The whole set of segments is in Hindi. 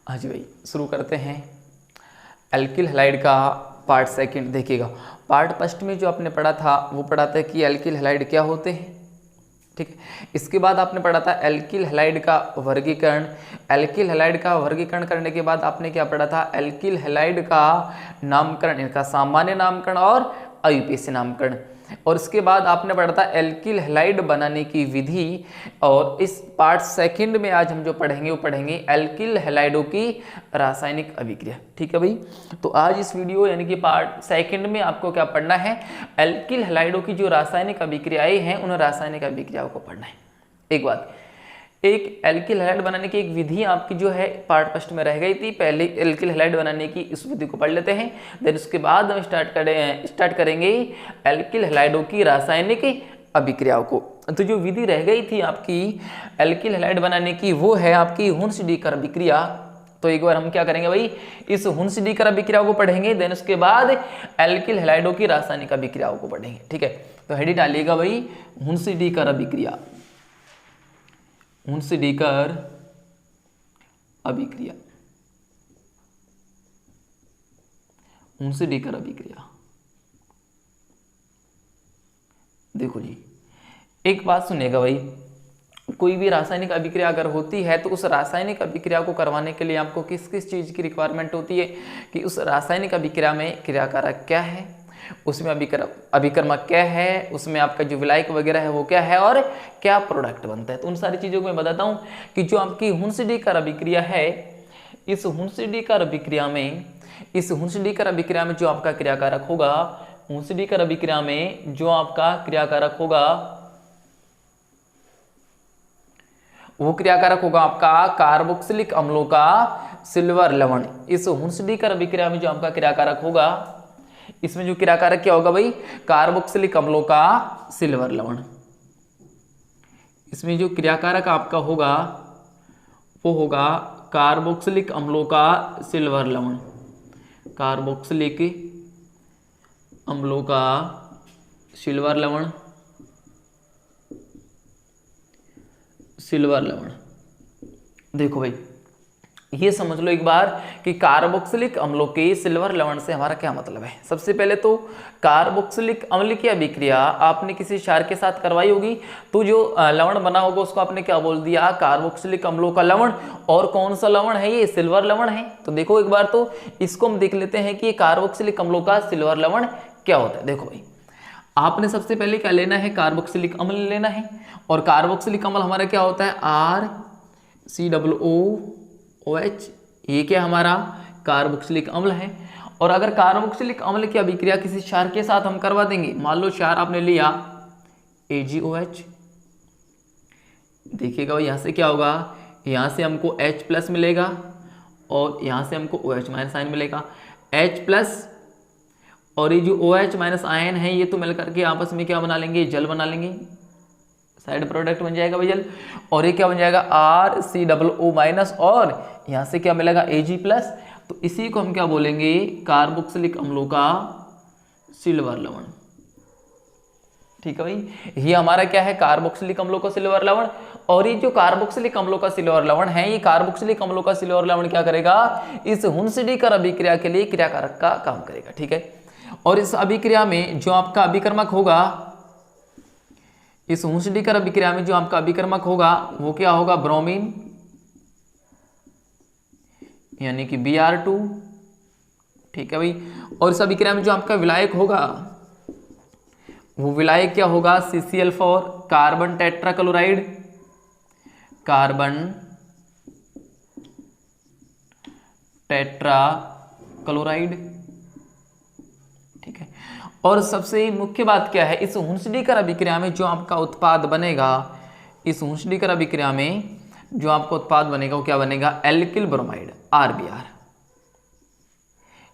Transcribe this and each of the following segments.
हाँ जी भाई, शुरू करते हैं एल्किल हैलाइड का पार्ट सेकंड। देखिएगा, पार्ट फर्स्ट में जो आपने पढ़ा था वो पढ़ा था कि एल्किल हैलाइड क्या होते हैं, ठीक है। इसके बाद आपने पढ़ा था एल्किल हैलाइड का वर्गीकरण। एल्किल हैलाइड का वर्गीकरण करने के बाद आपने क्या पढ़ा था, एल्किल हैलाइड का नामकरण, इनका सामान्य नामकरण और अयूपीएसी नामकरण। और इसके बाद आपने पढ़ा था एल्किल हैलाइड बनाने की विधि। और इस पार्ट सेकंड में आज हम जो पढ़ेंगे वो पढ़ेंगे एल्किल हैलाइडों की रासायनिक अभिक्रिया, ठीक है भाई। तो आज इस वीडियो यानी कि पार्ट सेकंड में आपको क्या पढ़ना है, एल्किल हैलाइडों की जो रासायनिक अभिक्रियाएं हैं उन रासायनिक अभिक्रियाओं को पढ़ना है। एक बात, एक एल्किल हैलाइड बनाने की एक विधि आपकी जो है पार्ट फर्स्ट में रह गई थी। पहले एल्किल हैलाइड बनाने की इस विधि को पढ़ लेते हैं, देन उसके बाद हम स्टार्ट करेंगे एल्किल हैलाइडों की रासायनिक अभिक्रियाओं को। तो जो विधि रह गई थी आपकी एल्किल हैलाइड बनाने की वो है आपकी हुन्स-डीकर अभिक्रिया। तो एक बार हम क्या करेंगे भाई, इस हुन्स-डीकर अभिक्रिया को पढ़ेंगे, देन उसके बाद एल्किल हैलाइडों की रासायनिक अभिक्रियाओं को पढ़ेंगे, ठीक है। तो हेडिंग डालिएगा भाई, हुन्स-डीकर अभिक्रिया, हुन्स-डीकर अभिक्रिया, हुन्स-डीकर अभिक्रिया। देखो जी, एक बात सुनिएगा भाई, कोई भी रासायनिक अभिक्रिया अगर होती है तो उस रासायनिक अभिक्रिया को करवाने के लिए आपको किस किस चीज की रिक्वायरमेंट होती है कि उस रासायनिक अभिक्रिया में क्रियाकारक क्या है, उसमें अभिकर्मक क्या है, उसमें आपका जो विलायक वगैरह है वो क्या है और क्या प्रोडक्ट बनता है। तो उन सारी चीज़ों को मैं बताता हूँ कि जो आपकी हुन्स-डीकर अभिक्रिया है, इस हुन्स-डीकर अभिक्रिया में जो आपका क्रियाकारक होगा, हुन्स-डीकर अभिक्रिया में जो आपका क्रियाकारक होगा वो क्रियाकारक होगा आपका कार्बोक्सिलिक अम्लों का सिल्वर लवण। इस हुन्स-डीकर अभिक्रिया में जो आपका क्रियाकारक होगा, इसमें जो क्रियाकारक क्या होगा भाई, कार्बोक्सिलिक अम्लों का सिल्वर लवण। इसमें जो क्रियाकारक आपका होगा वो होगा कार्बोक्सिलिक अम्लों का सिल्वर लवण, कार्बोक्सिलिक अम्लों का सिल्वर लवण, सिल्वर लवण। देखो भाई, ये समझ लो एक बार कि कार्बोक्सिलिक अम्लों के सिल्वर लवण से हमारा क्या मतलब है। सबसे पहले तो कार्बोक्सिलिक अम्ल की अभिक्रिया आपने किसी क्षार के साथ करवाई होगी, तो जो लवण बना होगा उसको आपने क्या बोल दिया, कार्बोक्सिलिक अम्लों का लवण। और कौन सा लवण है ये, सिल्वर लवण है। तो देखो एक बार तो इसको हम देख लेते हैं कि कार्बोक्सिलिक अम्लों का सिल्वर लवण क्या होता है। देखो भाई, आपने सबसे पहले क्या लेना है, कार्बोक्सिलिक अम्ल लेना है। और कार्बोक्सिलिक अम्ल हमारा क्या होता है, RCOOH, ये क्या हमारा कार्बोक्सिलिक अम्ल है। और अगर कार्बोक्सिलिक अम्ल की अभिक्रिया किसी क्षार के साथ हम करवा देंगे, मान लो क्षार आपने लिया AgOH, देखिएगा यहाँ से क्या होगा, यहाँ से हमको H+ मिलेगा और यहाँ से हमको OH- आयन मिलेगा। H+ और ये जो OH- आयन है ये तो मिलकर के आपस में क्या बना लेंगे, जल बना लेंगे, साइड प्रोडक्ट बन जाएगा भाई जल। और ये क्या बन जाएगा, RCOO- और यहाँ से क्या मिलेगा, Ag+। तो इसी को हम क्या बोलेंगे, कार्बोक्सिलिक अम्लों का सिल्वर लवण, ठीक है भाई। ये हमारा क्या है, कार्बोक्सिलिक अम्लों का सिल्वर लवण। और ये जो कार्बोक्सिलिक अम्लों का सिल्वर लवण है, ये कार्बोक्सिलिक अम्लों का सिल्वर लवण क्या करेगा, इस हुन्स-डीकर अभिक्रिया के लिए क्रियाकारक का काम करेगा, ठीक है। और इस अभिक्रिया में जो आपका अभिकर्मक होगा, इस हुन्स-डीकर अभिक्रिया में जो आपका अभिकर्मक होगा वो क्या होगा, ब्रोमीन, यानी कि Br2, ठीक है भाई। और इस अभिक्रिया में जो आपका विलायक होगा वो विलायक क्या होगा, CCl4, carbon tetrachloride, carbon tetrachloride, ठीक है। और सबसे मुख्य बात क्या है, इस हुन्स-डीकर अभिक्रिया में जो आपका उत्पाद बनेगा, इस हुन्स-डीकर अभिक्रिया में जो आपका उत्पाद बनेगा वो क्या बनेगा, एल्किल ब्रोमाइड, RBr,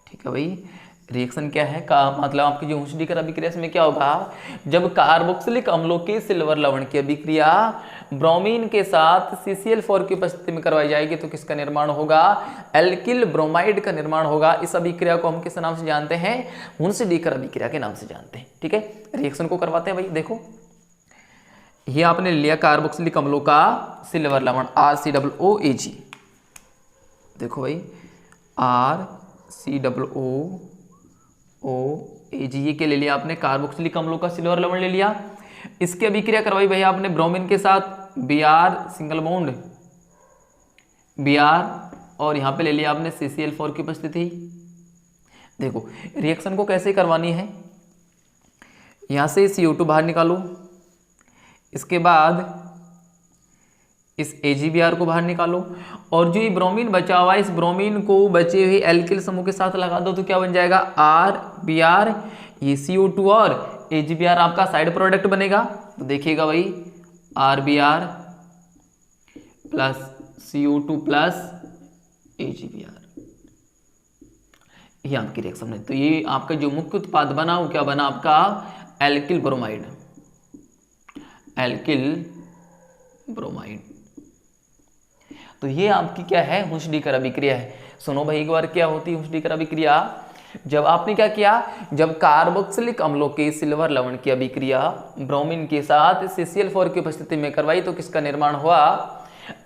ठीक है भाई। रिएक्शन क्या है का मतलब आपकी जो हुन्स-डीकर अभिक्रिया में क्या होगा, जब कार्बोक्सिलिक अम्लों के सिल्वर लवण की अभिक्रिया ब्रोमीन के साथ CCl4 की उपस्थिति में करवाई जाएगी तो किसका निर्माण होगा, एल्किल ब्रोमाइड का निर्माण होगा। इस अभिक्रिया को हम किस नाम से जानते हैं, हुन्स-डीकर अभिक्रिया के नाम से जानते हैं, ठीक है। रिएक्शन को करवाते हैं भाई। देखो ये आपने लिया कार्बोक्सिलिक अम्लों का सिल्वर लवण RCOOAg, देखो भाई RCOO ये के ले लिया आपने, कार्बोक्सिलिक अम्लों का सिल्वर लवण ले लिया। इसकी अभिक्रिया करवाई भैया आपने ब्रोमीन के साथ, Br सिंगल बॉन्ड Br, और यहाँ पे ले लिया आपने CCl4 की उपस्थिति। देखो रिएक्शन को कैसे करवानी है, यहाँ से CO2 बाहर निकालो, इसके बाद इस AgBr को बाहर निकालो, और जो ये ब्रोमीन बचा हुआ है इस ब्रोमीन को बचे हुए एल्किल समूह के साथ लगा दो, तो क्या बन जाएगा RBr, ये CO2 और AgBr आपका साइड प्रोडक्ट बनेगा। तो देखिएगा भाई RBr plus CO2 plus AgBr, ये आपकी रिएक्शन है। तो ये आपका जो मुख्य उत्पाद बना वो क्या बना आपका एल्किल ब्रोमाइड, एल्किल ब्रोमाइड। तो ये आपकी क्या है हुस्डीकर अभिक्रिया है। सुनो भाई एक बार, क्या होती है हुस्डीकर अभिक्रिया, जब आपने क्या किया, जब कार्बोक्सिलिक अम्लों के सिल्वर लवण की अभिक्रिया ब्रोमीन के साथ CCl4 की उपस्थिति में करवाई, तो किसका निर्माण हुआ,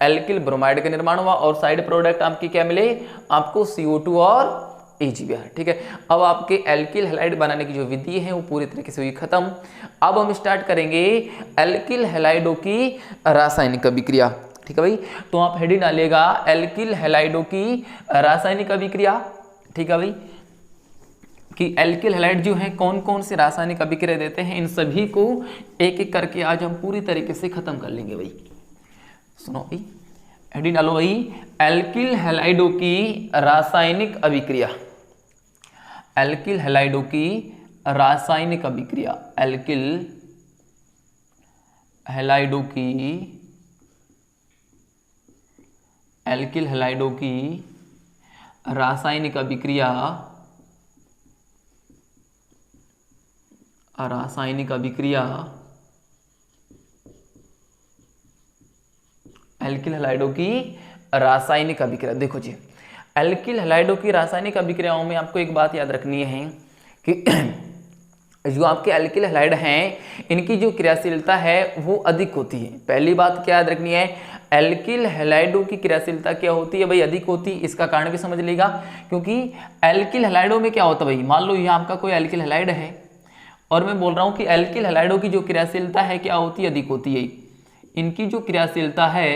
एल्किल ब्रोमाइड का निर्माण हुआ, और साइड प्रोडक्ट आपके क्या मिले आपको CO2 और AgBr। ठीक है, अब आपके एल्किल हैलाइड बनाने की जो विधि है वो पूरी तरीके से हुई खत्म। अब हम स्टार्ट करेंगे एल्किल हैलाइडों की रासायनिक अभिक्रिया। ठीक है भाई, तो आप हेडिंग डालिएगा एल्किल हैलाइडों की रासायनिक अभिक्रिया। ठीक है भाई, कि एल्किल हैलाइड जो है कौन कौन से रासायनिक अभिक्रिया देते हैं, इन सभी को एक एक करके आज हम पूरी तरीके से खत्म कर लेंगे भाई। सुनो भाई, हेडिंग डालो भाई एल्किल हैलाइडों की रासायनिक अभिक्रिया, एल्किल हैलाइडों की रासायनिक अभिक्रिया, एल्किल हैलाइडों की, एल्किल हैलाइडों की रासायनिक अभिक्रिया, रासायनिक अभिक्रिया, एल्किल हैलाइडों की रासायनिक अभिक्रिया। देखो जी, एल्किल हैलाइडों की रासायनिक अभिक्रियाओं में आपको एक बात याद रखनी है कि जो आपके एल्किल हैलाइड हैं इनकी जो क्रियाशीलता है वो अधिक होती है। पहली बात क्या याद रखनी है, एल्किल हैलाइडों की क्रियाशीलता क्या होती है भाई, अधिक होती है। इसका कारण भी समझ लेगा, क्योंकि एल्किल हैलाइडों में क्या होता है भाई, मान लो ये आपका कोई एल्किल हैलाइड है और मैं बोल रहा हूँ कि एल्किल हैलाइडों की जो क्रियाशीलता है क्या होती है, अधिक होती है। इनकी जो क्रियाशीलता है,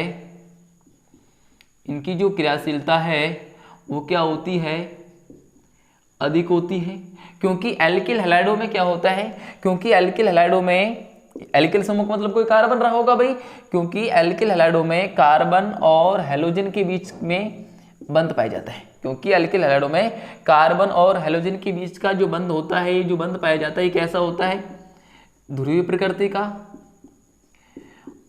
इनकी जो क्रियाशीलता है वो क्या होती है, अधिक होती है। क्योंकि एल्किल हैलाइडों में क्या होता है, क्योंकि एल्किल हैलाइडों में, एल्किल समूह का मतलब कोई कार्बन रहा होगा भाई, क्योंकि एल्किल हैलाइडों में कार्बन और हैलोजन के बीच में बंध पाया जाता है। क्योंकि एल्किल हैलाइडों में कार्बन और हैलोजन के बीच का जो बंध होता है, ये जो बंध पाया जाता है ये कैसा होता है, ध्रुवीय प्रकृति का।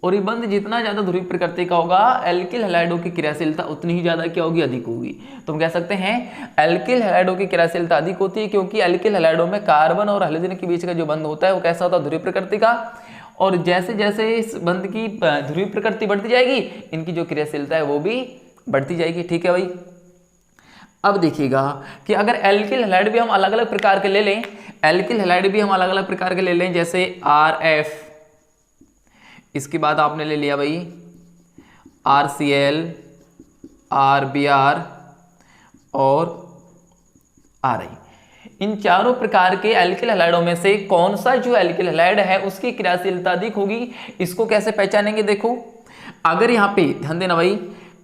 और ये बंध जितना ज्यादा ध्रुवीय प्रकृति का होगा, एल्किल हैलाइडों की क्रियाशीलता उतनी ही ज्यादा क्या होगी, अधिक होगी। तो हम कह सकते हैं एल्किल हैलाइडों की क्रियाशीलता अधिक होती है, क्योंकि एल्किल हैलाइडों में कार्बन और हैलोजन के बीच का जो बंध होता है वो कैसा होता है, ध्रुवीय प्रकृति का। और जैसे जैसे इस बंध की ध्रुवीय प्रकृति बढ़ती जाएगी, इनकी जो क्रियाशीलता है वो भी बढ़ती जाएगी। ठीक है भाई, अब देखिएगा कि अगर एल्किल हैलाइड भी हम अलग अलग प्रकार के ले लें, एल्किल हैलाइड भी हम अलग अलग प्रकार के ले लें, जैसे RF, इसके बाद आपने ले लिया भाई RCl, RBr और RI। इन चारों प्रकार के एल्किल हैलाइडों में से कौन सा जो एल्किल हैलाइड है उसकी क्रियाशीलता अधिक होगी, इसको कैसे पहचानेंगे। देखो अगर यहाँ पे ध्यान देना भाई,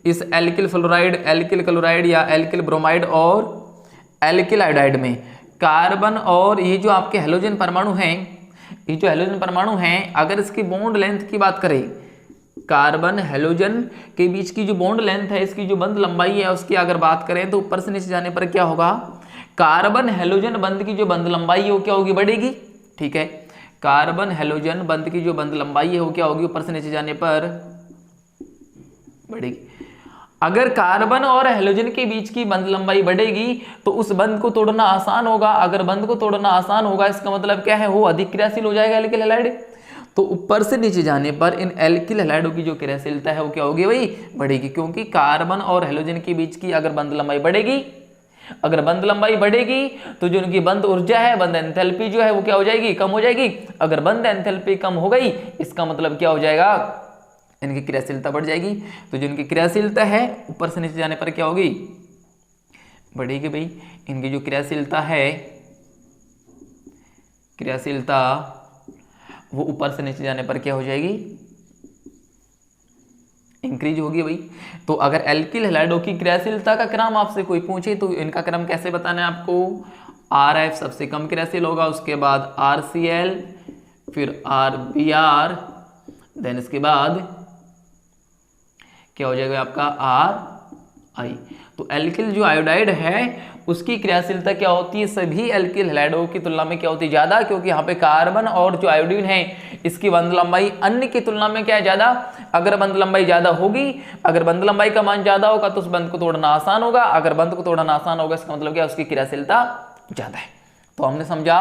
इस एल्किल फ्लोराइड, एल्किल क्लोराइड या एल्किल ब्रोमाइड और एल्किल आयोडाइड में कार्बन और ये जो आपके हैलोजन परमाणु हैं, ये जो हैलोजन परमाणु हैं, अगर इसकी बॉन्ड लेंथ की बात करें, कार्बन हैलोजन के बीच की जो बॉन्ड लेंथ है, इसकी जो बंध लंबाई है उसकी अगर बात करें, तो ऊपर से नीचे जाने पर क्या होगा, कार्बन हैलोजन बंध की जो बंध लंबाई है वो क्या होगी, बढ़ेगी। ठीक है, कार्बन हैलोजन बंध की जो बंध लंबाई है वो क्या होगी, ऊपर से नीचे जाने पर बढ़ेगी। अगर कार्बन और हैलोजन के बीच की बंध लंबाई बढ़ेगी तो उस बंध को तोड़ना आसान होगा। अगर बंध को तोड़ना आसान होगा इसका मतलब क्या है, वो अधिक क्रियाशील हो जाएगा एल्किल हैलाइड। तो ऊपर से नीचे जाने पर इन एल्किल हैलाइडों की जो क्रियाशीलता है वो क्या होगी भाई, बढ़ेगी। क्योंकि कार्बन और हैलोजन के बीच की अगर बंध लंबाई बढ़ेगी, अगर बंध लंबाई बढ़ेगी तो जो उनकी बंध ऊर्जा है, बंध एंथैल्पी जो है वो क्या हो जाएगी, कम हो जाएगी। अगर बंध एंथैल्पी कम हो गई इसका मतलब क्या हो जाएगा, इनकी क्रियाशीलता बढ़ जाएगी। तो जो इनकी क्रियाशीलता है ऊपर से नीचे जाने पर क्या होगी, बढ़ेगी भाई। इनकी जो क्रियाशीलता है, क्रियाशीलता वो ऊपर से नीचे जाने पर क्या हो जाएगी, इंक्रीज होगी भाई। तो अगर एल्किल हैलाइडों की क्रियाशीलता का क्रम आपसे कोई पूछे तो इनका क्रम कैसे बताना है आपको, RF सबसे कम क्रियाशील होगा, उसके बाद RCl, फिर RBr, देन इसके बाद क्या हो जाएगा आपका RI। तो एल्किल जो आयोडाइड है उसकी क्रियाशीलता क्या होती है, सभी एल्किल हैलाइडों की तुलना में क्या होती है, ज्यादा, क्योंकि यहाँ पे कार्बन और जो आयोडीन है इसकी बंध लंबाई अन्य की तुलना में क्या है, ज्यादा। अगर बंध लंबाई ज्यादा होगी, अगर बंध लंबाई का मान ज्यादा होगा तो उस बंध को तोड़ना आसान होगा, अगर बंध को तोड़ना आसान होगा इसका मतलब क्या, उसकी क्रियाशीलता ज्यादा है। तो हमने समझा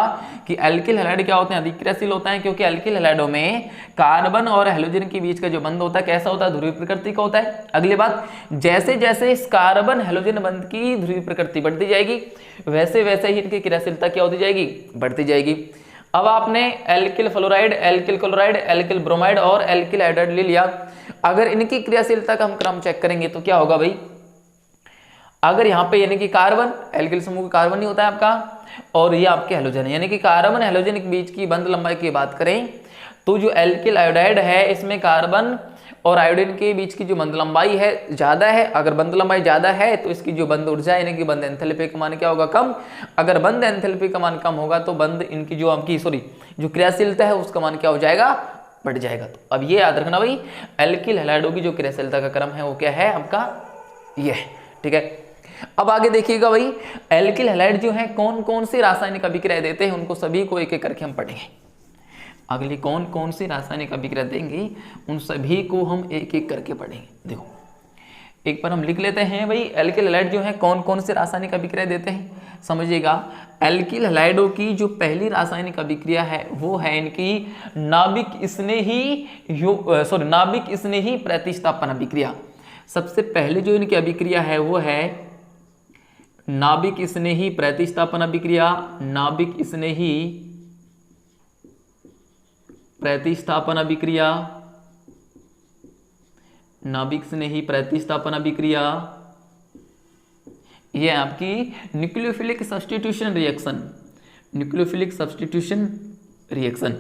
कि एल्किल हैलाइड क्या होते हैं, अधिक क्रियाशील होता है, क्योंकि एल्किल हैलाइडों में कार्बन और हैलोजन के बीच का जो बंध होता है कैसा होता है, ध्रुवीय प्रकृति का होता है। अगली बात, जैसे जैसे इस कार्बन हैलोजन बंध की ध्रुवीय प्रकृति बढ़ती जाएगी वैसे वैसे ही इनकी क्रियाशीलता क्या होती जाएगी, बढ़ती जाएगी। अब आपने alkyl fluoride, alkyl chloride, alkyl bromide और एल्किल आयोडाइड ले लिया। अगर इनकी क्रियाशीलता का हम क्रम चेक करेंगे तो क्या होगा भाई, अगर यहाँ पे यानी कि कार्बन, एल्किल समूह का कार्बन नहीं होता है आपका, और ये आपके हैलोजन है, यानी कि कार्बन हैलोजन के बीच की बंध लंबाई की बात करें तो जो एल्किल आयोडाइड है इसमें कार्बन और आयोडीन के बीच की जो बंध लंबाई है ज्यादा है। अगर बंध लंबाई ज्यादा है तो इसकी जो बंध ऊर्जा यानी कि बंध एंथैल्पी का मान क्या होगा, कम। अगर बंध एंथैल्पी का मान कम होगा तो बंध इनकी जो आपकी जो क्रियाशीलता है उसका मान क्या हो जाएगा, बढ़ जाएगा। तो अब ये याद रखना भाई, एल्किल हैलाइडों की जो क्रियाशीलता का क्रम है वो क्या है आपका, ये है, ठीक है। अब आगे देखिएगा भाई, एल्किल हैलाइड जो है कौन कौन सी रासायनिक अभिक्रिया देते हैं उनको सभी को एक एक करके हम पढ़ेंगे। अगली कौन कौन सी रासायनिक अभिक्रिया देंगे उन सभी को हम एक एक करके पढ़ेंगे। देखो एक बार हम लिख लेते हैं भाई, एल्किल हैलाइड जो है कौन कौन सी रासायनिक अभिक्रिया देते हैं, समझिएगा। एल्किल हैलाइडों की जो पहली रासायनिक अभिक्रिया है वो है इनकी नाभिक स्नेही प्रतिस्थापन अभिक्रिया। सबसे पहले जो इनकी अभिक्रिया है वो है नाभिक स्नेही प्रतिस्थापन अभिक्रिया। नाभिक स्नेही प्रतिस्थापन अभिक्रिया, नाभिक स्नेही प्रतिस्थापन अभिक्रिया, ये आपकी nucleophilic substitution reaction, nucleophilic substitution reaction.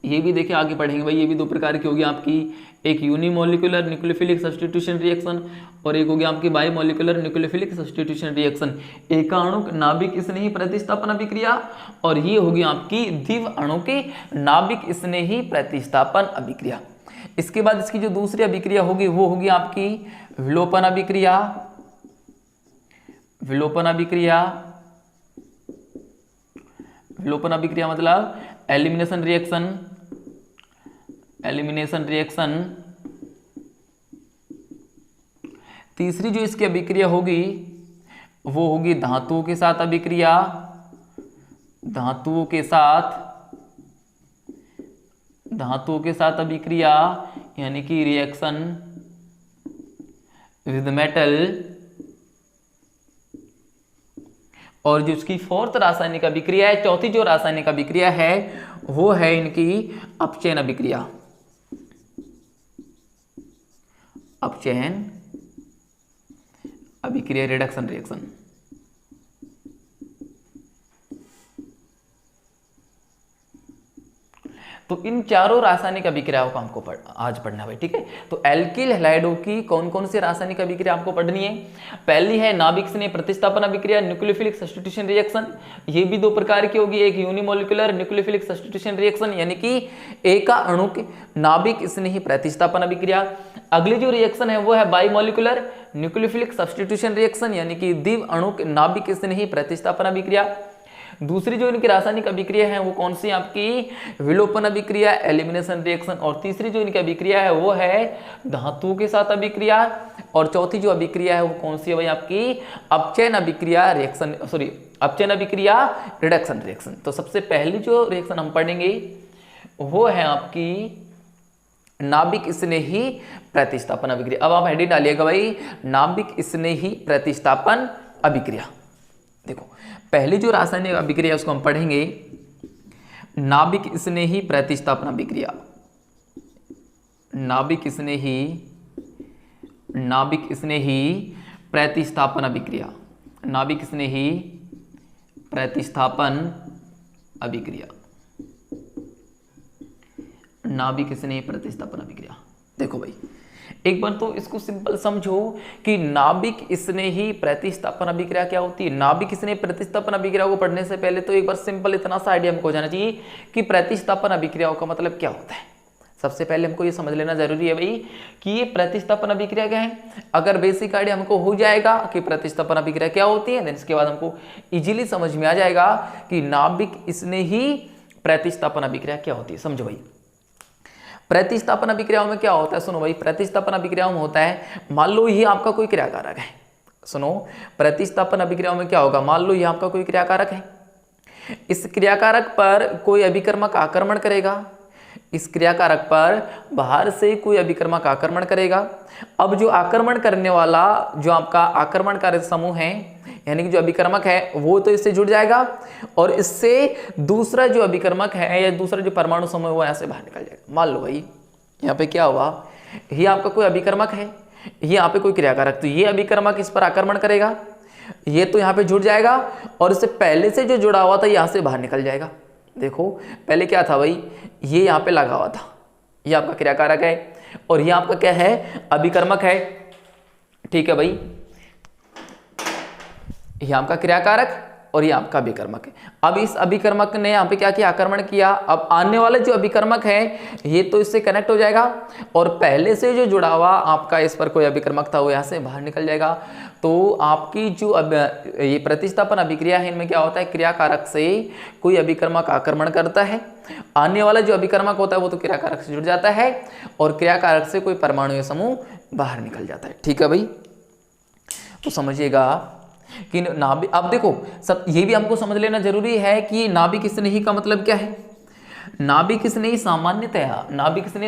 ये भी देखिए आगे पढ़ेंगे भाई, ये भी दो प्रकार की होगी आपकी, एक यूनिमोलिकुलर न्यूक्लियोफिलिक सब्स्टिट्यूशन रिएक्शन और एक होगी आपकी बायोमोलिकुलर न्यूक्लियोफिलिक सब्स्टिट्यूशन रिएक्शन। एकाणुक नाभिक स्नेही प्रतिस्थापन अभिक्रिया और ये होगी आपकी द्विव अणु की नाभिक स्नेही प्रतिस्थापन अभिक्रिया। इसके बाद इसकी जो दूसरी अभिक्रिया होगी वो होगी आपकी विलोपन अभिक्रिया। विलोपन अभिक्रिया, विलोपन अभिक्रिया मतलब एलिमिनेशन रिएक्शन, एलिमिनेशन रिएक्शन। तीसरी जो इसकी अभिक्रिया होगी वो होगी धातुओं के साथ अभिक्रिया, धातुओं के साथ अभिक्रिया यानी कि रिएक्शन विद मेटल। और जो इसकी फोर्थ रासायनिक अभिक्रिया है, चौथी जो रासायनिक अभिक्रिया है वो है इनकी अपचयन अभिक्रिया, अपचयन अभिक्रिया, रिडक्शन रिएक्शन। तो इन चारों रासायनिक अभिक्रियाओं को हमको आज पढ़ना है, ठीक है। तो एल्किल हैलाइडों की कौन कौन सी रासायनिक अभिक्रिया आपको पढ़नी है। पहली है नाभिक स्नेह प्रतिस्थापन अभिक्रिया, न्यूक्लियोफिलिक सब्स्टिट्यूशन रिएक्शन। ये भी दो प्रकार की होगी, एक यूनिमोलिकुलर न्यूक्लियोफिलिक सब्स्टिट्यूशन रिएक्शन यानी कि एका अणु के नाभिक स्नेही प्रतिस्थापन अभिक्रिया। अगली जो रिएक्शन है वो है बाइमोलिकुलर न्यूक्लियोफिलिक सब्स्टिट्यूशन रिएक्शन यानी कि द्विव अणु के नाभिक स्नेही प्रतिस्थापन अभिक्रिया। दूसरी जो इनकी रासायनिक अभिक्रिया है वो कौन सी, आपकी विलोपन अभिक्रिया, एलिमिनेशन रिएक्शन। और तीसरी जो इनकी अभिक्रिया है वो है धातुओं के साथ अभिक्रिया। और चौथी जो अभिक्रिया है वो कौन सी है भाई, आपकी अपचयन अभिक्रिया रिएक्शन, अपचयन अभिक्रिया रिडक्शन रिएक्शन। तो सबसे पहली जो रिएक्शन हम पढ़ेंगे वो है आपकी नाभिक स्नेही प्रतिस्थापन अभिक्रिया। अब आप हेडिंग डालिएगा भाई, नाभिक स्नेही प्रतिस्थापन अभिक्रिया। देखो पहली जो रासायनिक अभिक्रिया उसको हम पढ़ेंगे नाभिक स्नेही प्रतिस्थापन अभिक्रिया, नाभिक स्नेही प्रतिस्थापन अभिक्रिया, नाभिक स्नेही प्रतिस्थापन अभिक्रिया, नाभिक स्नेही प्रतिस्थापन अभिक्रिया। देखो भाई एक बार तो इसको सिंपल समझो कि नाभिक स्नेही प्रतिस्थापन अभिक्रिया क्या होती है। नाभिक स्नेही प्रतिस्थापन अभिक्रिया को पढ़ने से पहले तो एक बार सिंपल इतना सा आइडिया हमको हो जाना चाहिए कि प्रतिस्थापन अभिक्रियाओं का मतलब क्या होता है। सबसे पहले हमको ये समझ लेना जरूरी है भाई कि ये प्रतिस्थापन अभिक्रिया क्या है। अगर बेसिक आइडिया हमको हो जाएगा कि प्रतिस्थापन अभिक्रिया क्या होती है, देन इसके बाद हमको इजीली समझ में आ जाएगा कि नाभिक स्नेही प्रतिस्थापन अभिक्रिया क्या होती है। समझो भाई प्रतिस्थापन अभिक्रियाओं में क्या होता है, सुनो भाई प्रतिस्थापन अभिक्रियाओं में होता है, मान लो ये आपका कोई क्रियाकारक है। सुनो प्रतिस्थापन अभिक्रियाओं में क्या होगा, मान लो ये आपका कोई क्रियाकारक है, इस क्रियाकारक पर कोई अभिकर्मक आक्रमण करेगा, इस क्रियाकारक पर बाहर से कोई अभिकर्मक आक्रमण करेगा। अब जो आक्रमण करने वाला जो आपका आक्रमणकारी समूह है यानी कि जो अभिकर्मक है वो तो इससे जुड़ जाएगा और इससे दूसरा जो अभिकर्मक है या दूसरा जो परमाणु समूह है वो यहाँ से बाहर निकल जाएगा। मान लो भाई यहाँ पे क्या हुआ, ये आपका कोई अभिकर्मक है, ये यहाँ पे कोई क्रियाकारक, तो ये अभिकर्मक इस पर आक्रमण करेगा, ये तो यहाँ पे जुड़ जाएगा और इससे पहले से जो जुड़ा हुआ था यहाँ से बाहर निकल जाएगा। देखो पहले क्या था भाई, ये यहाँ पे लगा हुआ था, ये आपका क्रियाकारक है और ये आपका क्या है, अभिकर्मक है। ठीक है भाई, ये आपका क्रियाकारक और ये आपका अभिकर्मक है। अब इस अभिकर्मक ने यहाँ पे क्या किया, आक्रमण किया। अब आने वाले जो अभिकर्मक है ये तो इससे कनेक्ट हो जाएगा और पहले से जो जुड़ा हुआ आपका इस पर कोई अभिकर्मक था वो यहाँ से बाहर निकल जाएगा। तो आपकी जो ये प्रतिस्थापन अभिक्रिया है इनमें क्या होता है, क्रियाकारक से कोई अभिकर्मक आक्रमण करता है, आने वाला जो अभिकर्मक होता है वो तो क्रियाकारक से जुड़ जाता है और क्रियाकारक से कोई परमाणु समूह बाहर निकल जाता है। ठीक है भाई, तो समझिएगा कि नाभिक, अब देखो सब ये भी हमको समझ लेना जरूरी है कि नाभिक स्नेही का मतलब क्या है। नाभिक स्नेही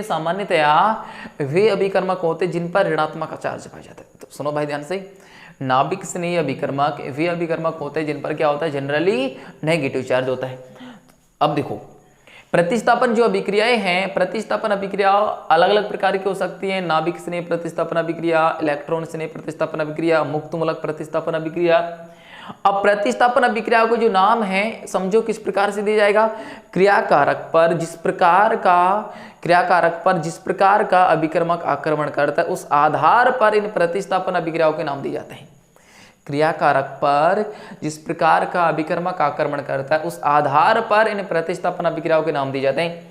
सामान्यतया वे अभिकर्मक होते जिन पर ऋणात्मक चार्ज पाया जाता है। तो सुनो भाई ध्यान से, नाभिक स्नेही अभिकर्मक वे अभिकर्मक होते हैं जिन पर क्या होता है, जनरली नेगेटिव चार्ज होता है। अब देखो प्रतिस्थापन जो अभिक्रियाएं हैं, प्रतिस्थापन अभिक्रिया अलग अलग प्रकार की हो सकती हैं। नाभिक स्नेही प्रतिस्थापन अभिक्रिया, इलेक्ट्रॉन स्नेही प्रतिस्थापन अभिक्रिया, मुक्तमूलक प्रतिस्थापन अभिक्रिया। अब प्रतिस्थापन अभिक्रिया को जो नाम है समझो किस प्रकार से दिया जाएगा, क्रियाकारक पर जिस प्रकार का अभिकर्मक आक्रमण करता है उस आधार पर इन प्रतिस्थापन अभिक्रियाओं के नाम दिए जाते हैं। क्रियाकारक पर जिस प्रकार का अभिकर्मक आक्रमण करता है उस आधार पर इन प्रतिस्थापन अभिक्रियाओं के नाम दिए जाते हैं।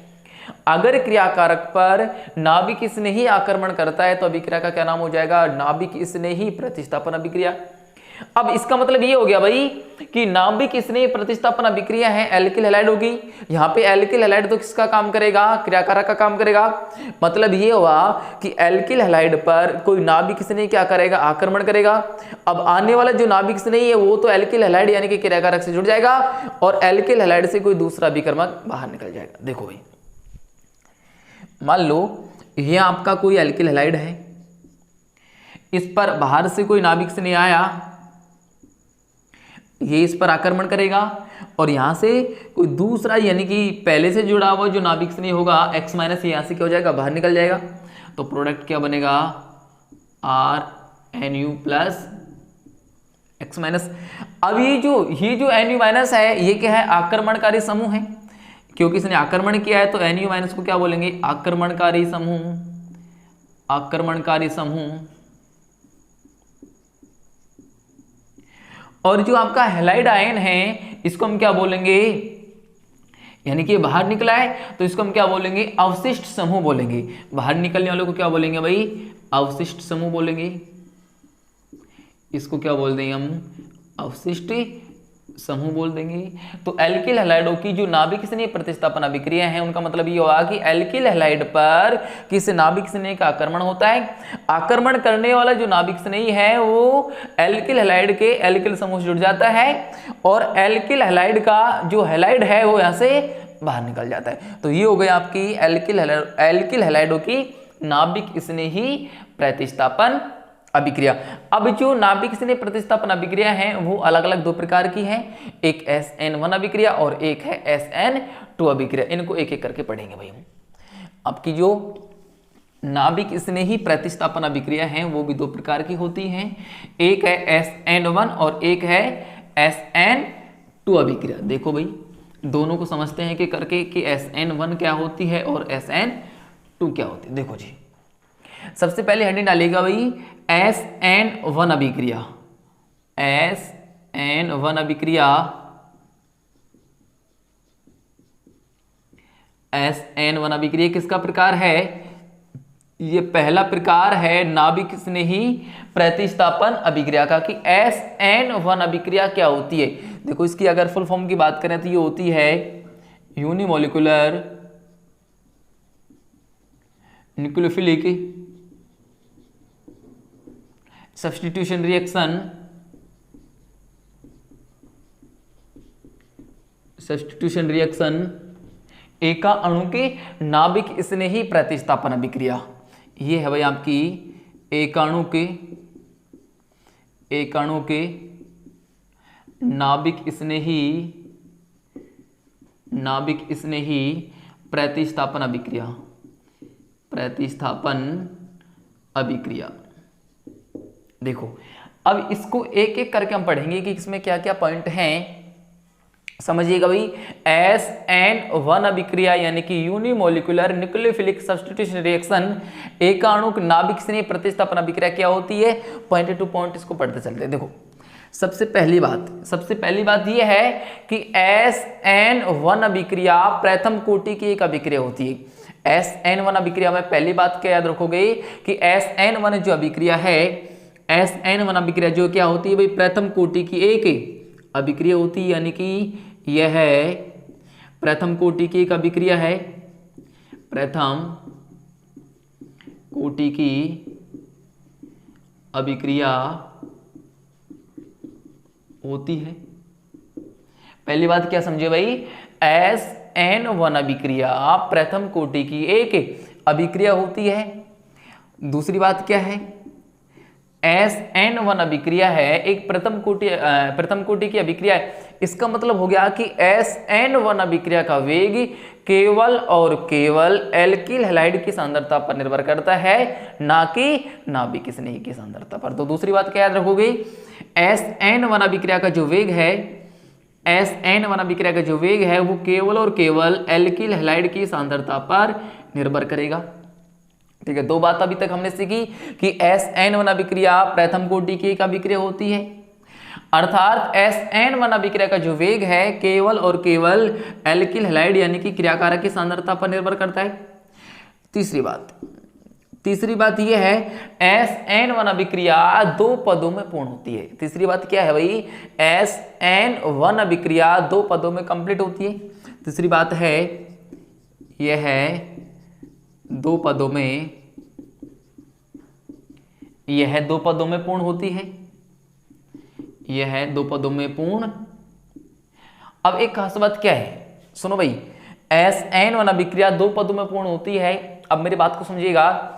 अगर क्रियाकारक पर नाभिक स्नेही आक्रमण करता है तो अभिक्रिया का क्या नाम हो जाएगा, नाभिक स्नेही प्रतिस्थापन अभिक्रिया। अब इसका मतलब ये हो गया भाई कि नाभिक स्नेही प्रतिस्थापन अभिक्रिया है, एल्किल हैलाइड होगी। यहाँ पे एल्किल हैलाइड तो किसका काम करेगा, क्रियाकारक का काम करेगा। मतलब ये हुआ कि एल्किल हैलाइड पर कोई नाभिक स्नेही क्या करेगा, आक्रमण करेगा। अब आने वाला जो नाभिक स्नेही है वो तो एल्किल हैलाइड यानी कि क्रियाकारक से जुड़ जाएगा और एल्किल हैलाइड से कोई दूसरा अभिकर्मक बाहर निकल जाएगा। देखो भाई मान लो ये आपका कोई एल्किल हैलाइड है, इस पर बाहर से कोई नाभिक स्नेही आया, ये इस पर आक्रमण करेगा और यहां से कोई दूसरा यानी कि पहले से जुड़ा हुआ जो नाभिक स्नेही होगा X माइनस यहां से क्या हो जाएगा, बाहर निकल जाएगा। तो प्रोडक्ट क्या बनेगा, RNU प्लस X माइनस। अब ये जो NU माइनस है ये क्या है, आक्रमणकारी समूह है, क्योंकि इसने आक्रमण किया है तो NU माइनस को क्या बोलेंगे, आक्रमणकारी समूह। और जो आपका हैलाइड आयन है इसको हम क्या बोलेंगे, यानी कि बाहर निकला है तो इसको हम क्या बोलेंगे, अवशिष्ट समूह बोलेंगे। बाहर निकलने वालों को क्या बोलेंगे भाई, अवशिष्ट समूह बोलेंगे। इसको क्या बोल देंगे हम, अवशिष्ट समूह बोल देंगे। तो एल्किल हैलाइडों की जो नाभिक स्नेही प्रतिस्थापन अभिक्रिया है उनका मतलब ये होगा कि एल्किल हैलाइड पर किस नाभिक स्नेही का आक्रमण होता है, आक्रमण करने वाला जो नाभिक स्नेही है वो एल्किल हैलाइड के एल्किल समूह से जुड़ जाता है और एल्किल हैलाइड का जो हैलाइड है वो यहाँ से बाहर निकल जाता है। तो ये हो गई आपकी एल्किल हैलाइडों की नाभिक स्नेही प्रतिस्थापन अभिक्रिया। अब जो नाभिक स्नेही प्रतिस्थापन अभिक्रिया है वो अलग अलग दो प्रकार की हैं, एक SN1 अभिक्रिया और एक है SN2 अभिक्रिया। इनको एक एक करके पढ़ेंगे भाई हम। आपकी जो नाभिक स्नेही प्रतिस्थापन अभिक्रिया हैं वो भी दो प्रकार की होती हैं, एक है SN1 और एक है SN2 अभिक्रिया। देखो भाई दोनों को समझते हैं कि करके कि SN1 क्या होती है और SN2 क्या होती है। देखो जी सबसे पहले हेडिंग डालेगा भाई SN1 अभिक्रिया, SN1 अभिक्रिया, SN1 अभिक्रिया किसका प्रकार है, ये पहला प्रकार है नाभिक स्नेही प्रतिस्थापन अभिक्रिया का। कि SN1 अभिक्रिया क्या होती है, देखो इसकी अगर फुल फॉर्म की बात करें तो ये होती है unimolecular nucleophilic substitution reaction, substitution reaction एका अणु के नाभिक स्नेही प्रतिस्थापन अभिक्रिया। ये है भाई आपकी एकाणु के नाभिक स्नेही प्रतिस्थापन अभिक्रिया। देखो अब इसको एक एक करके हम पढ़ेंगे कि इसमें क्या क्या पॉइंट हैं, समझिएगा भाई। SN1 अभिक्रिया यानी कि यूनिमोलिकुलर न्यूक्लियोफिलिक सब्स्टिट्यूशन रिएक्शन एकाणु नाभिक स्नेही प्रतिस्थापन अभिक्रिया क्या होती है, पॉइंट टू पॉइंट इसको पढ़ते चलते हैं। देखो सबसे पहली बात यह है कि SN1 अभिक्रिया प्रथम कोटि की एक अभिक्रिया होती है। SN1 अभिक्रिया में पहली बात क्या याद रखोगे कि SN1 जो अभिक्रिया है, SN1 अभिक्रिया जो क्या होती है भाई प्रथम कोटि की एक अभिक्रिया होती है, यानी कि यह प्रथम कोटि की एक अभिक्रिया है, प्रथम कोटि की अभिक्रिया होती है। पहली बात क्या समझे भाई, SN1 अभिक्रिया प्रथम कोटि की एक अभिक्रिया होती है। दूसरी बात क्या है, SN1 अभिक्रिया है एक प्रथम कोटि की अभिक्रिया है। इसका मतलब हो गया कि SN1 अभिक्रिया का वेग केवल और केवल एल्किल हैलाइड की सांद्रता पर निर्भर करता है, ना कि नाभिक स्नेही की सांद्रता पर। तो दूसरी बात क्या याद रखोगे, SN1 अभिक्रिया का जो वेग है, SN1 अभिक्रिया का जो वेग है वो केवल और केवल एल्किल हैलाइड की सांद्रता पर निर्भर करेगा। ठीक है, दो बात अभी तक हमने सीखी कि SN1 अभिक्रिया प्रथम कोटि की एक अभिक्रिया होती है, अर्थात SN1 अभिक्रिया का जो वेग है केवल और केवल एल्किल हैलाइड यानी कि क्रियाकारक की सांद्रता पर निर्भर करता है। तीसरी बात यह है SN1 अभिक्रिया दो पदों में पूर्ण होती है। तीसरी बात क्या है भाई, SN1 अभिक्रिया दो पदों में कंप्लीट होती है। तीसरी बात है यह है दो पदों में पूर्ण होती है, यह है दो पदों में पूर्ण। अब एक खास बात क्या है, सुनो भाई, SN1 अभिक्रिया दो पदों में पूर्ण होती है। अब मेरी बात को समझिएगा,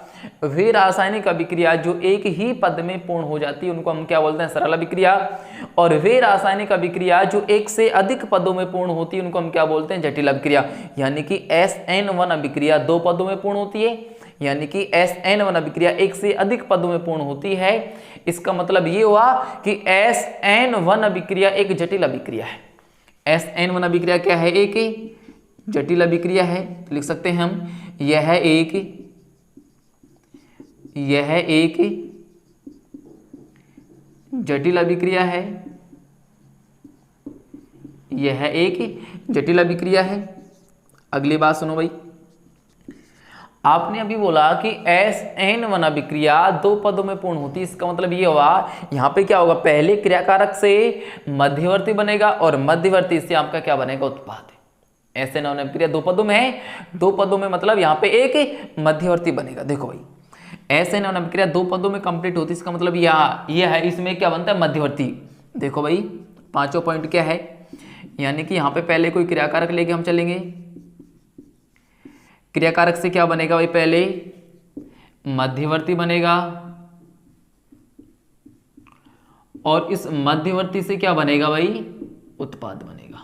वे रासायनिक अभिक्रिया जो एक ही पद में पूर्ण हो जाती है उनको हम क्या बोलते हैं, सरल अभिक्रिया। और वे रासायनिक अभिक्रिया जो एक से अधिक पदों में पूर्ण होती है उनको हम क्या बोलते हैं, जटिल अभिक्रिया। यानी कि SN1 अभिक्रिया दो पदों में पूर्ण होती है, यानी कि SN1 अभिक्रिया एक से अधिक पदों में पूर्ण होती है। इसका मतलब ये हुआ कि SN1 अभिक्रिया एक जटिल अभिक्रिया है। SN1 अभिक्रिया क्या है, एक जटिल अभिक्रिया है। तो लिख सकते हैं हम, यह एक जटिल अभिक्रिया है, यह एक जटिल अभिक्रिया है। अगली बात सुनो भाई, आपने अभी बोला कि SN1 अभिक्रिया दो पदों में पूर्ण होती है। इसका मतलब ये हुआ यहाँ पे क्या होगा, पहले क्रियाकारक से मध्यवर्ती बनेगा और मध्यवर्ती से आपका क्या बनेगा, उत्पाद। SN1 अभिक्रिया दो पदों में है, दो पदों में मतलब यहाँ पे एक मध्यवर्ती बनेगा। देखो भाई SN1 अभिक्रिया दो पदों में कंप्लीट होती है, इसका मतलब यह है, इसमें क्या बनता है, मध्यवर्ती। देखो भाई पांचों पॉइंट क्या है, यानी कि यहाँ पे पहले कोई क्रियाकारक लेके हम चलेंगे, क्रियाकारक से क्या बनेगा भाई, पहले मध्यवर्ती बनेगा और इस मध्यवर्ती से क्या बनेगा भाई, उत्पाद बनेगा।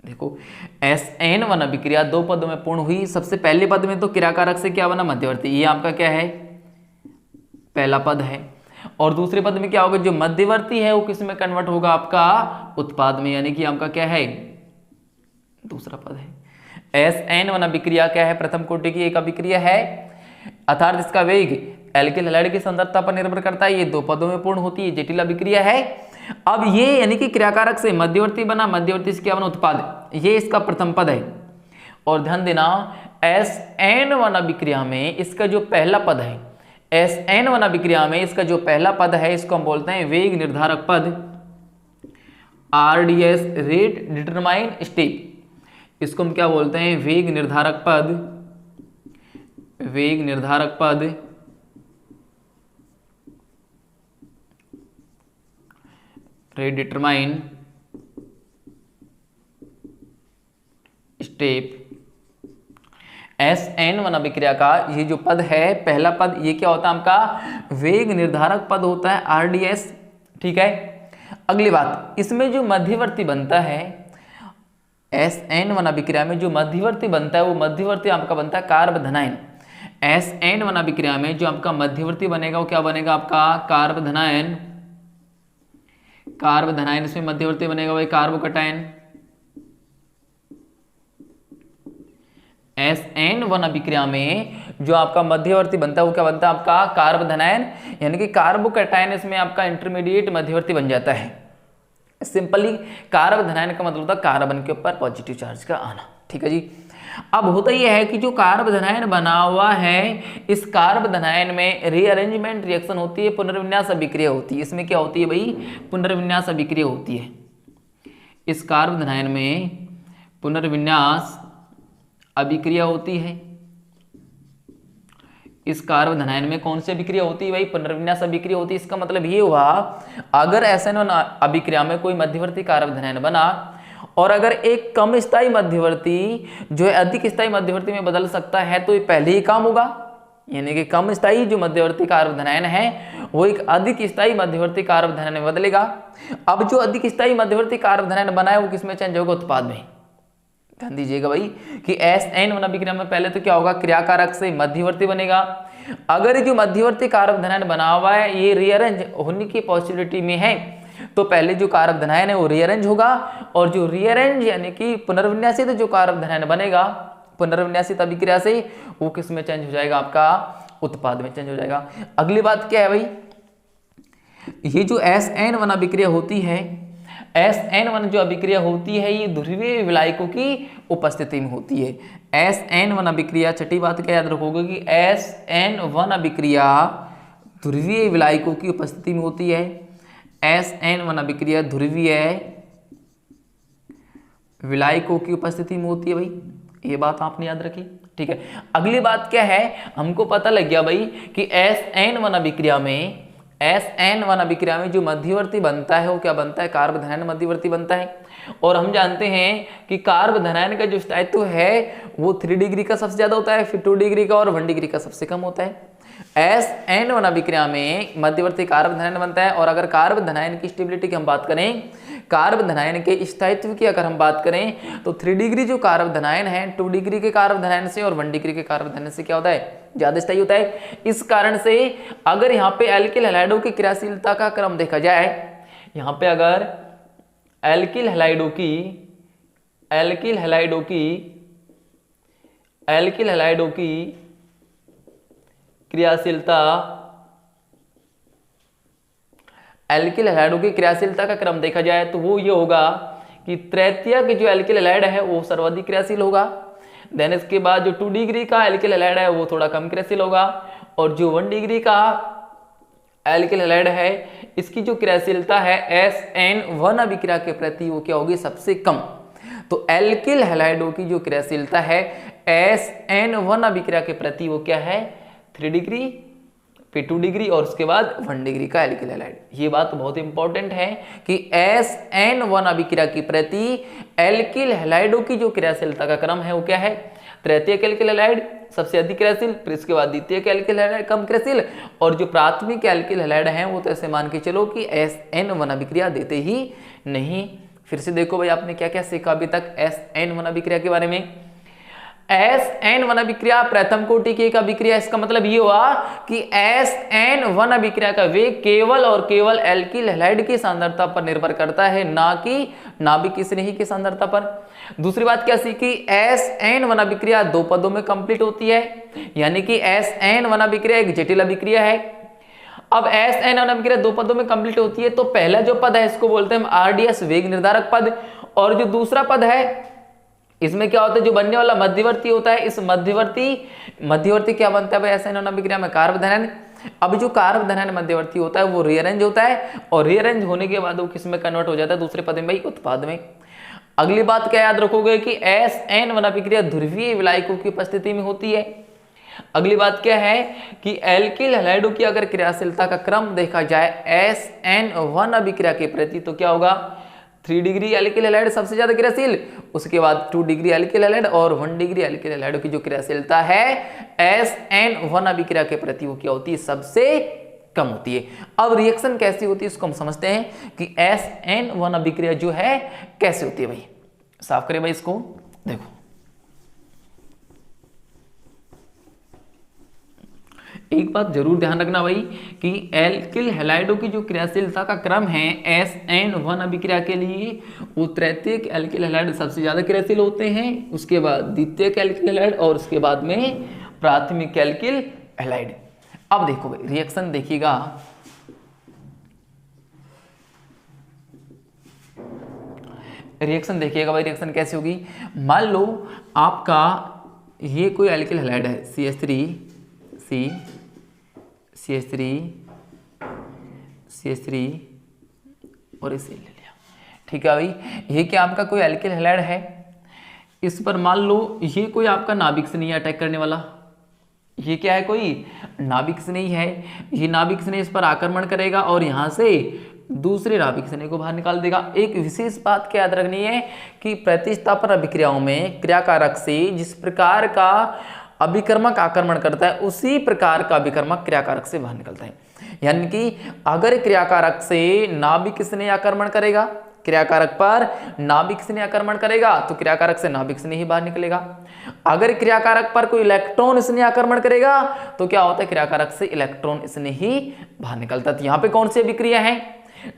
देखो SN1 अभिक्रिया दो पदों में पूर्ण हुई। सबसे पहले पद में तो क्रियाकारक से क्या बना, मध्यवर्ती, ये आपका क्या है, पहला पद है। और दूसरे पद में क्या होगा, जो मध्यवर्ती है वो किस में कन्वर्ट होगा, आपका उत्पाद में, यानी कि आपका क्या है, दूसरा पद है। SN1 अभिक्रिया क्या है, प्रथम कोटि की एक अभिक्रिया है, अर्थात इसका वेग एल्किल हैलाइड की सांद्रता पर निर्भर करता है। ये दो पदों में पूर्ण होती है, जटिल अभिक्रिया है। अब ये यानी कि क्रियाकारक से मध्यवर्ती बना, मध्यवर्ती से क्या बना, उत्पाद, ये इसका प्रथम पद है। और ध्यान देना SN1 अभिक्रिया में इसका जो पहला पद है, SN1 अभिक्रिया में इसका जो पहला पद है, इसको हम बोलते हैं वेग निर्धारक पद, RDS, रेट डिटरमाइन स्टेप। इसको हम क्या बोलते हैं, वेग निर्धारक पद, वेग निर्धारक पद, रेट डिटरमाइन स्टेप। SN1 अभिक्रिया का ये जो पद है, पहला पद, ये क्या होता है आपका वेग निर्धारक पद होता है, RDS, ठीक है। अगली बात, इसमें जो मध्यवर्ती बनता है, SN1 अभिक्रिया में जो मध्यवर्ती बनता है, वो मध्यवर्ती आपका बनता है कार्बधनायन। SN1 अभिक्रिया में जो आपका मध्यवर्ती बनेगा वो क्या बनेगा, आपका कार्बधनायन, कार्बधनायन। इसमें मध्यवर्ती बनेगा वही कार्बोकटायन। SN1 अभिक्रिया में जो आपका मध्यवर्ती बनता है वो क्या बनता है, आपका कार्बोधनायन, यानी कि कार्बोकटायन इसमें आपका इंटरमीडिएट मध्यवर्ती बन जाता है। सिंपली कार्बोधनायन का मतलब होता है कार्बन के ऊपर पॉजिटिव चार्ज का आना, ठीक है जी। अब होता यह है कि जो कार्बोधनायन बना हुआ है, इस कार्बोधनायन में रीअरेंजमेंट रिएक्शन होती है, पुनर्विन्यास अभिक्रिया होती है। इसमें क्या होती है भाई, पुनर्विन्यास अभिक्रिया होती है। इस कार्बोधनायन में पुनर्विन्यास अभिक्रिया होती है। इस कार्बोधनायन में कौन सी अभिक्रिया होती है भाई, पुनर्विन्यास अभिक्रिया होती है। इसका मतलब ये हुआ, अगर SN1 अभिक्रिया में कोई मध्यवर्ती कार्बोधनायन बना और अगर एक कम स्थायी मध्यवर्ती जो है अधिक स्थायी मध्यवर्ती में बदल सकता है, तो ये पहले ही काम होगा, यानी कि कम स्थायी जो मध्यवर्ती कार्बोधनायन है वो एक अधिक स्थायी मध्यवर्ती कार्बोधनायन में बदलेगा। अब जो अधिक स्थायी मध्यवर्ती कार्बोधनायन बना है वो किसमें चेंज होगा, उत्पाद में। ध्यान दीजिएगा भाई कि SN1 अभिक्रिया में पहले तो क्या होगा, क्रियाकारक से मध्यवर्ती बनेगा। अगर जो मध्यवर्ती कार्बोधनायन बना हुआ है ये रीअरेंज होने की पॉसिबिलिटी में है, तो पहले जो कार्बोधनायन है वो रीअरेंज होगा, और जो रीअरेंज यानी कि पुनर्विन्यासित जो कार्बोधनायन बनेगा पुनर्विन्यासित अभिक्रिया से, वो किस में चेंज हो जाएगा, आपका उत्पाद में चेंज हो जाएगा। अगली बात क्या है भाई, ये जो SN1 अभिक्रिया होती है, SN1 जो अभिक्रिया होती है ये ध्रुवीय विलायकों की उपस्थिति में होती है। SN1 अभिक्रिया, छठी बात क्या याद रखोगे कि SN1 अभिक्रिया ध्रुवीय विलायकों की उपस्थिति में होती है। SN1 अभिक्रिया ध्रुवीय विलायकों की उपस्थिति में होती है भाई, ये बात आपने याद रखी, ठीक है। अगली बात क्या है, हमको पता लग गया भाई कि SN1 अभिक्रिया में जो मध्यवर्ती बनता है वो क्या बनता है, कार्बोधनायन मध्यवर्ती बनता है। और हम जानते हैं कि कार्बोधनायन का जो स्थायित्व है वो 3 डिग्री का सबसे ज्यादा होता है, फिर 2 डिग्री का और 1 डिग्री का सबसे कम होता है। SN1 अभिक्रिया में मध्यवर्ती कार्बोधनायन बनता है। और अगर कार्बोधनायन की स्टेबिलिटी की हम बात करें, कार्बोधनायन के स्थायित्व की अगर हम बात करें, तो 3 डिग्री जो कार्बोधनायन है 2 डिग्री के कार्बोधनायन से और 1 डिग्री के कार्बोधनायन से क्या होता है, ज्यादा स्थायी होता है। इस कारण से अगर यहाँ पे एल्किल हैलाइडों की क्रियाशीलता का क्रम देखा जाए, यहाँ पे अगर एल्किल हैलाइडों की क्रियाशीलता का क्रम देखा जाए, तो वो ये होगा कि तृतीय की जो एल्किल हैलाइड है वो सर्वाधिक क्रियाशील होगा। देन इसके बाद जो 2 डिग्री का एल्किल हैलाइड है वो थोड़ा कम क्रियाशील होगा, और जो 1 डिग्री का एल्किल हैलाइड है इसकी जो क्रियाशीलता है SN1 अभिक्रिया के प्रति वो क्या होगी, सबसे कम। तो एल्किल हैलाइडों की जो क्रियाशीलता है SN1 अभिक्रिया के प्रति वो क्या है, 3 डिग्री, फिर 2 डिग्री और उसके बाद 1 डिग्री का एल्किल हैलाइड। ये बात बहुत इंपॉर्टेंट है कि SN1 अभिक्रिया के प्रति एल्किल हैलाइडों की जो क्रियाशीलता का क्रम है वो क्या है, तृतीय एल्किल हैलाइड सबसे अधिक क्रियाशील, फिर इसके बाद द्वितीय एल्किल हैलाइड कम क्रियाशील, और जो प्राथमिक एल्किल हैलाइड हैं वो तो ऐसे मान के चलो कि SN1 अभिक्रिया देते ही नहीं। फिर से देखो भाई आपने क्या क्या सीखा अभी तक SN1 अभिक्रिया के बारे में। SN1 अभिक्रिया प्रथम कोटि की एक अभिक्रिया, इसका मतलब ये हुआ कि SN1 अभिक्रिया का वेग केवल और केवल एल्किल हैलाइड की सांद्रता पर निर्भर करता है, ना कि नाभिक स्नेही की सांद्रता पर। दूसरी बात क्या सीखी, SN1 अभिक्रिया दो पदों में कंप्लीट होती है, यानी कि SN1 अभिक्रिया एक जटिल अभिक्रिया है। अब SN1 अभिक्रिया दो पदों में कंप्लीट होती है, तो पहला जो पद है इसको बोलते हैं हम RDS वेग निर्धारक पद, और जो दूसरा पद है इसमें क्या होता है, जो बनने वाला मध्यवर्ती होता है, इस मध्यवर्ती क्या बनता है भाई SN1 अभिक्रिया में, कार्बोधनायन। अब जो कार्बोधनायन मध्यवर्ती होता है वो रीअरेंज होता है, और रीअरेंज होने के बाद वो किस में कन्वर्ट हो जाता है, दूसरे पद में भाई उत्पाद में। अगली बात क्या याद रखोगे कि SN1 अभिक्रिया ध्रुवीय विलायकों की उपस्थिति में होती है। अगली बात क्या है कि एल्किल हैलाइडों की अगर क्रियाशीलता का क्रम देखा जाए SN1 अभिक्रिया के प्रति, तो क्या होगा, 3 डिग्री एल्किल हैलाइड सबसे ज्यादा क्रियाशील, उसके बाद 2 डिग्री एल्किल हैलाइड और 1 डिग्री एल्किल हैलाइड की जो क्रियाशीलता है SN1 अभिक्रिया के प्रति वो क्या होती है, सबसे कम होती है। अब रिएक्शन कैसी होती है इसको हम समझते हैं कि SN1 अभिक्रिया जो है कैसे होती है। भाई साफ करें भाई इसको, देखो एक बात जरूर ध्यान रखना भाई कि एल्किल हैलाइडों की जो क्रियाशीलता का क्रम है SN1 अभिक्रिया के लिए, वो तृतीयक एल्किल हैलाइड सबसे ज्यादा क्रियाशील होते हैं, उसके बाद द्वितीयक एल्किल हैलाइड और उसके बाद में प्राथमिक एल्किल हैलाइड। अब देखो भाई रिएक्शन देखिएगा, रिएक्शन देखिएगा भाई, रिएक्शन कैसी होगी। मान लो आपका ये कोई एल्किल हैलाइड है CH3 और इसे ले लिया, ठीक है भाई। ये क्या आपका कोई एल्किल हैलाइड है, इस पर मान लो ये कोई आपका नाभिक से नहीं अटैक करने वाला, ये क्या है, कोई नाभिक से नहीं है, ये नाभिक से नहीं इस पर आक्रमण करेगा और यहां से दूसरे नाभिक से को बाहर निकाल देगा। एक विशेष बात क्या याद रखनी है कि प्रतिस्थापन अभिक्रियाओं में क्रियाकारक से जिस प्रकार का अभिकर्मक आक्रमण करता है उसी प्रकार का अभिकर्मक क्रियाकारक से बाहर निकलता है। यानी कि अगर क्रियाकारक से नाभिक स्नेह आक्रमण करेगा, क्रियाकारक पर नाभिक स्नेह आक्रमण करेगा तो क्रियाकारक से नाभिक स्नेह ही बाहर निकलेगा। अगर क्रियाकारक पर कोई इलेक्ट्रॉन स्नेह आक्रमण करेगा तो क्या होता है, क्रियाकारक से इलेक्ट्रॉन स्नेह ही बाहर निकलता है। तो यहाँ पे कौन सी अभिक्रिया है,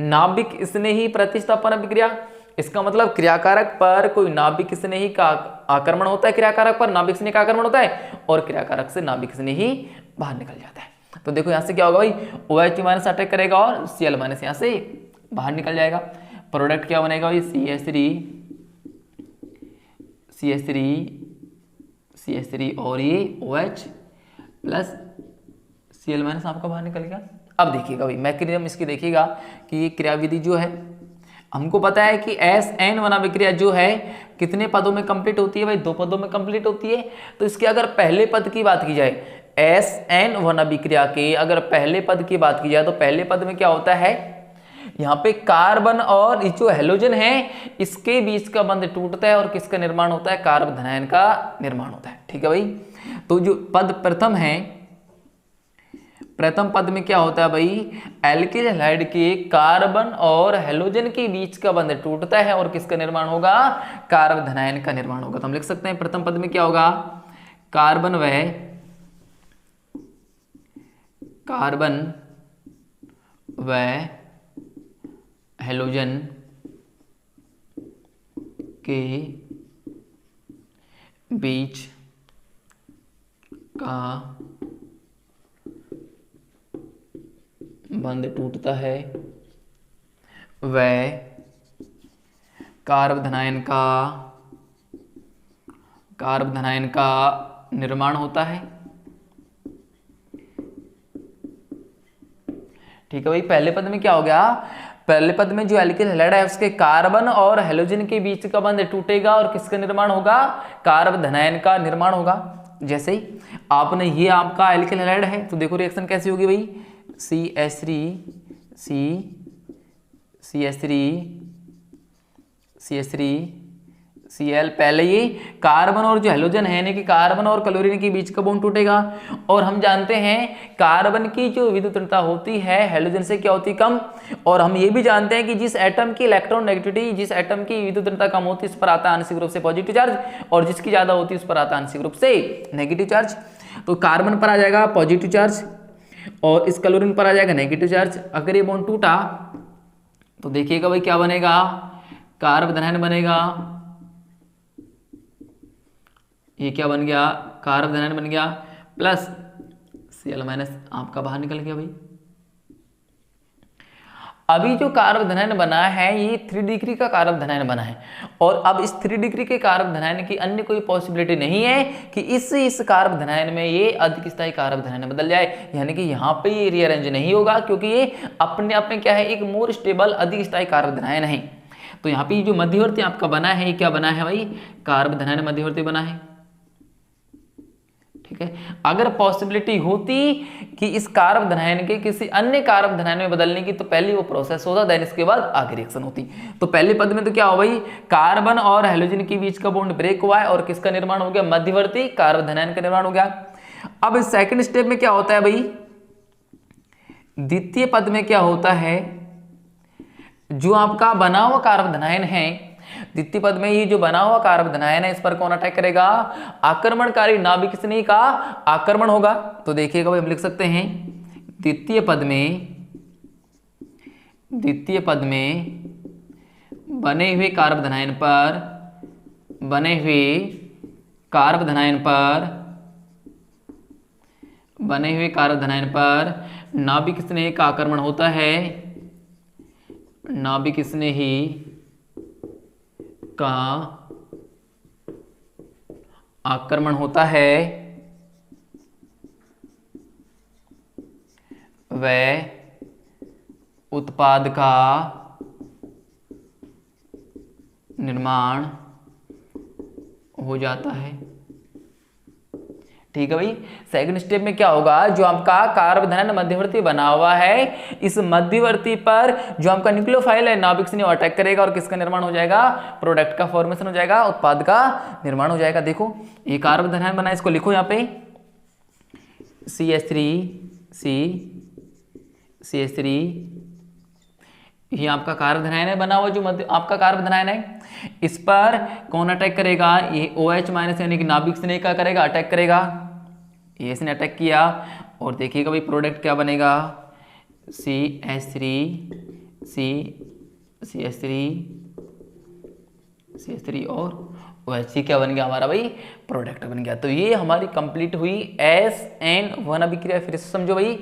नाभिक स्नेही प्रतिस्थापन अभिक्रिया। इसका मतलब क्रियाकारक पर कोई नाभिक स्नेही का आक्रमण होता है, क्रियाकारक पर नाभिक स्नेह का आक्रमण होता है और क्रियाकारक से नाभिक स्नेह ही बाहर निकल जाता है। तो देखो यहां से क्या होगा भाई, OH माइनस अटैक करेगा और Cl माइनस यहां से बाहर निकल जाएगा। प्रोडक्ट क्या बनेगा भाई, CH3 और ये OH प्लस Cl माइनस आपका बाहर निकल गया। अब देखिएगा भाई मैकेनिज्म इसकी देखिएगा कि ये क्रियाविधि जो है, हमको पता है कि SN1 अभिक्रिया जो है कितने पदों में कंप्लीट होती है भाई, 2 पदों में कंप्लीट होती है। तो इसके अगर पहले पद की बात की जाए, SN1 अभिक्रिया के अगर पहले पद की बात की जाए तो पहले पद में क्या होता है, यहाँ पे कार्बन और जो हैलोजन है इसके बीच का बंध टूटता है और किसका निर्माण होता है, कार्बोधनायन का निर्माण होता है। ठीक है भाई, तो जो पद प्रथम है, प्रथम पद में क्या होता है भाई, एल्किल हैलाइड के कार्बन और हैलोजन के बीच का बंध टूटता है और किसका निर्माण होगा, कार्बोधनायन का निर्माण होगा। तो हम लिख सकते हैं प्रथम पद में क्या होगा, कार्बन व हैलोजन के बीच का बंध टूटता है, वह कार्बोधनायन का निर्माण होता है। ठीक है भाई, पहले पद में क्या हो गया, पहले पद में जो एल्किल हैलाइड है उसके कार्बन और हैलोजन के बीच का बंध टूटेगा और किसका निर्माण होगा, कार्बोधनायन का निर्माण होगा। जैसे ही आपने ये आपका एल्किल हैलाइड है तो देखो रिएक्शन कैसी होगी भाई, CH3 Cl पहले ये कार्बन और जो हेलोजन है यानी कि कार्बन और क्लोरीन के बीच का बॉन्ड टूटेगा। और हम जानते हैं कार्बन की जो विद्युतता होती है हेलोजन से क्या होती है, कम। और हम ये भी जानते हैं कि जिस एटम की इलेक्ट्रॉन नेगेटिविटी, जिस एटम की विद्युतता कम होती है उस पर आता है आंशिक रूप से पॉजिटिव चार्ज, और जिसकी ज्यादा होती है उस पर आता है आंशिक रूप से नेगेटिव चार्ज। तो कार्बन पर आ जाएगा पॉजिटिव चार्ज और इस क्लोरीन पर आ जाएगा नेगेटिव चार्ज। अगर ये बॉन्ड टूटा तो देखिएगा भाई क्या बनेगा, कार्बोधनायन बनेगा। ये क्या बन गया, कार्बोधनायन बन गया, प्लस Cl माइनस आपका बाहर निकल गया भाई। अभी जो कार्बोधनायन बना है ये 3 डिग्री का कार्बोधनायन बना है, और अब इस 3 डिग्री के कार्बोधनायन की अन्य कोई पॉसिबिलिटी नहीं है कि इस कार्बोधनायन में ये अधिक स्थायी कार्बोधनायन बदल जाए, यानी कि यहाँ पे ये रीअरेंज नहीं होगा, क्योंकि ये अपने आप में क्या है, एक मोर स्टेबल अधिक स्थायी कार्बोधनायन है। तो यहाँ पे जो मध्यवर्ती आपका बना है ये क्या बना है भाई, कार्बोधनायन मध्यवर्ती बना है। ठीक है, अगर पॉसिबिलिटी होती कि इस कार्बोधनायन के किसी अन्य कार्बोधनायन में बदलने की तो पहले वो प्रोसेस होता, देन इसके बाद आगे रिएक्शन होती। तो पहले पद में तो क्या हो भाई, कार्बन और हेलोजन के बीच का बॉन्ड ब्रेक हुआ है और किसका निर्माण हो गया, मध्यवर्ती कार्बोधनायन का निर्माण हो गया। अब सेकंड स्टेप में क्या होता है भाई, द्वितीय पद में क्या होता है, जो आपका बना हुआ कार्बोधनायन है, द्वितीय पद में ये जो बना हुआ कार्बोधनायन है इस पर कौन अटैक करेगा, आक्रमणकारी नाभिक स्नेही का आक्रमण होगा। तो देखिएगा भाई हम लिख सकते हैं द्वितीय पद में बने हुए कार्बोधनायन पर नाभिक स्नेही का आक्रमण होता है, नाभिक स्नेही का आक्रमण होता है, वह उत्पाद का निर्माण हो जाता है। ठीक है भाई, सेकंड स्टेप में क्या होगा, जो आपका कार्बोधनायन मध्यवर्ती बना हुआ है इस मध्यवर्ती पर जो आपका न्यूक्लियोफाइल है नाभिक स्नेही अटैक करेगा और किसका निर्माण हो जाएगा, प्रोडक्ट का फॉर्मेशन हो जाएगा, उत्पाद का निर्माण हो जाएगा। देखो ये कार्बोधनायन बना है, इसको लिखो यहाँ पे CH3 ये आपका कार्बोधनायन है बना हुआ, जो मध्य आपका कार्बोधनायन है इस पर कौन अटैक करेगा, ये OH माइनस यानी कि नाभिक स्नेही का करेगा, अटैक करेगा। ये इसने अटैक किया और देखिएगा भाई प्रोडक्ट क्या बनेगा, CH3 और OH क्या बन गया हमारा भाई, प्रोडक्ट बन गया। तो ये हमारी कंप्लीट हुई SN1 अभिक्रिया। फिर से समझो भाई,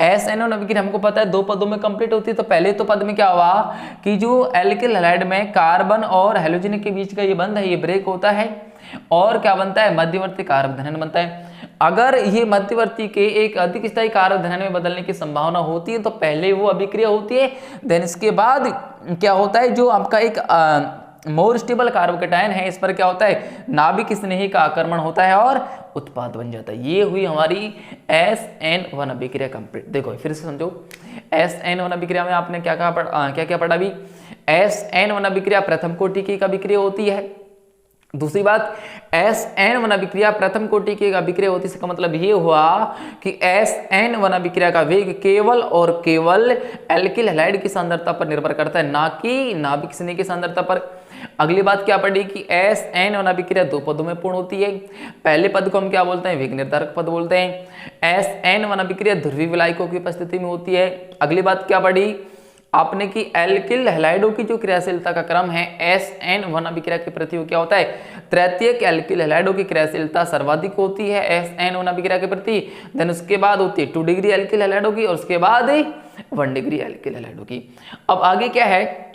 SN1 अभिक्रिया हमको पता है 2 पदों में कंप्लीट होती है। तो पहले तो पद में क्या हुआ कि जो एल्किल हैलाइड में कार्बन और हेलोजन के बीच का ये बंध है ये ब्रेक होता है और क्या बनता है, मध्यवर्ती कार्बोधनायन बनता है। अगर ये मध्यवर्ती के एक अधिक स्थायी कार्बोधनायन में बदलने की संभावना होती है तो पहले वो अभिक्रिया होती है, देन इसके बाद क्या होता है, जो आपका एक मोर स्टेबल कार्बोकेटायन है इस पर क्या होता है, नाभिक स्नेही का आक्रमण होता है और उत्पाद बन जाता है। ये हुई हमारी SN1 अभिक्रिया कंप्लीट। देखो फिर से समझो, SN1 अभिक्रिया में आपने क्या क्या पढ़ा अभी, SN1 अभिक्रिया प्रथम कोटि की एक अभिक्रिया होती है। दूसरी बात, SN1 अभिक्रिया प्रथम कोटि की एक अभिक्रिया होती है, इसका मतलब ये हुआ कि SN1 अभिक्रिया का वेग केवल और केवल एल्किल हैलाइड की सांद्रता पर निर्भर करता है, ना कि नाभिक स्नेही की सांद्रता पर। अगली बात क्या पड़ी कि SN1 अभिक्रिया 2 पदों में पूर्ण होती है। पहले पद को हम क्या बोलते हैं, वेग निर्धारक पद बोलते हैं। SN1 अभिक्रिया ध्रुवीय विलायकों की उपस्थिति में होती है। अगली बात क्या पड़ी आपने कि एल्किल हैलाइडों की जो क्रियाशीलता का क्रम है SN1 अभिक्रिया के प्रति वो क्या होता है, तृतीयक एल्किल हैलाइडों की क्रियाशीलता सर्वाधिक होती है SN1 अभिक्रिया के प्रति, देन उसके बाद होती है 2 डिग्री एल्किल हैलाइडों की और उसके बाद 1 डिग्री एल्किल हैलाइडों की। अब आगे क्या है,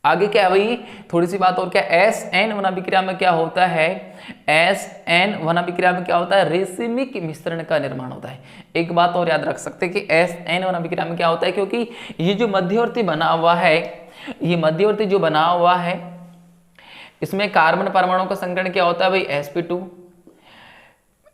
आगे क्या है भाई, थोड़ी सी बात और क्या, SN1 अभिक्रिया में क्या होता है, SN1 अभिक्रिया में क्या होता है, रेसिमिक मिश्रण का निर्माण होता है। एक बात और याद रख सकते हैं कि SN1 अभिक्रिया में क्या होता है, क्योंकि ये जो मध्यवर्ती बना हुआ है, ये मध्यवर्ती जो बना हुआ है इसमें कार्बन परमाणु का संकरण क्या होता है भाई, sp2।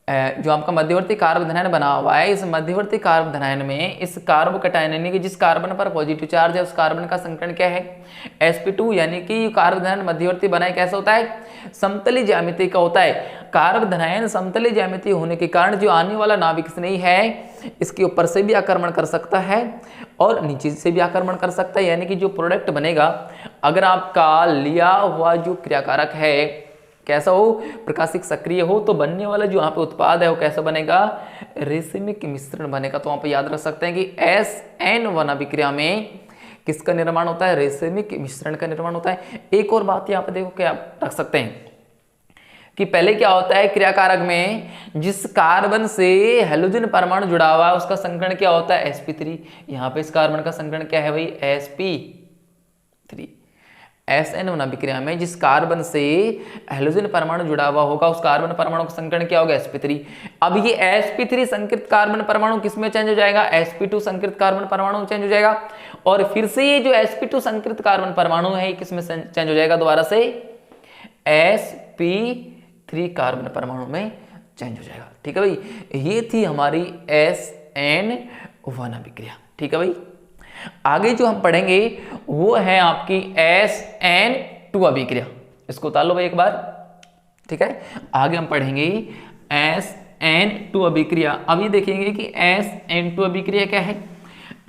जो आपका मध्यवर्ती कार्बोधनायन बना हुआ है, इस मध्यवर्ती कार्बोधनायन में इस कार्बोकटायन यानी कि जिस कार्बन पर पॉजिटिव चार्ज है उस कार्बन का संकरण क्या है, sp2, यानी कि कार्बोधनायन मध्यवर्ती बनाए कैसा होता है, समतली ज्यामिति का होता है। कार्बोधनायन समतली ज्यामिति होने के कारण जो आने वाला नाभिक स्नेही है इसके ऊपर से भी आक्रमण कर सकता है और नीचे से भी आक्रमण कर सकता है, यानी कि जो प्रोडक्ट बनेगा अगर आपका लिया हुआ जो क्रियाकारक है कैसा हो, प्रकाशिक सक्रिय हो, तो बनने वाला जो यहाँ पे उत्पाद है वो कैसा बनेगा, रेसिमिक मिश्रण बनेगा। तो वहाँ पे याद रख सकते हैं कि SN1 अभिक्रिया में किसका निर्माण होता है, रेसिमिक मिश्रण का निर्माण होता है। एक और बात यहाँ पे देखो क्या रख सकते हैं कि पहले क्या होता है, क्रियाकारक में जिस कार्बन से हेलोजन परमाणु जुड़ा हुआ है उसका संकरण क्या होता है, sp3। यहाँ पे इस कार्बन का संकरण क्या है भाई, sp3। SN1 अभिक्रिया में जिस कार्बन से हेलोजन परमाणु जुड़ा हुआ होगा उस कार्बन परमाणु का संकरण क्या होगा, sp3। अब ये sp3 संकृत कार्बन परमाणु किसमें चेंज हो जाएगा, sp2 संकृत कार्बन परमाणु चेंज हो जाएगा। और फिर से ये जो sp2 संकृत कार्बन परमाणु है किसमें चेंज हो जाएगा, दोबारा से sp3 कार्बन परमाणु में चेंज हो जाएगा। ठीक है भाई, ये थी हमारी SN1 अभिक्रिया। ठीक है भाई, आगे जो हम पढ़ेंगे वो है आपकी SN2 अभिक्रिया। इसको उतार लो भाई एक बार। ठीक है, आगे हम पढ़ेंगे SN2 अभिक्रिया। अभी देखेंगे कि SN2 अभिक्रिया क्या है।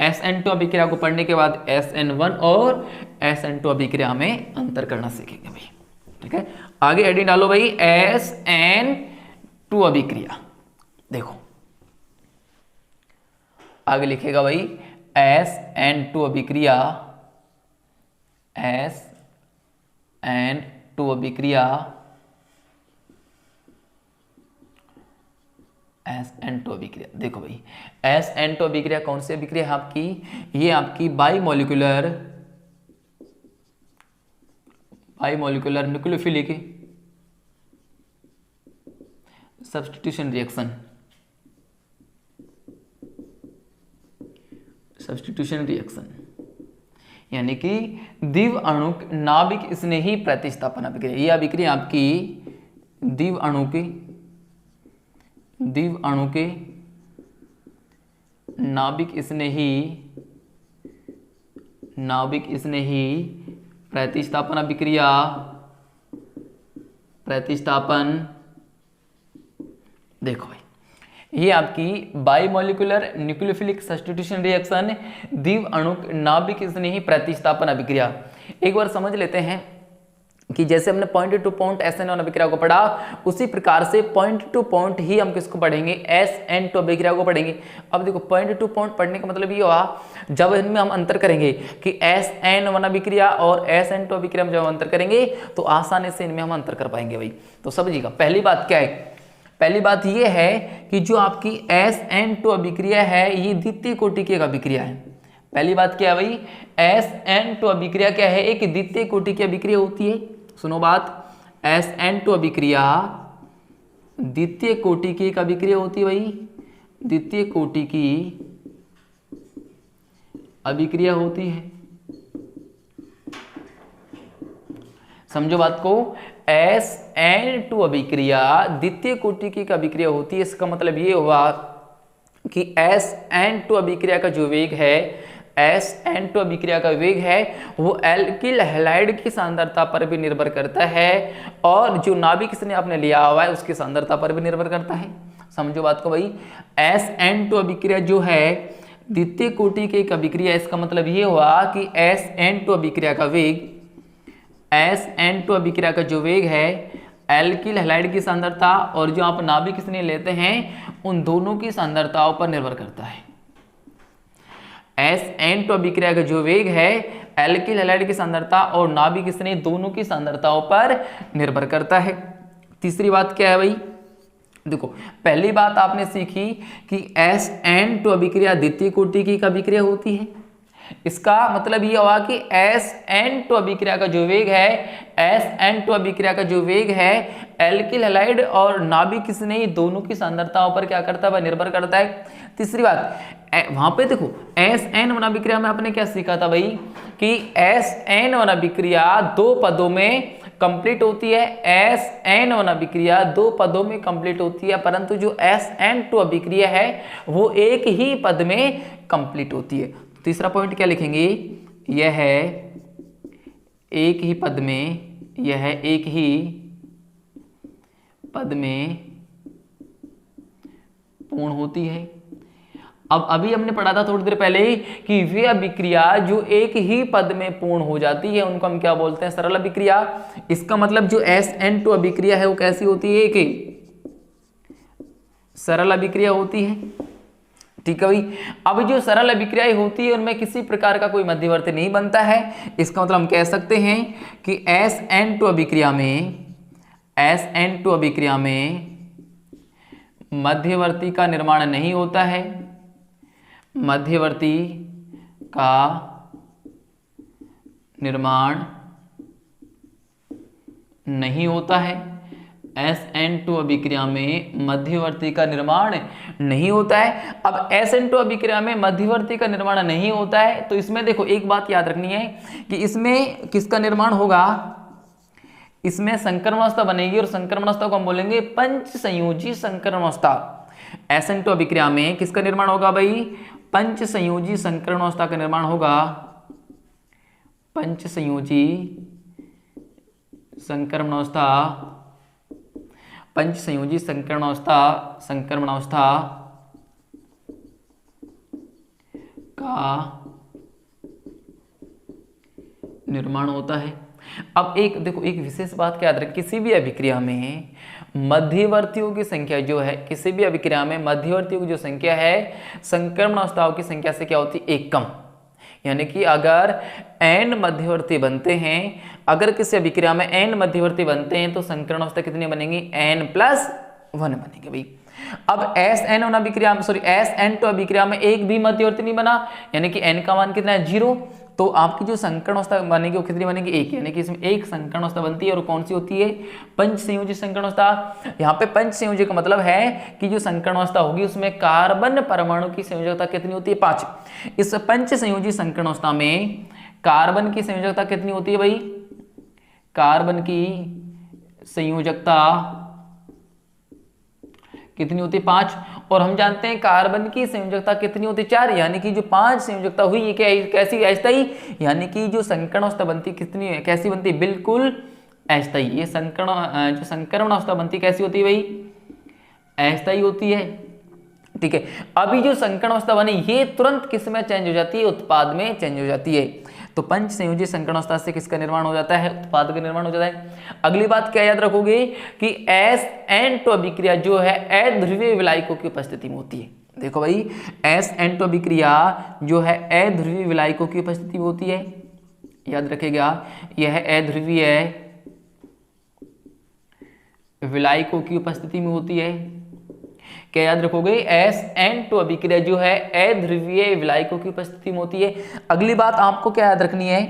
SN2 अभिक्रिया को पढ़ने के बाद SN1 और SN2 अभिक्रिया में अंतर करना सीखेंगे भाई। ठीक है, आगे हेडिंग डालो भाई SN2 अभिक्रिया। देखो आगे लिखेगा भाई SN2 अभिक्रिया, SN2 अभिक्रिया, SN2 अभिक्रिया। देखो भाई SN2 अभिक्रिया कौन सी अभिक्रिया है आपकी, ये आपकी बाइमोलिकुलर न्यूक्लियोफिलिक सब्स्टिट्यूशन रिएक्शन, यानी कि द्विव अणुक नाभिक स्नेही प्रतिस्थापन अभिक्रिया। ये अभिक्रिया आपकी द्विव अणु के नाभिक स्नेही प्रतिस्थापन अभिक्रिया, देखो भाई ये आपकी बाइमोलिकुलर न्यूक्लियोफिलिक सब्स्टिट्यूशन रिएक्शन, द्विव अणुक नाभिक स्नेही प्रतिस्थापन अभिक्रिया। एक बार समझ लेते हैं कि जैसे हमने पॉइंट टू पॉइंट SN1 अभिक्रिया को पढ़ा उसी प्रकार से पॉइंट टू पॉइंट ही हम किसको पढ़ेंगे, SN2 अभिक्रिया को पढ़ेंगे। अब देखो पॉइंट टू पॉइंट पढ़ने का मतलब ये हुआ जब इनमें हम अंतर करेंगे कि SN1 अभिक्रिया और SN2 अभिक्रिया में जब हम अंतर करेंगे तो आसानी से इनमें हम अंतर कर पाएंगे भाई। तो समझिएगा पहली बात क्या है, पहली बात ये है कि जो आपकी SN2 अभिक्रिया है ये द्वितीय कोटि की एक अभिक्रिया है। पहली बात क्या है भाई, SN2 अभिक्रिया क्या है, एक द्वितीय कोटि की अभिक्रिया होती है। सुनो बात, SN2 अभिक्रिया द्वितीय कोटि की एक अभिक्रिया होती है भाई, द्वितीय कोटि की अभिक्रिया होती है। समझो बात को, SN2 अभिक्रिया द्वितीय कोटि की अभिक्रिया होती है। इसका मतलब ये हुआ कि SN2 अभिक्रिया का जो वेग है, SN2 अभिक्रिया का वेग है वो एल्किल हैलाइड की सांद्रता पर भी निर्भर करता है और जो नाभिक इसने आपने लिया हुआ है उसकी सांद्रता पर भी निर्भर करता है। समझो बात को भाई, SN2 अभिक्रिया जो है द्वितीय कोटि की एक अभिक्रिया, इसका मतलब ये हुआ कि SN2 अभिक्रिया का वेग, SN2 अभिक्रिया का जो वेग है एल्किल हैलाइड की सांद्रता और जो आप नाभिक इसने लेते हैं उन दोनों की सांद्रताओं पर निर्भर करता है। SN2 अभिक्रिया का जो वेग है एल्किल हैलाइड की सांद्रता और नाभिक इसने दोनों की सांद्रताओं पर निर्भर करता है। तीसरी बात क्या है भाई, देखो पहली बात आपने सीखी कि SN2 अभिक्रिया द्वितीय कोटि की अभिक्रिया होती है। इसका मतलब यह हुआ कि SN2 अभिक्रिया का जो वेग है, SN2 अभिक्रिया का जो वेग है एल्किल हैलाइड और नाभिक स्नेही दोनों की सांद्रताओं पर क्या करता है, निर्भर करता है। तीसरी बात वहां पे देखो SN1 अभिक्रिया में आपने क्या सीखा था भाई कि SN1 अभिक्रिया दो पदों में कंप्लीट होती है SN1 अभिक्रिया 2 पदों में कंप्लीट होती है, परंतु जो SN2 अभिक्रिया है वो एक ही पद में कंप्लीट होती है। तीसरा पॉइंट क्या लिखेंगे, यह है एक ही पद में, यह है एक ही पद में पूर्ण होती है। अब अभी हमने पढ़ा था थोड़ी देर पहले ही कि वे अभिक्रिया जो एक ही पद में पूर्ण हो जाती है उनको हम क्या बोलते हैं, सरल अभिक्रिया। इसका मतलब जो SN2 अभिक्रिया है वो कैसी होती है, एक सरल अभिक्रिया होती है। ठीक है भाई। अब जो सरल अभिक्रियाएं होती है उनमें किसी प्रकार का कोई मध्यवर्ती नहीं बनता है। इसका मतलब हम कह सकते हैं कि SN2 अभिक्रिया में मध्यवर्ती का निर्माण नहीं होता है, मध्यवर्ती का निर्माण नहीं होता है। SN2 अभिक्रिया में मध्यवर्ती का निर्माण नहीं होता है। अब SN2 अभिक्रिया में मध्यवर्ती का निर्माण नहीं होता है तो इसमें देखो एक बात याद रखनी है कि इसमें किसका निर्माण होगा, इसमें संक्रमणावस्था बनेगी और संक्रमणावस्था को हम बोलेंगे पंच संयोजी संक्रमणावस्था। SN2 अभिक्रिया में किसका निर्माण होगा भाई, पंच संयोजी संक्रमणावस्था का निर्माण होगा, पंच संयोजी संक्रमणावस्था, पंच संयोजी संक्रमणावस्था का निर्माण होता है। अब एक देखो एक विशेष बात क्या याद रखें, किसी भी अभिक्रिया में मध्यवर्तियों की संख्या जो है, किसी भी अभिक्रिया में मध्यवर्तियों की जो संख्या है संक्रमणावस्थाओं की संख्या से क्या होती है, एक कम। यानी कि अगर n मध्यवर्ती बनते हैं, अगर किसी अभिक्रिया में n मध्यवर्ती बनते हैं तो संक्रमणावस्था कितनी बनेंगी, n+1 बनेंगे भाई। अब SN1 अभिक्रिया में SN2 अभिक्रिया में एक भी मध्यवर्ती नहीं बना, यानी कि n का मान कितना है 0, तो आपकी जो संकरणावस्था बनेगी वो कितनी बनेगी, एक। यानी कि इसमें एक संकरणावस्था बनती है और कौन सी होती है, पंच संयोजी संकरणावस्था। यहाँ पे पंच संयोजी का मतलब है कि जो संकरणावस्था होगी उसमें कार्बन परमाणु की संयोजकता कितनी होती है, 5। इस पंच संयोजी संकरणावस्था में कार्बन की संयोजकता कितनी होती है भाई, कार्बन की संयोजकता कितनी होती है, 5। और हम जानते हैं कार्बन की संयोजकता कितनी होती है, 4। यानी कि जो 5 संयोजकता हुई ये क्या कैसी, अस्थायी। यानी कि जो संकरणावस्था बनती कितनी है, कैसी बनती है, बिल्कुल अस्थायी। ये जो संक्रमणावस्था बनती कैसी होती है भाई, अस्थायी होती है। ठीक है। अभी जो संकरणावस्था बनी ये तुरंत किस में चेंज हो जाती है, उत्पाद में चेंज हो जाती है। तो पंच संयोजी संकरणावस्था से किसका निर्माण हो जाता है, उत्पाद का निर्माण हो जाता है। अगली बात क्या याद रखोगे कि SN2 अभिक्रिया जो है अध्रुवीय विलायकों की उपस्थिति में होती है। देखो भाई SN2 अभिक्रिया जो है अध्रुवीय विलायकों की उपस्थिति में होती है, याद रखेगा यह अध्रुवीय विलायकों की उपस्थिति में होती है। क्या याद रखोगे, SN2 अभिक्रिया जो है अध्रुवीय विलायकों की उपस्थिति में होती है। अगली बात आपको क्या याद रखनी है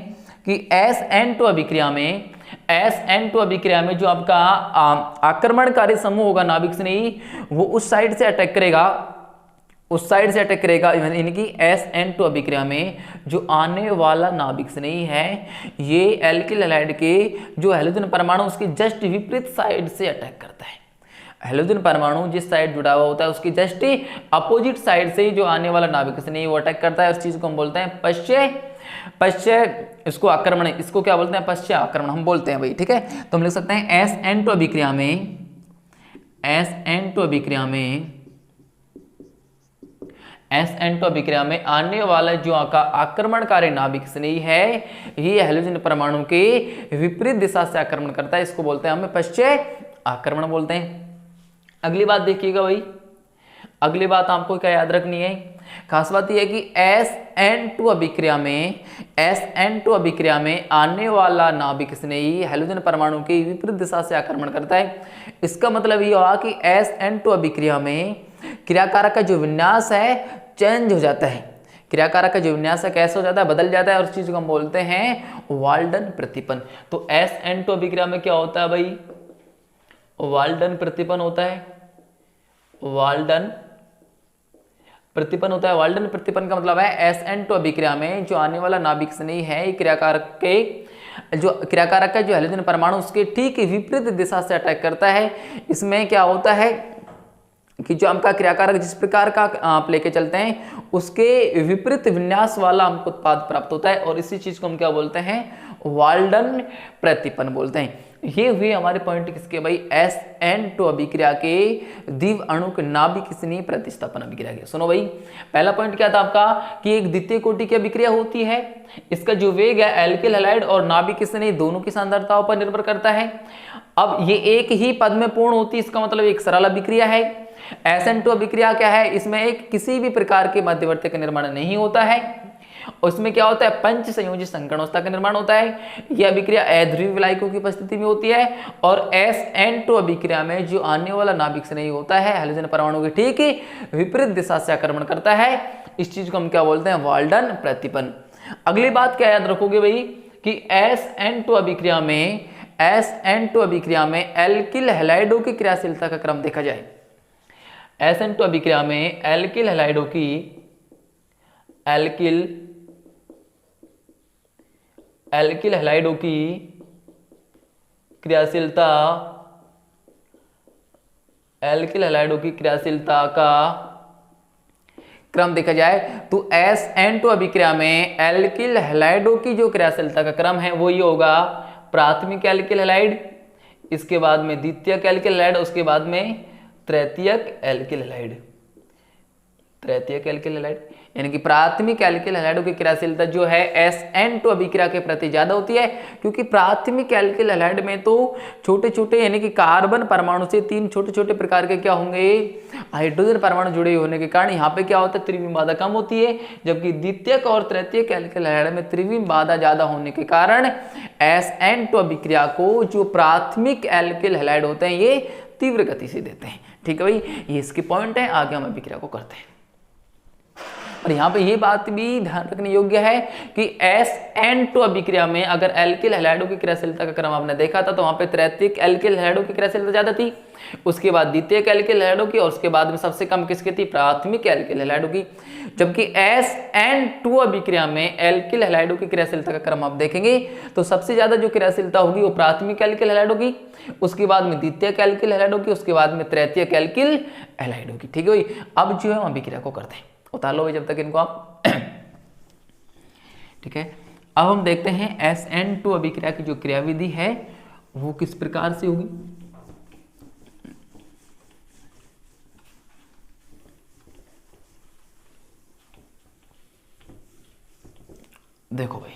कि SN2 अभिक्रिया में जो आपका आक्रमणकारी समूह होगा नाभिक स्नेही, वो उस साइड से अटैक करेगा, उस साइड से अटैक करेगा। यानी कि SN2 अभिक्रिया में जो आने वाला नाभिक स्नेही है ये एल्किल हैलाइड के जो हैलोजन परमाणु उसके जस्ट विपरीत साइड से अटैक करता है। हैलोजन परमाणु जिस साइड जुड़ा हुआ होता है उसकी जस्ट अपोजिट साइड से जो आने वाला नाभिक स्नेही वो अटैक करता है। उस चीज को हम बोलते हैं पश्चय इसको आक्रमण, इसको क्या बोलते हैं, पश्चय आक्रमण हम बोलते हैं भाई। ठीक है। तो हम लिख सकते हैं SN2 अभिक्रिया में आने वाला जो आक्रमणकारी नाभिक स्नेही है ये हैलोजन परमाणु के विपरीत दिशा से आक्रमण करता है, इसको बोलते हैं हमें पश्चय आक्रमण बोलते हैं। अगली बात देखिएगा भाई, अगली बात आपको क्या याद रखनी है, खास बात यह है कि SN2 अभिक्रिया में आने वाला नाभिक स्नेही हैलोजन परमाणु के विपरीत दिशा से आक्रमण करता है। इसका मतलब ये हुआ कि SN2 अभिक्रिया में क्रियाकारक का जो विन्यास है चेंज हो जाता है। क्रियाकारक का जो विन्यास है कैसे हो जाता है, बदल जाता है, और उस चीज को हम बोलते हैं वाल्डन प्रतिपन। तो SN2 अभिक्रिया में क्या होता है भाई, वाल्डन प्रतिपन होता है, वाल्डन प्रतिपन होता है। वाल्डन प्रतिपन का मतलब है SN2 अभिक्रिया में जो आने वाला नाभिक स्नेही है क्रियाकारक के जो क्रियाकारक है जो हैलोजन परमाणु उसके ठीक विपरीत दिशा से अटैक करता है। इसमें क्या होता है कि जो आपका क्रियाकारक जिस प्रकार का आप लेके चलते हैं उसके विपरीत विन्यास वाला हमको उत्पाद प्राप्त होता है, और इसी चीज को हम क्या बोलते हैं, वाल्डन प्रतिपन्न बोलते हैं। ये हुए हमारे पॉइंट किसके भाई, SN2 अभिक्रिया के द्विव अणु के नाभिक स्नेही प्रतिस्थापन अभिक्रिया के। सुनो भाई, पहला पॉइंट क्या था आपका कि एक द्वितीय कोटि की अभिक्रिया होती है, इसका जो वेग है एल्किल हैलाइड और नाभिक स्नेही दोनों की सांद्रताओं पर निर्भर करता है। अब ये एक ही पद में पूर्ण होती है, इसका मतलब एक सरल अभिक्रिया है। SN2 अभिक्रिया क्या है, इसमें एक किसी भी प्रकार के मध्यवर्ती का निर्माण नहीं होता है, और इसमें क्या होता है, पंच संयोजी संकरावस्था का निर्माण होता है। यह अभिक्रिया अध्रुवीय विलायकों की उपस्थिति में होती है, और SN2 अभिक्रिया में जो आने वाला नाभिक स्नेही होता है हैलोजन परमाणु की ठीक विपरीत दिशा से आक्रमण करता है। इस चीज को हम क्या बोलते हैं, वाल्डन प्रतिपन्न। अगली बात क्या याद रखोगे भाई कि SN2 अभिक्रिया में एल्किल हैलाइडों की क्रियाशीलता का क्रम देखा जाए। SN2 अभिक्रिया में एल्किल हैलाइडों की क्रियाशीलता का क्रम देखा जाए तो SN2 अभिक्रिया में एल्किल हैलाइडों की जो क्रियाशीलता का क्रम है वो ये होगा, प्राथमिक एल्किल हैलाइड, इसके बाद में द्वितीयक एल्किल हैलाइड, उसके बाद में तृतीयक एल्किल हैलाइड। यानी कि प्राथमिक एल्किल हैलाइडों की क्रियाशीलता जो है SN2 अभिक्रिया के प्रति ज्यादा होती है, क्योंकि प्राथमिक एल्किल हैलाइड में तो छोटे छोटे यानी कि कार्बन परमाणु से 3 छोटे छोटे प्रकार के क्या होंगे, हाइड्रोजन परमाणु जुड़े होने के कारण यहाँ पे क्या होता है, त्रिविम बाधा कम होती है। जबकि द्वितीयक और तृतीयक एल्किल हैलाइड में त्रिविम बाधा ज्यादा होने के कारण SN2 अभिक्रिया को जो प्राथमिक एल्किल हैलाइड होते हैं ये तीव्र गति से देते हैं। ठीक है भाई, ये इसके पॉइंट है। आगे हम अभिक्रिया को करते हैं, और यहाँ पे ये बात भी ध्यान रखने योग्य है कि SN2 अभिक्रिया में अगर एल्किल हैलाइडों की क्रियाशीलता का क्रम आपने देखा था तो वहां पे तृतीयक एल्किल हैलाइडों की क्रियाशीलता ज्यादा थी, उसके बाद द्वितीयक एल्किल हैलाइडों की, और उसके बाद में सबसे कम किसकी थी, प्राथमिक एल्किल हैलाइडों की। जबकि SN2 अभिक्रिया में एल्किल हैलाइडों की क्रियाशीलता का क्रम आप देखेंगे तो सबसे ज्यादा जो क्रियाशीलता होगी वो प्राथमिक एल्किल हैलाइडों की, उसके बाद में द्वितीयक एल्किल हैलाइडों की, उसके बाद में तृतीयक एल्किल हैलाइडों की। ठीक है भाई, अब जो है हम अभिक्रिया को करते हैं, उतार लो जब तक इनको आप। ठीक है, अब हम देखते हैं SN2 अभिक्रिया की जो क्रियाविधि है वो किस प्रकार से होगी। देखो भाई,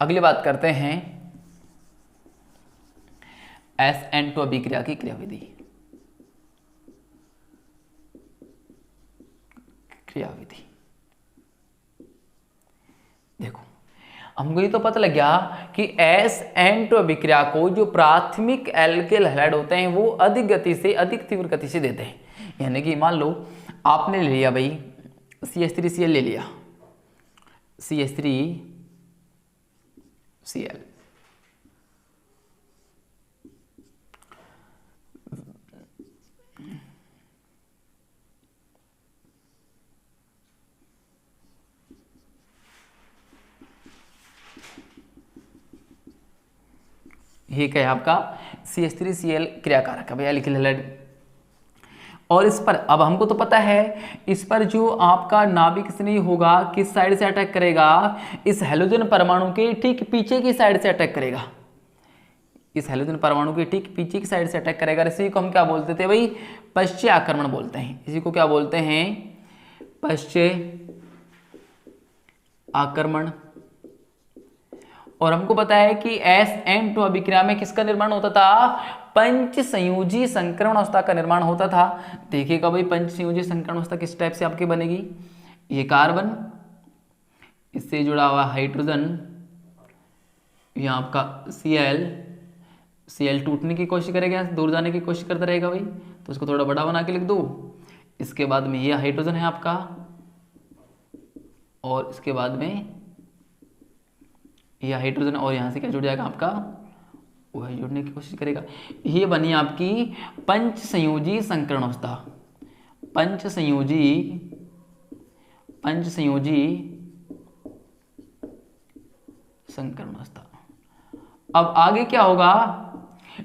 अगली बात करते हैं SN2 अभिक्रिया की क्रियाविधि। देखो, हमको ये तो पता लग गया कि SN2 अभिक्रिया को जो प्राथमिक एल्किल हैलाइड होते हैं वो अधिक गति से, अधिक तीव्र गति से देते हैं। यानी कि मान लो आपने ले लिया भाई CH3Cl ले लिया, CH3Cl, ये क्या है आपका CH3Cl क्रियाकारक है भैया एल्किल हैलाइड। और इस पर अब हमको तो पता है इस पर जो आपका नाभिक स्नेही होगा किस साइड से अटैक करेगा, इस हैलोजन परमाणु के ठीक पीछे की साइड से अटैक करेगा, इस हैलोजन परमाणु के ठीक पीछे की साइड से अटैक करेगा। इसी को हम क्या बोलते थे भाई, पश्चय आक्रमण बोलते हैं। इसी को क्या बोलते हैं, पश्चय आक्रमण। और हमको पता है कि SN2 अभिक्रिया में किसका निर्माण होता था, पंच संयोजी संकरण अवस्था का निर्माण होता था। देखिएगा भाई, पंच संयोजी संकरण अवस्था किस टाइप से आपकी बनेगी, ये कार्बन, इससे जुड़ा हुआ हाइड्रोजन, यहाँ आपका Cl टूटने की कोशिश करेगा, दूर जाने की कोशिश करता रहेगा भाई, तो उसको थोड़ा बड़ा बना के लिख दो। इसके बाद में ये हाइड्रोजन है आपका, और इसके बाद में यह हाइड्रोजन, और यहाँ से क्या जुड़ जाएगा आपका, वह जुड़ने की कोशिश करेगा। ये बनी आपकी पंच संयोजी संकरण अवस्था, पंच संयोजी संकरण अवस्था। अब आगे क्या होगा,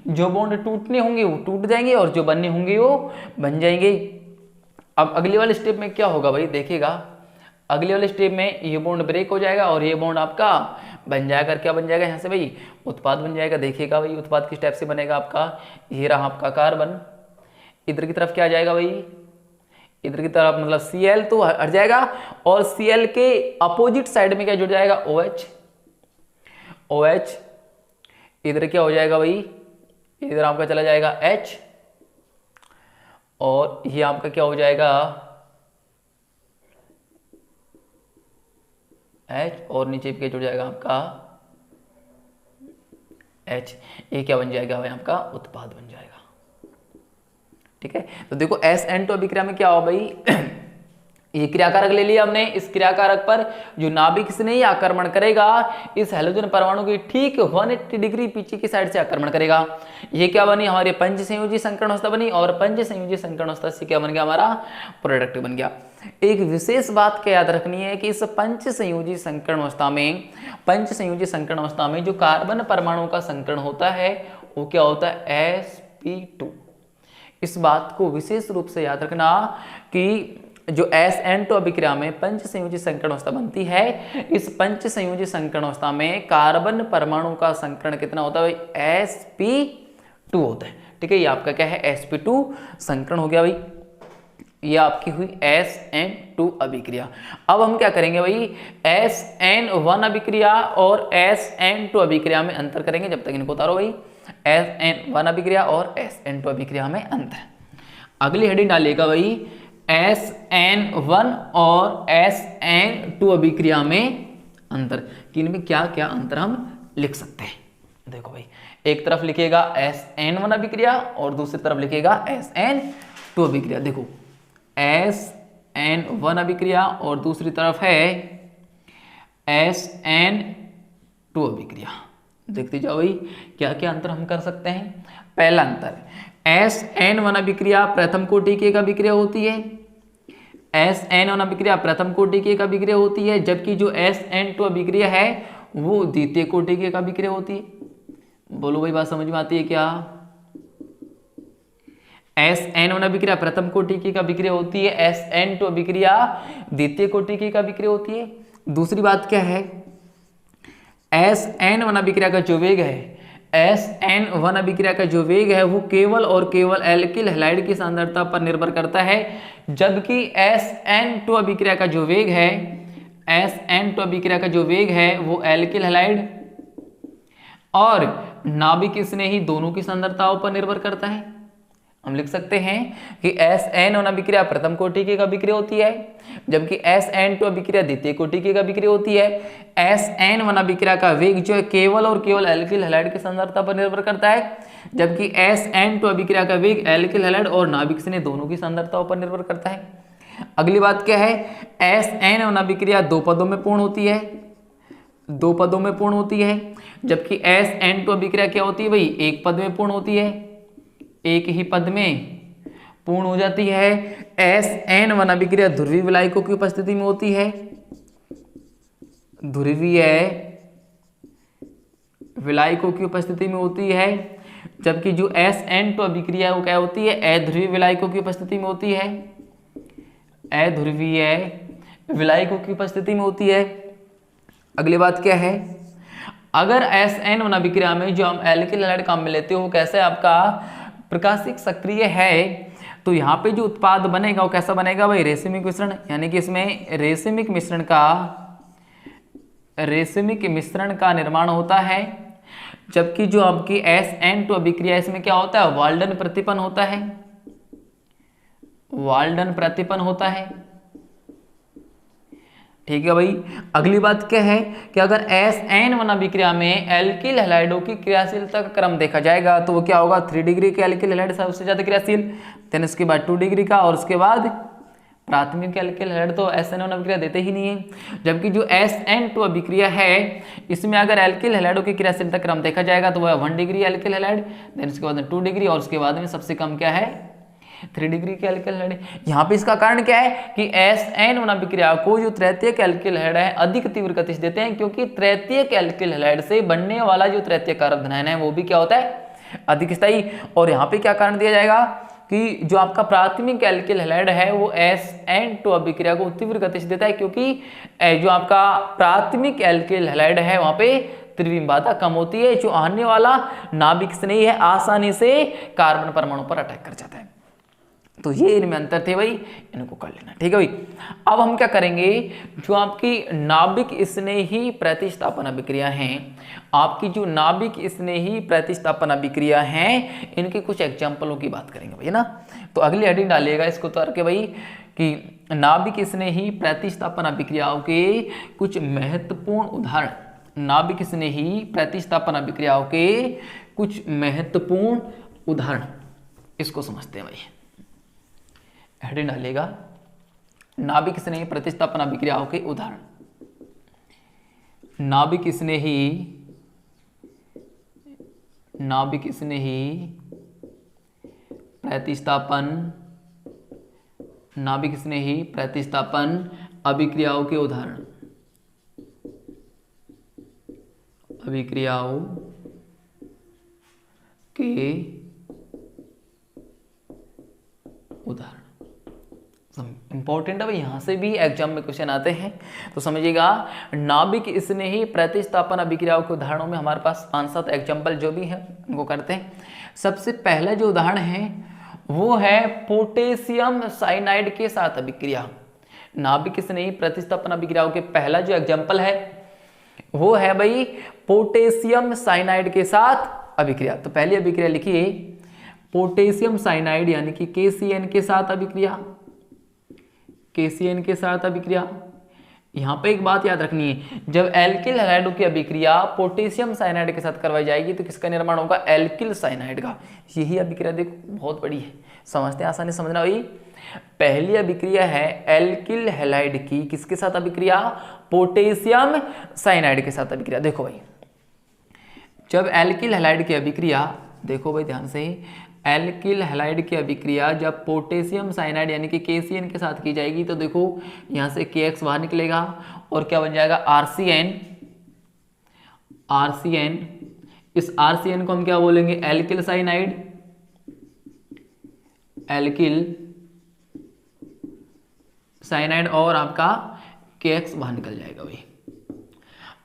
जो बॉन्ड टूटने होंगे वो टूट जाएंगे और जो बनने होंगे वो बन जाएंगे। अब अगले वाले स्टेप में क्या होगा भाई, देखिएगा अगले वाले स्टेप में ये बॉन्ड ब्रेक हो जाएगा और ये बॉन्ड आपका बन जाएगा। क्या बन जाएगा यहाँ से भाई, उत्पाद बन जाएगा। देखिएगा भाई उत्पाद किस टाइप से बनेगा आपका, ये रहा आपका कार्बन, इधर की तरफ क्या आ जाएगा भाई, इधर की तरफ मतलब Cl तो हट जाएगा और Cl के अपोजिट साइड में क्या जुड़ जाएगा, OH। OH इधर क्या हो जाएगा भाई, इधर आपका चला जाएगा H और ये आपका क्या हो जाएगा H और नीचे क्या जुड़ जाएगा आपका H। ये क्या बन जाएगा भाई, आपका उत्पाद बन जाएगा। ठीक है, तो देखो SN2 अभिक्रिया में क्या हो भाई ये क्रियाकारक ले लिया हमने। इस क्रियाकारक पर जो नाभिक से नहीं आक्रमण करेगा, इस हैलोजन परमाणु की ठीक 180 डिग्री पीछे की साइड से आक्रमण करेगा। ये क्या बनी, हमारे पंच संयोजी संकरण अवस्था बनी और पंच संयोजी संकरण अवस्था से क्या बन गया, हमारा प्रोडक्ट बन गया। एक विशेष बात क्या याद रखनी है कि इस पंच संयोजी संकरण अवस्था में, पंच संयोजी संकरण अवस्था में जो कार्बन परमाणु का संकरण होता है वो क्या होता है, sp2। इस बात को विशेष रूप से याद रखना कि जो SN2 अभिक्रिया में पंच संयोजी संकरण अवस्था बनती है, इस पंच संयोजी संकरण अवस्था में कार्बन परमाणु का संकरण कितना होता है भाई, sp2 होता है। ठीक है, ये आपका क्या है, sp2 संकरण हो गया भाई। ये आपकी हुई SN2 अभिक्रिया। अब हम क्या करेंगे भाई, SN1 अभिक्रिया और SN2 अभिक्रिया में अंतर करेंगे। जब तक इनको उतारो भाई, SN1 अभिक्रिया और SN2 अभिक्रिया में अंतर। अगली हेडिंग डालिएगा भाई, SN1 और SN2 अभिक्रिया में अंतर, कि इनमें क्या क्या अंतर हम लिख सकते हैं। देखो भाई, एक तरफ लिखेगा SN1 अभिक्रिया और दूसरी तरफ लिखेगा SN2 अभिक्रिया। देखो SN1 अभिक्रिया और दूसरी तरफ है SN2 अभिक्रिया। देखते जाओ भाई क्या क्या अंतर हम कर सकते हैं। पहला अंतर, SN1 अभिक्रिया प्रथम कोटि की एक अभिक्रिया होती है। SN1 अभिक्रिया प्रथम कोटि की एक अभिक्रिया होती है, जबकि जो SN2 अभिक्रिया है वो द्वितीय कोटि की एक अभिक्रिया होती है। बोलो भाई, बात समझ में आती है क्या। SN1 अभिक्रिया प्रथम कोटि की एक अभिक्रिया होती है, SN2 अभिक्रिया द्वितीय कोटि की एक अभिक्रिया होती है। दूसरी बात क्या है, SN1 अभिक्रिया का जो वेग है, SN1 अभिक्रिया का जो वेग है वो केवल और केवल एल्किल हैलाइड की सांद्रता पर निर्भर करता है, जबकि SN2 अभिक्रिया का जो वेग है, SN2 अभिक्रिया का जो वेग है वो एल्किल हैलाइड और नाभिक स्नेही दोनों की सांद्रताओं पर निर्भर करता है। हम लिख सकते हैं कि SN1 अभिक्रिया प्रथम कोटि की एक अभिक्रिया होती है, जबकि SN2 अभिक्रिया द्वितीय कोटि की एक अभिक्रिया होती है। SN1 अभिक्रिया का वेग जो है केवल और केवल एल्किल हैलाइड की सांद्रता पर निर्भर करता है, जबकि SN2 अभिक्रिया का वेग एल्किल हैलाइड और नाभिक स्नेह दोनों की सांद्रताओं पर निर्भर करता है। अगली बात क्या है, SN1 अभिक्रिया दो पदों में पूर्ण होती है, दो पदों में पूर्ण होती है, जबकि SN2 अभिक्रिया क्या होती है भाई, एक पद में पूर्ण होती है, एक ही पद में पूर्ण हो जाती है। SN1 अभिक्रिया ध्रुवीय विलायकों की उपस्थिति में होती है, ध्रुवीय विलायकों की उपस्थिति में होती है, जबकि जो SN2 अभिक्रिया है वो क्या होती है, अध्रुवीय विलायकों की उपस्थिति में होती है, अध्रुवीय विलायकों की उपस्थिति में होती है। अगली बात क्या है, अगर SN1 अभिक्रिया में जो हम एल्किल हैलाइड काम में लेते हो कैसे आपका प्रकाशिक सक्रिय है, तो यहाँ पे जो उत्पाद बनेगा वो कैसा बनेगा भाई, रेसिमिक मिश्रण, यानी कि इसमें रेसिमिक मिश्रण का निर्माण होता है। जबकि जो आपकी SN2 अभिक्रिया इसमें क्या होता है, वाल्डन प्रतिपन होता है, वाल्डन प्रतिपन होता है। ठीक है भाई। अगली बात क्या है कि अगर SN1 अभिक्रिया में एल्किल हैलाइडों की क्रियाशीलता का क्रम देखा जाएगा तो वो क्या होगा, 3 डिग्री के एल्किल हैलाइड सबसे ज्यादा क्रियाशील, देन उसके बाद 2 डिग्री का और उसके बाद प्राथमिक एल्किल हैलाइड तो SN1 अभिक्रिया देते ही नहीं है। जबकि जो SN2 अभिक्रिया है इसमें अगर एल्किल हैलाइडों की क्रियाशीलता क्रम देखा जाएगा तो वह 1 डिग्री एल्किल हैलाइड, देन उसके बाद 2 डिग्री और उसके बाद में सबसे कम क्या है 3 डिग्री के एल्किल हैलाइड। यहाँ पे इसका कारण क्या है कि SN अभिक्रिया को जो तृतीयक एल्किल हैलाइड है अधिक तीव्र गति से देते हैं, क्योंकि तृतीयक एल्किल हैलाइड से बनने वाला जो तृतीयक कार्बन है वो भी क्या होता है अधिक स्थायी। और यहाँ पे क्या कारण दिया जाएगा कि जो आपका प्राथमिक एल्किल हैलाइड है वो SN2 अभिक्रिया को तीव्र गति से देता है, क्योंकि जो आपका प्राथमिक एल्किल हैलाइड है वहां पे त्रिविम बाधा कम होती है, जो आने वाला नाभिक स्नेही है आसानी से कार्बन परमाणु पर अटैक कर जाता है। तो ये इनमें अंतर थे भाई, इनको कर लेना, ठीक है भाई। अब हम क्या करेंगे, जो आपकी नाभिक स्नेही प्रतिस्थापन अभिक्रिया है, आपकी जो नाभिक स्नेही प्रतिस्थापन अभिक्रिया है, इनके कुछ एग्जाम्पलों की बात करेंगे भाई, है ना। तो अगली हेडिंग डालिएगा इसको तौर के भाई कि नाभिक स्नेही प्रतिस्थापन अभिक्रियाओं के कुछ महत्वपूर्ण उदाहरण, नाभिक स्नेही प्रतिस्थापन अभिक्रियाओं के कुछ महत्वपूर्ण उदाहरण, इसको समझते हैं भाई। हेडिंग डालिएगा नाभिक स्नेही प्रतिस्थापन अभिक्रियाओं के उदाहरण। नाभिक स्नेही प्रतिस्थापन अभिक्रियाओं के उदाहरण। इंपॉर्टेंट है भाई, यहां से भी एग्जाम में क्वेश्चन आते हैं, तो समझिएगा। नाभिक स्नेही प्रतिस्थापन अभिक्रियाओं के उदाहरणों में हमारे पास 5-7 एग्जाम्पल जो भी हैं उनको करते हैं। सबसे पहला जो उदाहरण है वो है पोटेशियम साइनाइड के साथ अभिक्रिया। नाभिक स्नेही प्रतिस्थापन अभिक्रियाओं के पहला जो एग्जाम्पल है वो है भाई पोटेशियम साइनाइड के साथ अभिक्रिया। तो पहली अभिक्रिया लिखिए पोटेशियम साइनाइड यानी कि KCN के साथ अभिक्रिया। KCN के साथ अभिक्रिया। यहाँ पे एक बात याद रखनी है, जब एल्किल हैलाइडों की अभिक्रिया पोटेशियम साइनाइड के साथ करवाई जाएगी तो किसका निर्माण होगा, एल्किल साइनाइड का। यही अभिक्रिया देखो बहुत बड़ी है, समझते हैं, आसानी समझना भाई। पहली अभिक्रिया है एल्किल हैलाइड की, किसके साथ अभिक्रिया, पोटेशियम साइनाइड के साथ अभिक्रिया। देखो भाई जब एल्किल हैलाइड की अभिक्रिया, देखो भाई ध्यान से, एल्किल हैलाइड की अभिक्रिया जब पोटेशियम साइनाइड यानी कि KCN के साथ की जाएगी तो देखो यहां से KX बाहर निकलेगा और क्या बन जाएगा RCN। इस RCN को हम क्या बोलेंगे, एल्किल साइनाइड, और आपका KX बाहर निकल जाएगा भाई।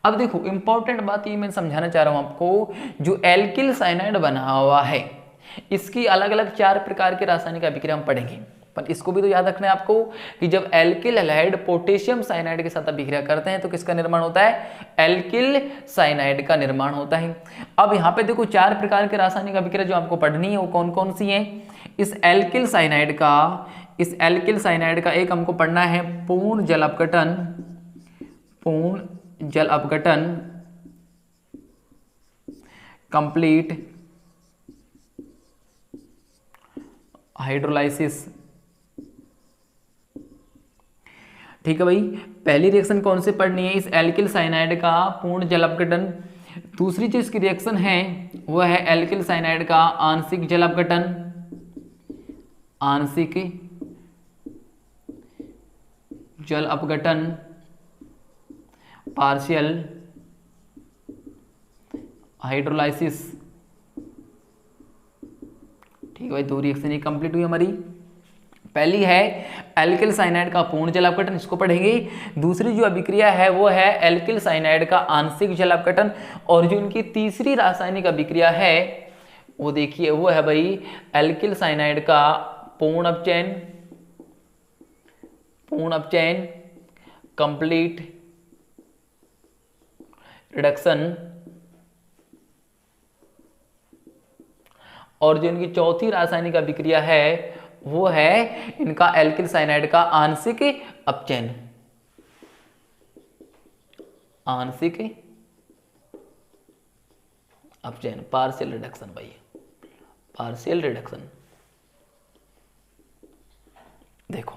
अब देखो इंपॉर्टेंट बात ये मैं समझाना चाह रहा हूं आपको, जो एल्किल साइनाइड बना हुआ है इसकी अलग अलग 4 प्रकार की रासायनिक अभिक्रिया हम पढ़ेंगे, पर इसको भी तो याद रखना है आपको कि जब एल्किल हैलाइड पोटेशियम साइनाइड के साथ अभिक्रिया करते हैं तो किसका निर्माण होता है, एल्किल साइनाइड का निर्माण होता है। अब यहाँ पे देखो 4 प्रकार की रासायनिक अभिक्रिया जो आपको पढ़नी है वो कौन कौन सी हैं। इस एल्किल साइनाइड का एक हमको पढ़ना है पूर्ण जल अपघटन, कंप्लीट हाइड्रोलाइसिस। ठीक है भाई, पहली रिएक्शन कौन से पढ़नी है, इस एल्किल साइनाइड का पूर्ण जल अपघटन। दूसरी जो इसकी रिएक्शन है वो है एल्किल साइनाइड का आंशिक जल अपघटन, पार्शियल हाइड्रोलाइसिस। ठीक है भाई, 2 रिएक्शन ही कंप्लीट हुई हमारी। पहली है एल्किल साइनाइड का पूर्ण जल अपघटन, इसको पढ़ेंगे। दूसरी जो अभिक्रिया है वो है एल्किल साइनाइड का आंशिक जल अपघटन। और जो इनकी तीसरी रासायनिक अभिक्रिया है वो देखिए वो है भाई एल्किल साइनाइड का पूर्ण अपचयन, कंप्लीट रिडक्शन। और जो इनकी चौथी रासायनिक अभिक्रिया है वो है इनका एल्किल साइनाइड का आंशिक अपचयन, पार्शियल रिडक्शन भाई, पार्शियल रिडक्शन। देखो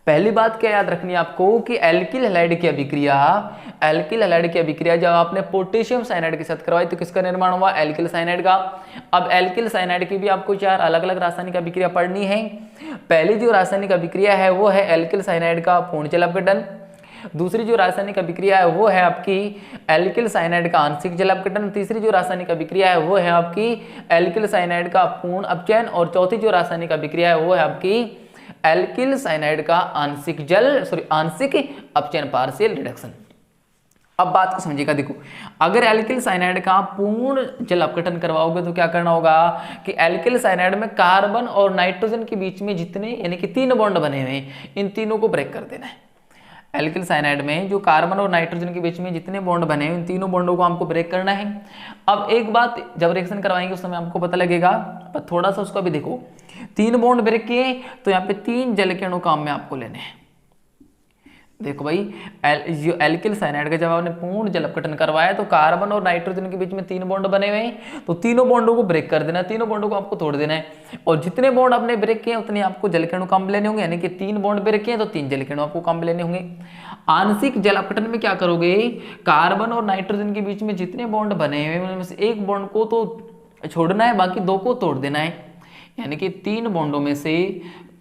पहली बात क्या याद रखनी है आपको कि एल्किल हैलाइड की अभिक्रिया जब आपने पोटेशियम साइनाइड के साथ करवाई तो किसका निर्माण हुआ? एल्किल साइनाइड का। अब एल्किल साइनाइड की भी आपको 4 अलग अलग रासायनिक अभिक्रिया पढ़नी है। पहली जो रासायनिक अभिक्रिया है वो है एल्किल साइनाइड का पूर्ण जल अपघटन। दूसरी जो रासायनिक अभिक्रिया है वो है आपकी एल्किल साइनाइड का आंशिक जल अपघटन। तीसरी जो रासायनिक अभिक्रिया है वो है आपकी एल्किल साइनाइड का पूर्ण अपचयन। और चौथी जो रासायनिक अभिक्रिया है वो है आपकी एल्किल साइनाइड का आंशिक अपचयन, पार्शियल रिडक्शन। अब बात को समझिएगा, देखो अगर एल्किल साइनाइड का पूर्ण जल अपघटन करवाओगे तो क्या करना होगा कि एल्किल साइनाइड में कार्बन और नाइट्रोजन के बीच में जितने यानी कि 3 बॉन्ड बने हुए हैं इन तीनों को ब्रेक कर देना है। एल्किल साइनाइड में जो कार्बन और नाइट्रोजन के बीच में जितने बॉन्ड बने हैं इन तीनों बॉन्डों को हमको ब्रेक करना है। अब एक बात, जब रिएक्शन करवाएंगे उस समय आपको पता लगेगा, पर थोड़ा सा उसका भी देखो। 3 बॉन्ड ब्रेक किए तो यहाँ पे 3 जल के अणु काम में आपको लेने हैं। देखो भाई, जो एल्किल साइनाइड का जब आपने पूर्ण जल अपघटन करवाया तो कार्बन और नाइट्रोजन के बीच में 3 बॉन्ड बने हुए हैं, तो तीनों बॉन्डों को ब्रेक कर देना है, तीनों बॉन्डों को आपको तोड़ देना है। और जितने बॉन्ड आपने ब्रेक किए उतने आपको जल के अणु काम लेने होंगे, यानी कि 3 बॉन्ड ब्रेक किए तो 3 जल के अणु आपको काम लेने होंगे। आंशिक जल अपघटन में क्या करोगे, कार्बन और नाइट्रोजन के बीच में जितने बॉन्ड बने हुए उनमें से एक बॉन्ड को तो छोड़ना है, बाकी 2 को तोड़ देना है। यानी कि 3 बॉन्डों में से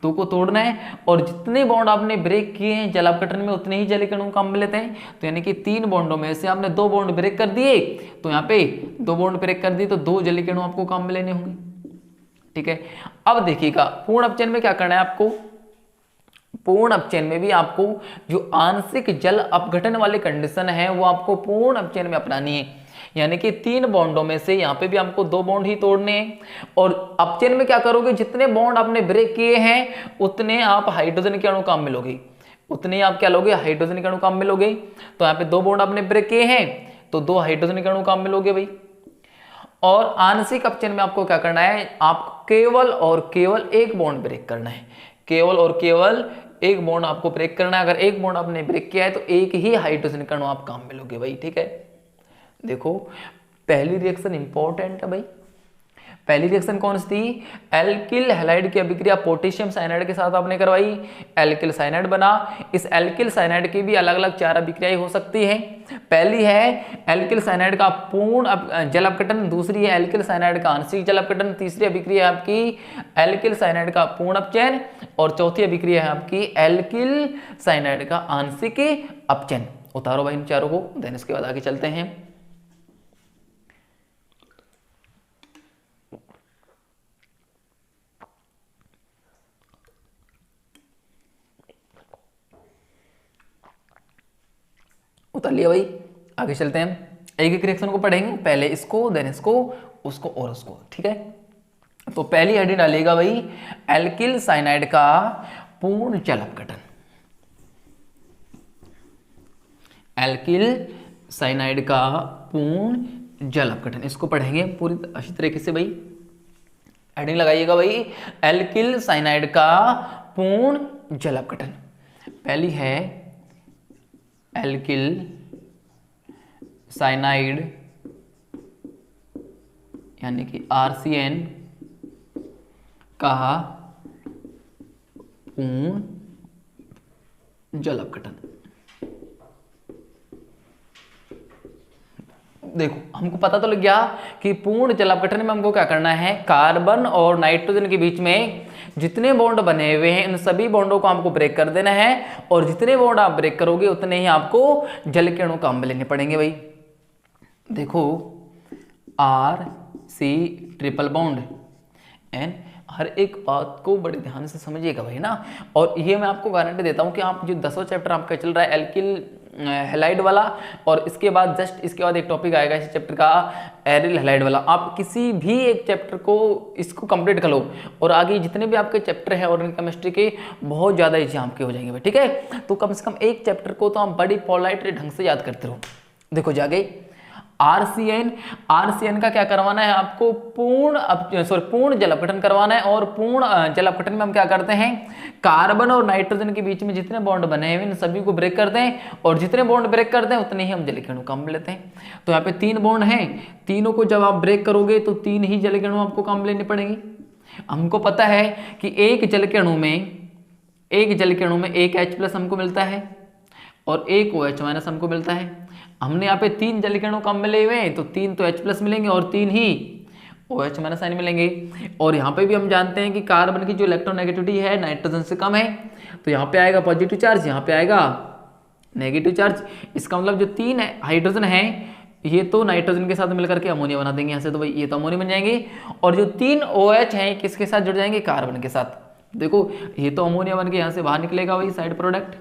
2 को तोड़ना है और जितने बॉन्ड आपने ब्रेक किए हैं जल अपघटन में उतने ही जल के अणु काम में लेते हैं। तो यानी कि 3 बॉन्डों में से आपने 2 बॉन्ड ब्रेक कर दिए, तो यहाँ पे 2 बॉन्ड ब्रेक कर दिए तो 2 जल के अणु आपको काम में लेने होंगे। ठीक है, अब देखिएगा पूर्ण अपचयन में क्या करना है आपको। पूर्ण अपचयन में भी आपको जो आंशिक जल अपघटन वाली कंडीशन है वो आपको पूर्ण अपचयन में अपनानी है। यानी कि 3 बॉन्डों में से यहाँ पे भी हमको 2 बॉन्ड ही तोड़ने हैं। और अपचयन में क्या करोगे, जितने बॉन्ड आपने ब्रेक किए हैं उतने आप हाइड्रोजन के अणु काम मिलोगे, उतने आप क्या लोगे, हाइड्रोजन के अणु काम मिलोगे। तो यहाँ पे 2 बॉन्ड आपने ब्रेक किए हैं तो 2 हाइड्रोजन के अणु काम मिलोगे भाई। और आंशिक अपचयन में आपको क्या करना है, आप केवल और केवल 1 बॉन्ड ब्रेक करना है, केवल और केवल 1 बॉन्ड आपको ब्रेक करना है। अगर 1 बॉन्ड आपने ब्रेक किया है तो 1 ही हाइड्रोजन का अणु आप काम मिलोगे भाई। ठीक है, देखो पहली रिएक्शन इंपॉर्टेंट है भाई। पहली रिएक्शन कौन सी थी, एल्किल हैलाइड की अभिक्रिया पोटेशियम साइनाइड के साथ आपने करवाई, एल्किल साइनाइड बना। इस एल्किल साइनाइड की भी अलग अलग 4 अभिक्रियाएं हो सकती हैं। पहली है एल्किल साइनाइड का पूर्ण जल अपघटन, दूसरी है एल्किल साइनाइड का आंशिक जल अपघटन, तीसरी अभिक्रिया है आपकी एल्किल साइनाइड का पूर्ण अपचयन और चौथी अभिक्रिया है आपकी एल्किल साइनाइड का आंशिक अपचयन। उतारो भाई इन चारों को, देन इसके बाद आगे चलते हैं। उतार लिया भाई, आगे चलते हैं। एक एक रिएक्शन को पढ़ेंगे, पहले इसको देन इसको, उसको और उसको। ठीक है, तो पहली हेडिंग डालेगा भाई एल्किल साइनाइड का पूर्ण जल अपघटन। एल्किल साइनाइड का पूर्ण जल अपघटन, इसको पढ़ेंगे पूरी अच्छी तरीके से भाई। हेडिंग लगाइएगा भाई एल्किल साइनाइड का पूर्ण जल अपघटन। पहली है एल्किल साइनाइड यानी कि RCN का पूर्ण जल अपघटन। देखो हमको पता तो लग गया कि पूर्ण जल अपघटन में हमको क्या करना है, कार्बन और नाइट्रोजन के बीच में जितने बॉन्ड बने हुए हैं इन सभी बॉन्डों को हमको ब्रेक कर देना है। और जितने बॉन्ड आप ब्रेक करोगे उतने ही आपको जल के अणु काम में लेने पड़ेंगे भाई। देखो RC ट्रिपल बॉन्ड एन, हर एक बात को बड़े ध्यान से समझिएगा भाई ना। और ये मैं आपको गारंटी देता हूँ कि आप जो 10वां चैप्टर आपका चल रहा है एल्किल हैलाइड वाला, और इसके बाद जस्ट इसके बाद एक टॉपिक आएगा इस चैप्टर का एरिल हैलाइड वाला, आप किसी भी एक चैप्टर को इसको कंप्लीट कर लो और आगे जितने भी आपके चैप्टर हैं ऑर्गेनिक केमिस्ट्री के बहुत ज़्यादा ईजी आपके हो जाएंगे भाई। ठीक है, तो कम से कम एक चैप्टर को तो आप बड़ी पोलाइट ढंग से याद करते रहो। देखो जागे RCN का क्या करवाना है आपको, पूर्ण जल अपघटन करवाना है। और पूर्ण जल अपघटन में हम क्या करते हैं, कार्बन और नाइट्रोजन के बीच में जितने बॉन्ड बने हैं इन सभी को ब्रेक करते हैं और जितने बॉन्ड ब्रेक करते हैं उतने ही हम जल के अणु काम में लेते हैं। तो यहाँ पे 3 बॉन्ड हैं, तीनों को जब आप ब्रेक करोगे तो 3 ही जल के अणु आपको काम लेने पड़ेंगे। हमको पता है कि एक जल के अणु में एक जल के अणु में एक H+ हमको मिलता है और एक OH- हमको मिलता है। हमने यहाँ पे 3 जल के अणु कम मिले हुए हैं, तो 3 तो H+ मिलेंगे और 3 ही OH- आयन मिलेंगे। और यहाँ पे भी हम जानते हैं कि कार्बन की जो इलेक्ट्रोनेगेटिविटी है नाइट्रोजन से कम है, तो यहाँ पे आएगा पॉजिटिव चार्ज, यहाँ पे आएगा नेगेटिव चार्ज। इसका मतलब जो 3 हाइड्रोजन है ये तो नाइट्रोजन के साथ मिलकर के अमोनिया बना देंगे यहाँ से, तो भाई ये तो अमोनिया बन जाएंगे। और जो 3 OH हैं किसके साथ जुड़ जाएंगे? कार्बन के साथ। देखो ये तो अमोनिया बन के यहाँ से बाहर निकलेगा वही साइड प्रोडक्ट।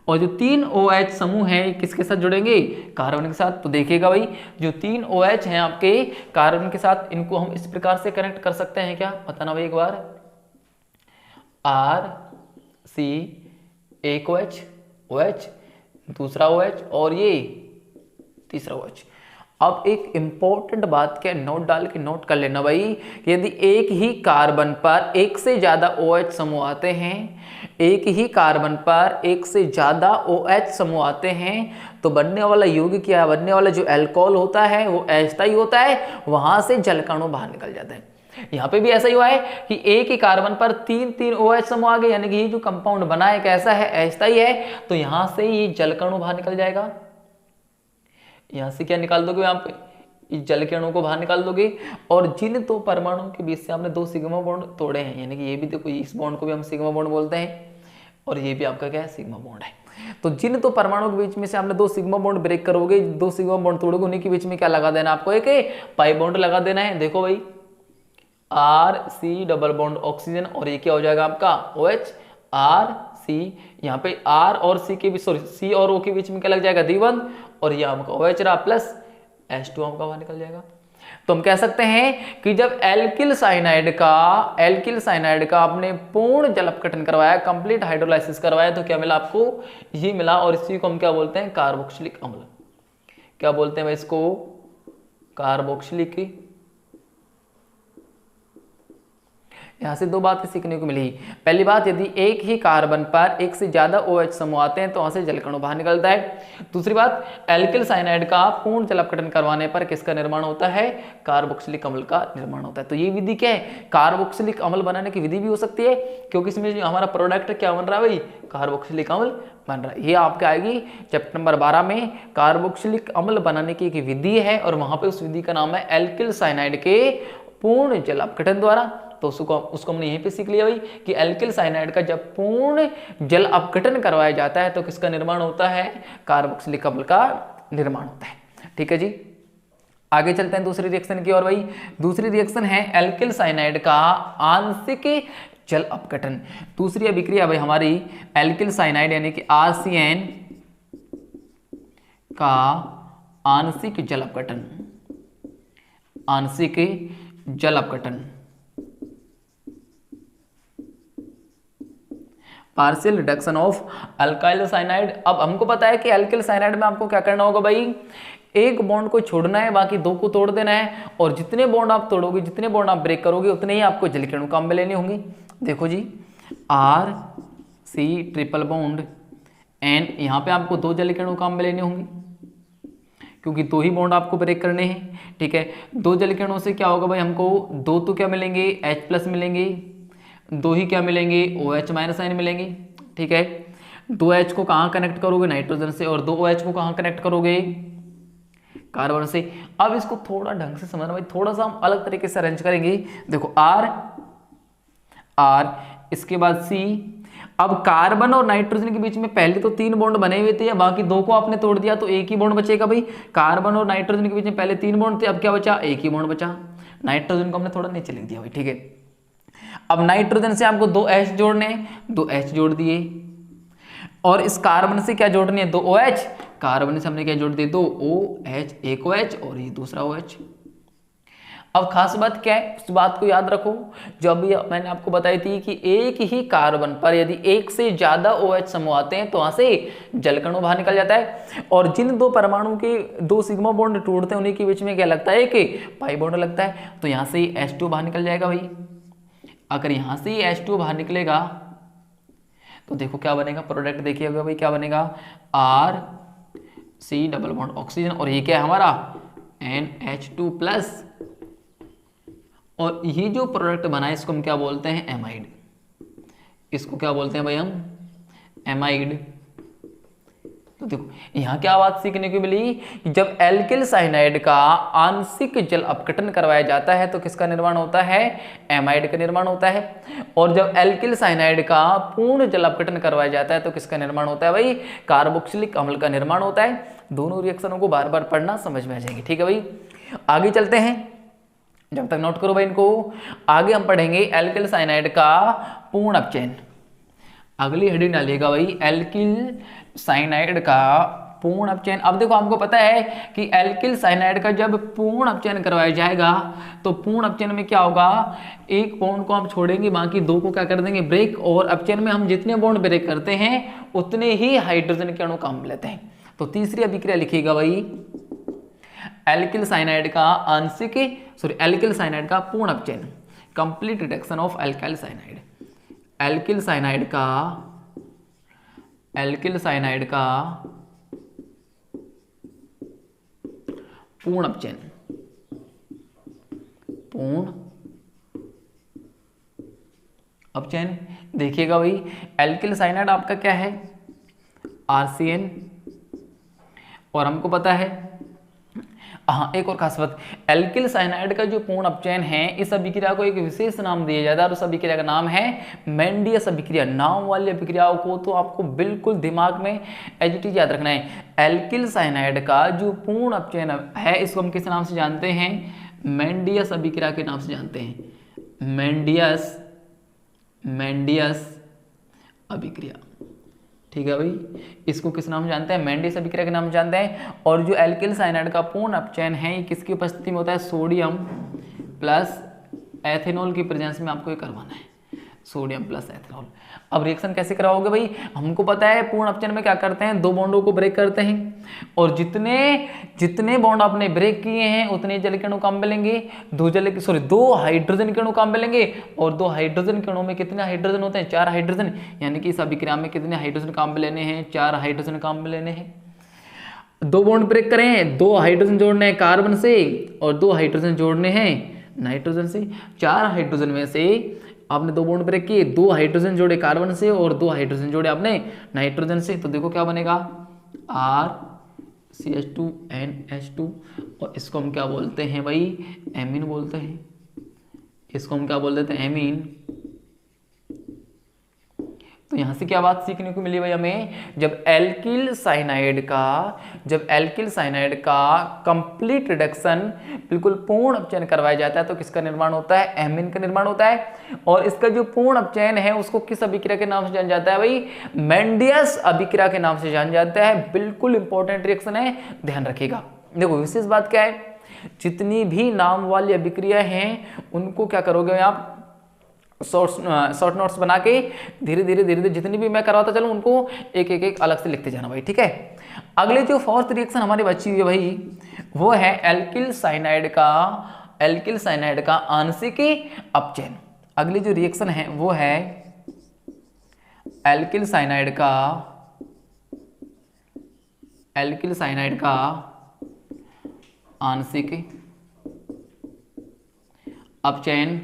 और जो 3 OH समूह है किसके साथ जुड़ेंगे? कार्बन के साथ। तो देखिएगा भाई जो 3 OH हैं आपके कार्बन के साथ, इनको हम इस प्रकार से कनेक्ट कर सकते हैं क्या? बताना भाई एक बार। R C एक OH दूसरा OH और ये तीसरा OH। अब एक इंपॉर्टेंट बात क्या नोट डाल के नोट कर लेना भाई, यदि एक ही कार्बन पर एक से ज्यादा OH समूह आते हैं, एक ही कार्बन पर एक से ज्यादा OH समूह आते हैं, तो बनने वाला यौगिक क्या, बनने वाला जो अल्कोहल होता है वो अस्थायी होता है, वहां से जल का अणु बाहर निकल जाता है। यहाँ पे भी ऐसा ही हुआ है कि एक ही कार्बन पर 3 OH समूह आ गए, यानी कि ये जो कंपाउंड बना है कैसा है? अस्थायी है, तो यहां से ये जल का अणु बाहर निकल जाएगा। यहां से क्या निकाल दोगे आप? इस जल के अणु को बाहर निकाल दोगे। और जिन 2 परमाणुओं के बीच से आपने 2 सिग्मा बॉन्ड तोड़े हैं, यानी कि ये भी देखो इस बॉन्ड को भी हम सिग्मा बॉन्ड बोलते हैं और ये भी आपका क्या है? सिग्मा बॉन्ड है। तो जिन 2 परमाणुओं के बीच में से आपने 2 सिग्मा बॉन्ड ब्रेक करोगे, 2 सिग्मा बॉन्ड तोड़ोगे, उन्हीं के बीच में क्या लगा देना आपको? एक पाई बॉन्ड लगा देना है। देखो भाई RC डबल बॉन्ड ऑक्सीजन और ये क्या हो जाएगा आपका? OH RC। यहाँ पे R और C के बीच, सॉरी C और O के बीच में क्या लग जाएगा? द्विबंध, और ये आपका OH रहा प्लस H2 आपका बाहर निकल जाएगा। तो हम कह सकते हैं कि जब एल्किल साइनाइड का आपने पूर्ण जल अपघटन करवाया, कंप्लीट हाइड्रोलाइसिस करवाया, तो क्या मिला आपको? ये मिला। और इसी को हम क्या बोलते हैं? कार्बोक्सिलिक अम्ल। क्या बोलते हैं भाई इसको? कार्बोक्सिलिक। यहां से 2 बातें सीखने को मिली। पहली बात, यदि एक ही कार्बन पर एक से ज्यादा OH समूह आते हैं तो वहां से जल कण बाहर निकलता है। दूसरी बात, एल्किल साइनाइड का पूर्ण जल अपघटन करवाने पर किसका निर्माण होता है? कार्बोक्सिलिक अम्ल का निर्माण होता है। तो ये विधि क्या है? कार्बोक्सिलिक अम्ल बनाने की विधि भी हो सकती है, क्योंकि इसमें जो हमारा प्रोडक्ट क्या बन रहा है भाई? कार्बोक्सिलिक अम्ल बन रहा है। ये आपके आएगी चैप्टर नंबर 12 में। कार्बोक्सिलिक अम्ल बनाने की एक विधि है और वहां पे उस विधि का नाम है एल्किल साइनाइड के पूर्ण जल अपघटन द्वारा। तो उसको हमने यहीं पे सीख लिया भाई कि एल्किल साइनाइड का जब पूर्ण जल अपघटन करवाया जाता है तो किसका निर्माण होता है? कार्बोक्सिलिक अम्ल का निर्माण होता है। ठीक है जी, आगे चलते हैं दूसरी रिएक्शन की ओर भाई। दूसरी रिएक्शन है एल्किल साइनाइड का आंशिक जल अपघटन। दूसरी अभिक्रिया भाई हमारी एल्किल साइनाइड यानी कि RCN का आंशिक जल अपघटन। आंशिक जल अपघटन, partial reduction of alkyl cyanide. अब हमको पता है कि एल्किल साइनाइड में आपको क्या करना होगा भाई? एक बॉन्ड को छोड़ना है, बाकी 2 को तोड़ देना है। और जितने बॉन्ड आप तोड़ोगे, जितने बॉन्ड आप ब्रेक करोगे, उतने ही आपको जल के अणु काम में लेने होंगे। देखो जी, RC ट्रिपल बॉन्ड एंड यहाँ पे आपको 2 जल के अणु काम में लेने होंगे, क्योंकि 2 ही बॉन्ड आपको ब्रेक करने हैं। ठीक है, 2 जल के अणु से क्या होगा भाई? हमको 2 तो क्या मिलेंगे? H+ मिलेंगे, 2 ही क्या मिलेंगे? OH- आयन मिलेंगे। ठीक है, 2H को कहाँ कनेक्ट करोगे? नाइट्रोजन से, और 2 OH को कहाँ कनेक्ट करोगे? कार्बन से। अब इसको थोड़ा ढंग से समझना भाई, थोड़ा सा हम अलग तरीके से अरेंज करेंगे। देखो R, इसके बाद C। अब कार्बन और नाइट्रोजन के बीच में पहले तो 3 बॉन्ड बने हुए थे, बाकी 2 को आपने तोड़ दिया तो एक ही बॉन्ड बचेगा भाई। कार्बन और नाइट्रोजन के बीच में पहले 3 बॉन्ड थे, अब क्या बचा? एक ही बॉन्ड बचा। नाइट्रोजन को हमने थोड़ा नीचे लिख दिया भाई। ठीक है, अब नाइट्रोजन से आपको 2 H जोड़ने हैं, 2 H जोड़ दिए। और इस कार्बन से क्या जोड़नी है? 2 OH। कार्बन से हमने क्या जोड़ दिए? 2 OH, एक OH और ये दूसरा OH। अब खास बात क्या है, उस बात को याद रखो जो अभी मैंने आपको बताई थी कि एक ही कार्बन पर यदि एक से ज्यादा OH समूह आते हैं तो वहां से जल कण बाहर निकल जाता है। और जिन 2 परमाणु के 2 सिग्मा बॉन्ड टूटते हैं उन्हीं के बीच में क्या लगता है? कि पाई बॉन्ड लगता है। तो यहां से H2 बाहर निकल जाएगा भाई। अगर यहां से H2 बाहर निकलेगा तो देखो क्या बनेगा? प्रोडक्ट देखिएगा भाई, क्या बनेगा? RC डबल बॉन्ड ऑक्सीजन, और ये क्या है हमारा? NH2+। और ये जो प्रोडक्ट बना है इसको हम क्या बोलते हैं? एमाइड। इसको क्या बोलते हैं भाई हम, एमाइड। तो देखो यहाँ क्या बात सीखने को मिली, जब एल्किल साइनाइड का आंशिक जल अपघटन करवाया जाता है तो किसका निर्माण होता है, एमाइड का निर्माण होता है। और जब एल्किल साइनाइड का पूर्ण जल अपघटन करवाया जाता है तो किसका निर्माण होता है भाई, कार्बोक्सिलिक अम्ल का निर्माण होता है। दोनों रिएक्शनों को बार बार पढ़ना, समझ में आ जाएगी। ठीक है भाई, आगे चलते हैं, जब तक नोट करो भाई इनको। आगे हम पढ़ेंगे एल्किल साइनाइड का पूर्ण अपचयन। अगली हेडिंग डालिएगा भाई, एल्किल साइनाइड का पूर्ण अपचयन। अब देखो हमको पता है कि एल्किल साइनाइड का जब पूर्ण अपचयन करवाया जाएगा तो पूर्ण अपचयन में क्या होगा, एक बॉन्ड को हम छोड़ेंगे, बाकी दो को क्या कर देंगे, ब्रेक। और अपचयन में हम जितने बॉन्ड ब्रेक करते हैं उतने ही हाइड्रोजन के अणु काम लेते हैं। तो तीसरी अभिक्रिया लिखिएगा भाई, एल्किल साइनाइड का एल्किल साइनाइड का पूर्ण अपचयन, complete reduction of alkyl cyanide. Alkyl cyanide का पूर्ण अपचयन, देखिएगा भाई, एल्किल साइनाइड आपका क्या है, RCN। और हमको पता है, हाँ एक और खास बात, एल्किल साइनाइड का जो पूर्ण अपचयन है, इस अभिक्रिया को एक विशेष नाम दिया जाता है और उस अभिक्रिया का नाम है मेंडियस अभिक्रिया। नाम वाली अभिक्रियाओं को तो आपको बिल्कुल दिमाग में एज इट इज याद रखना है। एल्किल साइनाइड का जो पूर्ण अपचयन है, इसको हम किस नाम से जानते हैं, मेंडियस अभिक्रिया के नाम से जानते हैं, मेंडियस अभिक्रिया। ठीक है भाई, इसको किस नाम से जानते हैं, मेंडियस अभिक्रिया के नाम से जानते हैं। और जो एल्किल साइनाइड का पूर्ण अपचयन है, ये किसकी उपस्थिति में होता है, सोडियम प्लस एथेनॉल की प्रेजेंस में आपको ये करवाना है, सोडियम प्लस एथेनॉल। अब रिएक्शन कैसे कराओगे भाई, हमको पता है पूर्ण अपचयन में क्या करते हैं, दो बॉन्डों को ब्रेक करते हैं और जितने बॉन्ड आपने ब्रेक किए हैं उतने जल के अणु काम मिलेंगे, दो हाइड्रोजन के अणु काम मिलेंगे। और दो हाइड्रोजन के अणु में कितने हाइड्रोजन होते हैं, 4 हाइड्रोजन। यानी कि इस अभिक्रिया में कितने हाइड्रोजन काम में लेने हैं, 4 हाइड्रोजन काम में लेने हैं। दो बॉन्ड ब्रेक करें, 2 हाइड्रोजन जोड़ने हैं कार्बन से और 2 हाइड्रोजन जोड़ने हैं नाइट्रोजन से। 4 हाइड्रोजन में से आपने 2 बॉन्ड ब्रेक किए, 2 हाइड्रोजन जोड़े कार्बन से और 2 हाइड्रोजन जोड़े आपने नाइट्रोजन से। तो देखो क्या बनेगा, RCH2NH2। और इसको हम क्या बोलते हैं भाई, एमीन बोलते हैं। इसको हम क्या बोल देते हैं, एमीन। तो यहां से क्या बात सीखने को मिली भाई हमें, जब एल्किल साइनाइड का कंप्लीट रिडक्शन, बिल्कुल पूर्ण अपचयन करवाया जाता है तो किसका निर्माण होता है, एमीन का निर्माण होता है। और इसका जो पूर्ण अपचयन है उसको किस अभिक्रिया के नाम से जाना जाता है भाई, मेंडियस अभिक्रिया के नाम से जाना जाता है। बिल्कुल इंपॉर्टेंट रिएक्शन है, ध्यान रखिएगा। देखो विशेष बात क्या है, जितनी भी नाम वाली अभिक्रिया हैं उनको क्या करोगे आप, शॉर्ट नोट्स बना के धीरे धीरे जितनी भी मैं करवाता चलूं उनको एक अलग से लिखते जाना भाई। ठीक है, अगले जो फोर्थ रिएक्शन हमारी बची हुई है भाई, वो है एल्किल साइनाइड का आंशिक अपचयन। अगली जो रिएक्शन है वो है एल्किल साइनाइड का आंशिक अपचयन।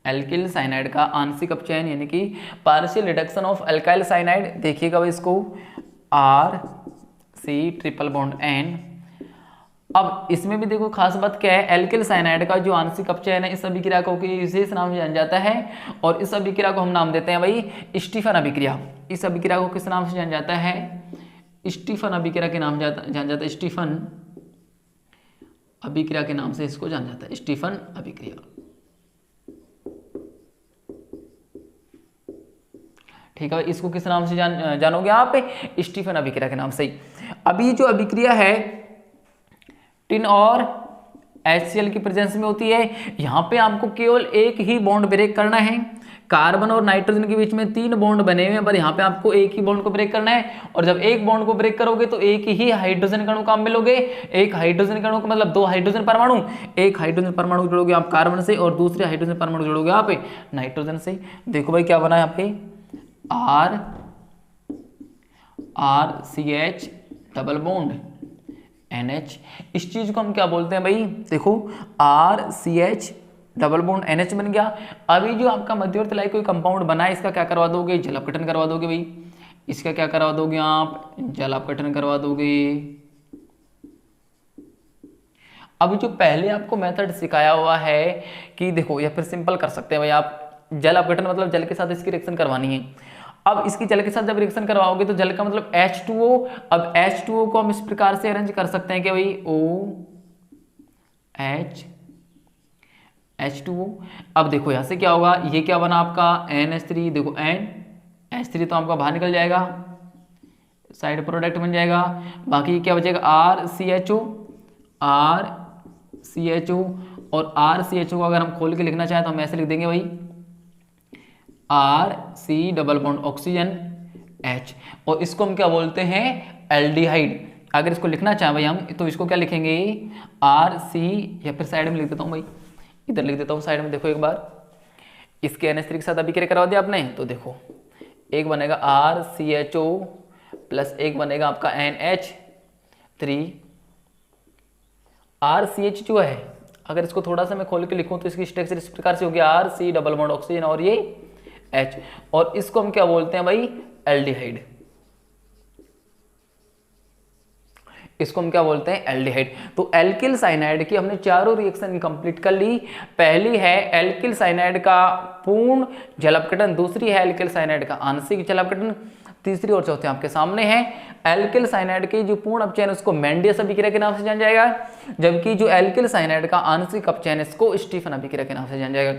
एल्किल साइनाइड का आंशिक अपचयन यानी कि partial reduction of alkyl cyanide. देखिएगा भाई इसको, RC≡N। अब इसमें भी देखो खास बात क्या है, एल्किल साइनाइड का जो आंशिक अपचयन है, इस अभिक्रिया को विशेष नाम से जाना जाता है और इस अभिक्रिया को हम नाम देते हैं भाई स्टीफन अभिक्रिया। इस अभिक्रिया को किस नाम से जाना जाता है, स्टीफन अभिक्रिया के नाम जाना जाता है, स्टीफन अभिक्रिया के नाम से इसको जाना जाता है, स्टीफन अभिक्रिया। ठीक है, इसको किस नाम से जानोगे आप, स्टीफन अभिक्रिया के नाम से। अभी जो अभिक्रिया है टिन और HCl की प्रेजेंस में होती है। यहाँ पे आपको केवल एक ही बॉन्ड ब्रेक करना है। कार्बन और नाइट्रोजन के बीच में 3 बॉन्ड बने हुए हैं, पर यहाँ पे आपको एक ही बॉन्ड को ब्रेक करना है। और जब एक बॉन्ड को ब्रेक करोगे तो एक ही हाइड्रोजन कणु काम मिलोगे। एक हाइड्रोजन कणु का मतलब 2 हाइड्रोजन परमाणु, एक हाइड्रोजन परमाणु जोड़ोगे आप कार्बन से और दूसरे हाइड्रोजन परमाणु जोड़ोगे आप नाइट्रोजन से। देखो भाई क्या बना है यहाँ पे, RCH डबल बॉन्ड NH। इस चीज को हम क्या बोलते हैं भाई, देखो RCH डबल बॉन्ड NH बन गया। अभी जो आपका मध्यवर्ती इलायक कोई कंपाउंड बना है, इसका क्या करवा दोगे, जल अपघटन करवा दोगे भाई। इसका क्या करवा दोगे आप, जल अपघटन करवा दोगे। अभी जो पहले आपको मेथड सिखाया हुआ है कि देखो, या फिर सिंपल कर सकते हैं भाई आप, जल अपघटन मतलब जल के साथ इसकी रिएक्शन करवानी है। अब इसकी जल के साथ जब रिएक्शन करवाओगे तो जल का मतलब H2O। अब H2O को हम इस प्रकार से अरेंज कर सकते हैं कि भाई OH H2O। अब देखो यहाँ से क्या होगा, ये क्या बना आपका NH3, देखो NH3 तो आपका बाहर निकल जाएगा, साइड प्रोडक्ट बन जाएगा। बाकी क्या बचेगा, RCHO और RCHO को अगर हम खोल के लिखना चाहें तो हम ऐसे लिख देंगे भाई RC double bond oxygen H, और इसको हम क्या बोलते हैं, एल्डिहाइड। अगर इसको लिखना चाहें भाई हम तो इसको क्या लिखेंगे RC, या फिर साइड में लिख देता हूँ भाई, इधर लिख देता हूँ साइड में। देखो एक बार इसके NH3 के साथ अभिक्रिया करवा दिया आपने, तो देखो एक बनेगा RCHO प्लस एक बनेगा आपका NH3। RCH जो है, अगर इसको थोड़ा सा मैं खोल के लिखूं तो इसकी स्ट्रक्चर इस प्रकार से होगी RC डबल बॉन्ड ऑक्सीजन और ये H, और इसको हम क्या बोलते हैं भाई, एल्डिहाइड। इसको हम क्या बोलते हैं, एल्डिहाइड। तो एल्किल साइनाइड की हमने चारों रिएक्शन कंप्लीट कर ली। पहली है एल्किल साइनाइड का पूर्ण जल अपघटन, दूसरी है एल्किल साइनाइड का आंशिक जल अपघटन, तीसरी और चौथी आपके सामने है एल्किल साइनाइड की जो पूर्ण अपचयन उसको मेंडियस अभिक्रिया के नाम से जाना जाएगा, जबकि जो एल्किल साइनाइड का आंशिक अपचयन इसको स्टीफन अभिक्रिया के नाम से जाना जाएगा।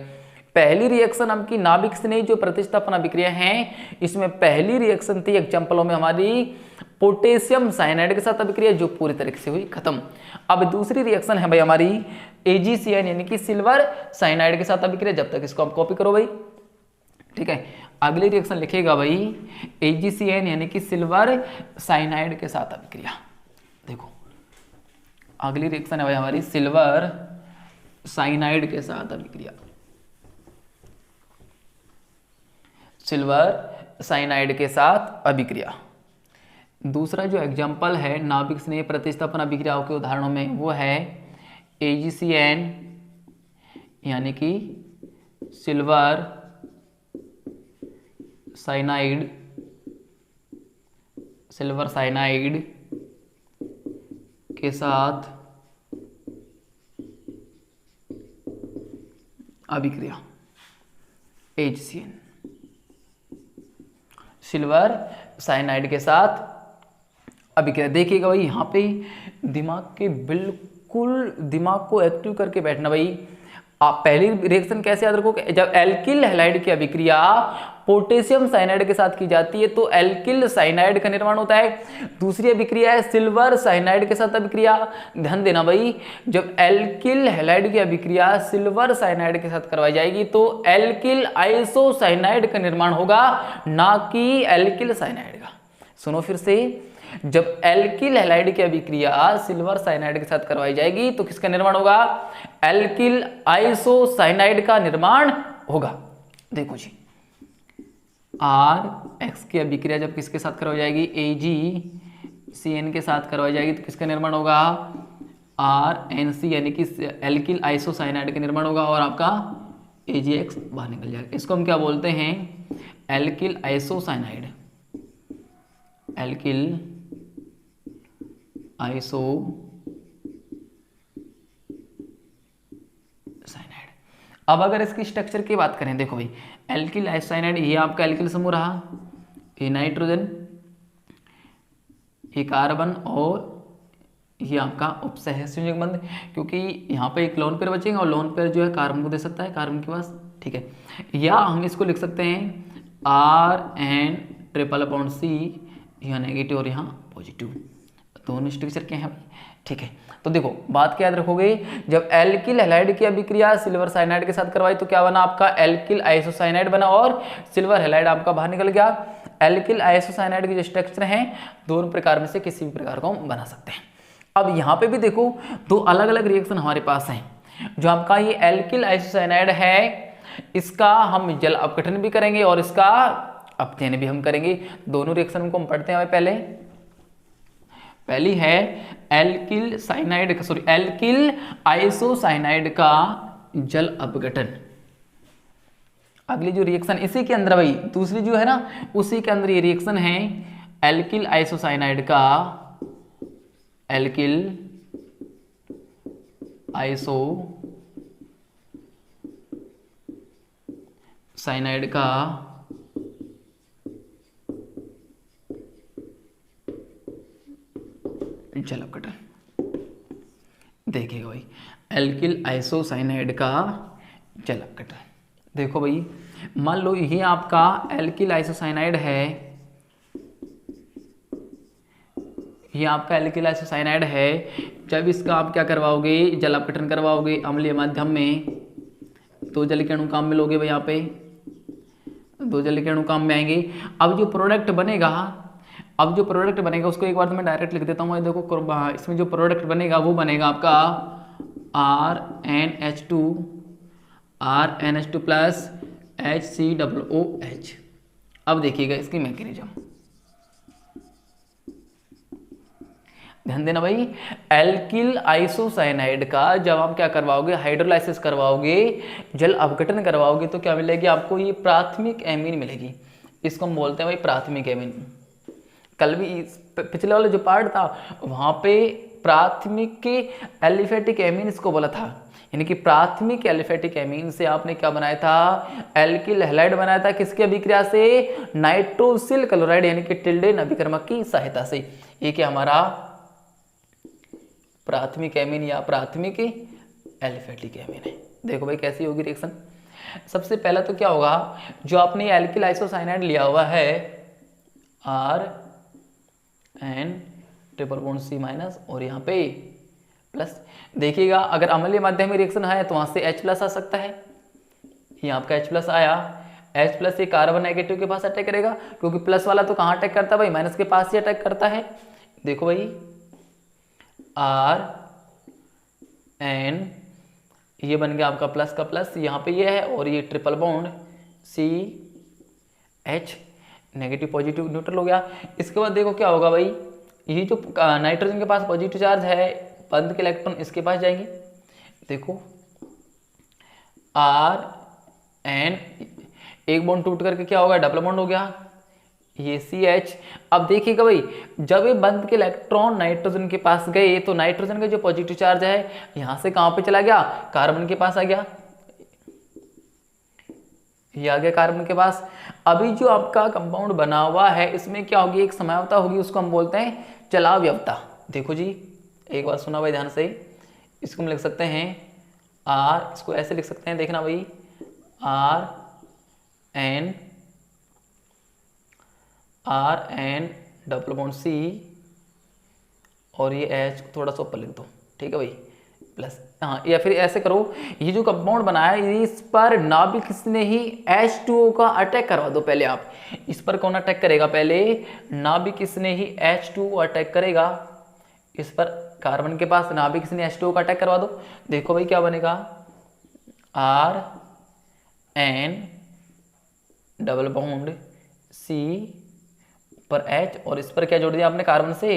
पहली रिएक्शन आपकी नाभिक स्नेही जो प्रतिस्थापन अभिक्रिया है, इसमें पहली रिएक्शन थी एग्जाम्पलों में हमारी पोटेशियम साइनाइड के साथ अभिक्रिया जो पूरी तरीके से हुई खत्म। अब दूसरी रिएक्शन है भाई हमारी AgCN यानी कि सिल्वर साइनाइड के साथ अभिक्रिया। जब तक इसको आप कॉपी करो भाई, ठीक है। अगली रिएक्शन लिखेगा भाई AgCN यानी कि सिल्वर साइनाइड के साथ अभिक्रिया। देखो अगली रिएक्शन है भाई हमारी सिल्वर साइनाइड के साथ अभिक्रिया, सिल्वर साइनाइड के साथ अभिक्रिया। दूसरा जो एग्जाम्पल है नाभिक स्नेह प्रतिस्थापन अभिक्रियाओं के उदाहरणों में वो है AgCN यानी कि सिल्वर साइनाइड, सिल्वर साइनाइड के साथ अभिक्रिया AgCN, सिल्वर साइनाइड के साथ अभिक्रिया। देखिएगा भाई यहाँ पे दिमाग के बिल्कुल दिमाग को एक्टिव करके बैठना भाई। आप पहली रिएक्शन कैसे याद रखोगे, जब एल्किल हैलाइड की अभिक्रिया पोटेशियम साइनाइड के साथ की जाती है तो एल्किल साइनाइड का निर्माण होता है। दूसरी अभिक्रिया है सिल्वर साइनाइड के साथ अभिक्रिया। ध्यान देना भाई, जब एल्किल हैलाइड की अभिक्रिया सिल्वर साइनाइड के साथ करवाई जाएगी तो एल्किल आइसोसाइनाइड का निर्माण होगा, ना कि एल्किल साइनाइड का। सुनो फिर से, जब एल्किल हैलाइड की अभिक्रिया सिल्वर साइनाइड के साथ करवाई जाएगी तो किसका निर्माण होगा, एल्किल आइसोसाइनाइड का निर्माण होगा। देखो जी RX की अभिक्रिया जब किसके साथ करवाई जाएगी, AgCN के साथ करवाई जाएगी तो किसका निर्माण होगा, RNC यानी कि एल्किल आइसोसाइनाइड का निर्माण होगा और आपका AgX बाहर निकल जाएगा। इसको हम क्या बोलते हैं, एल्किल आइसोसाइनाइड, एल्किल आइसोसाइनाइड। अब अगर इसकी स्ट्रक्चर की बात करें, देखो भाई एल्किल आइसोसाइनाइड ये आपका एल्किल समूह रहा, ये नाइट्रोजन, ये कार्बन और ये आपका उपसहसंयोजक बंध, क्योंकि यहाँ पे एक लोन पेयर बचेगा और लोन पेयर जो है कार्बन को दे सकता है कार्बन के पास, ठीक है। या हम इसको लिख सकते हैं RN ट्रिपल बॉन्ड C, यहाँ नेगेटिव और यहाँ पॉजिटिव, दोनों स्ट्रक्चर के हैं भाई, ठीक है। तो देखो बात क्या याद रखोगे, जब एल्किल हैलाइड की अभिक्रिया सिल्वर साइनाइड के साथ करवाई तो क्या बना आपका, एल्किल आइसोसाइनाइड बना और सिल्वर हैलाइड आपका बाहर निकल गया। एल्किल आइसोसाइनाइड के जो स्ट्रक्चर हैं दोनों प्रकार में से किसी भी प्रकार को हम बना सकते हैं। अब यहाँ पे भी देखो दो अलग अलग रिएक्शन हमारे पास हैं। जो आपका ये एल्किल आइसोसाइनाइड है इसका हम जल अपघटन भी करेंगे और इसका अपचयन भी हम करेंगे। दोनों रिएक्शन को हम पढ़ते हैं पहले। पहली है alkyl cyanide, sorry alkyl isocyanide का जल अपघटन। अगली जो रिएक्शन इसी के अंदर भाई, दूसरी जो है ना उसी के अंदर ये रिएक्शन है एल्किल आइसोसाइनाइड का, एल्किल आइसोसाइनाइड का जल अपघटन। देखिएगा भाई, एल्किल आइसोसाइनाइड का जल अपघटन। देखो भाई, मान लो ये आपका एल्किल आइसोसाइनाइड है, ये आपका एल्किल आइसोसाइनाइड है। जब इसका आप क्या करवाओगे, जल अपघटन करवाओगे अम्लीय माध्यम में, दो जल के अणु काम में लोगे भाई, यहाँ पे दो जल के अणु काम में आएंगे। अब जो प्रोडक्ट बनेगा, उसको एक बार तो मैं डायरेक्ट लिख देता हूँ। देखो इसमें जो प्रोडक्ट बनेगा वो बनेगा आपका RnH2 प्लस HCOOH। अब देखिएगा इसकी मैकेनिज्म, ध्यान देना भाई। एल्किल आइसोसाइनाइड का जब आप क्या करवाओगे, हाइड्रोलाइसिस करवाओगे, जल अपघटन करवाओगे, तो क्या मिलेगी आपको, ये प्राथमिक एमीन मिलेगी। इसको हम बोलते हैं भाई प्राथमिक एमीन। कल भी पिछले वाला जो पार्ट था वहां पे प्राथमिक एलिफेटिक एमीन इसको बोला था, यानी कि प्राथमिक एलिफेटिक एमीन से आपने क्या बनाया था, एल्किल हैलाइड बनाया था। किसकी अभिक्रिया से, नाइट्रोसिल क्लोराइड यानी कि टिल्डे अभिकर्मक की सहायता से। ये क्या हमारा प्राथमिक एमीन या प्राथमिक एलिफेटिक एमीन है। देखो भाई कैसी होगी रिएक्शन। सबसे पहला तो क्या होगा, जो आपने एल्किल आइसोसाइनाइड लिया हुआ है RN≡C- और यहाँ पे प्लस। देखिएगा अगर अम्लीय माध्यम में रिएक्शन है तो वहां से H+ आ सकता है। यहाँ आपका H+ आया, H+ ये कार्बन नेगेटिव के पास अटैक करेगा, क्योंकि प्लस वाला तो कहाँ अटैक करता है भाई, माइनस के पास ही अटैक करता है। देखो भाई RN, ये बन गया आपका प्लस का प्लस, यहाँ पे ये है, और ये triple bond CH, negative positive neutral हो गया। इसके बाद देखो क्या होगा भाई, ये जो नाइट्रोजन के पास पॉजिटिव चार्ज है, बंद के इलेक्ट्रॉन इसके पास जाएंगे। देखो RN, एक बॉन्ड टूट करके क्या होगा, डबल बॉन्ड हो गया, ये CH। अब देखिएगा भाई, जब ये बंद के इलेक्ट्रॉन नाइट्रोजन के पास गए तो नाइट्रोजन का जो पॉजिटिव चार्ज है यहां से कहां पे चला गया, कार्बन के पास आ गया, ये आ गया कार्बन के पास। अभी जो आपका कंपाउंड बना हुआ है इसमें क्या होगी, एक समयावता होगी, उसको हम बोलते हैं चलाव्यवता। देखो जी एक बार सुना भाई ध्यान से, इसको हम लिख सकते हैं R, इसको ऐसे लिख सकते हैं, देखना भाई RN डबल बॉन्ड C, और ये H को थोड़ा सा ऊपर लिख दो, ठीक है भाई, प्लस। हाँ, या फिर ऐसे करो, ये जो कंपाउंड बनाया है इस पर नाभिक ने ही H2O का अटैक करवा दो। पहले आप इस पर कौन अटैक करेगा, पहले नाभिक ने ही H2O अटैक करेगा, इस पर कार्बन के पास नाभिक ने H2O का अटैक करवा दो। देखो भाई क्या बनेगा, RN डबल बॉन्ड C पर H, और इस पर क्या जोड़ दिया आपने कार्बन से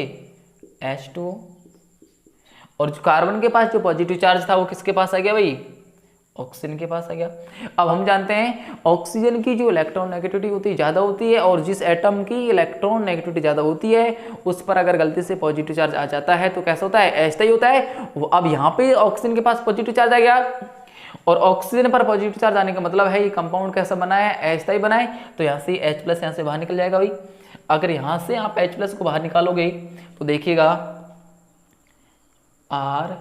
H2O, और जो कार्बन के पास जो पॉजिटिव चार्ज था वो किसके पास आ गया भाई, ऑक्सीजन के पास आ गया। अब हम जानते हैं ऑक्सीजन की जो इलेक्ट्रॉन नेगेटिविटी होती है ज़्यादा होती है, और जिस एटम की इलेक्ट्रॉन नेगेटिविटी ज़्यादा होती है उस पर अगर गलती से पॉजिटिव चार्ज आ जाता है तो कैसा होता है, ऐसा ही होता है। वो अब यहाँ पे ऑक्सीजन के पास पॉजिटिव चार्ज आ गया, और ऑक्सीजन पर पॉजिटिव चार्ज आने का मतलब है ये कंपाउंड कैसा बना है, ऐसा ही बना है, तो यहाँ से H+ यहाँ से बाहर निकल जाएगा भाई। अगर यहाँ से आप H+ को बाहर निकालोगे तो देखिएगा RN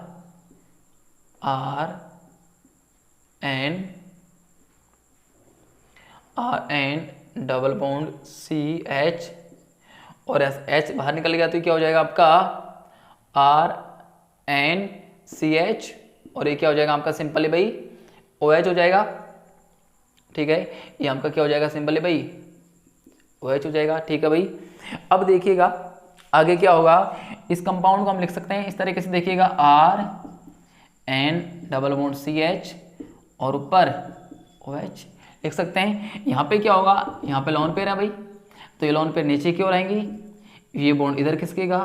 डबल बॉन्ड CH, और H बाहर निकल गया तो क्या हो जाएगा आपका RNCH, और ये क्या हो जाएगा आपका सिंपली भाई OH हो जाएगा, ठीक है। ये आपका क्या हो जाएगा सिंपली भाई OH हो जाएगा, ठीक है भाई। अब देखिएगा आगे क्या होगा, इस कंपाउंड को हम लिख सकते हैं इस तरीके से, देखिएगा RN डबल बॉन्ड CH और ऊपर OH लिख सकते हैं। यहाँ पे क्या होगा, यहाँ पे लोन पेयर है भाई, तो ये लोन पेयर नीचे की ओर आएंगी, ये बॉन्ड इधर खिसकेगा।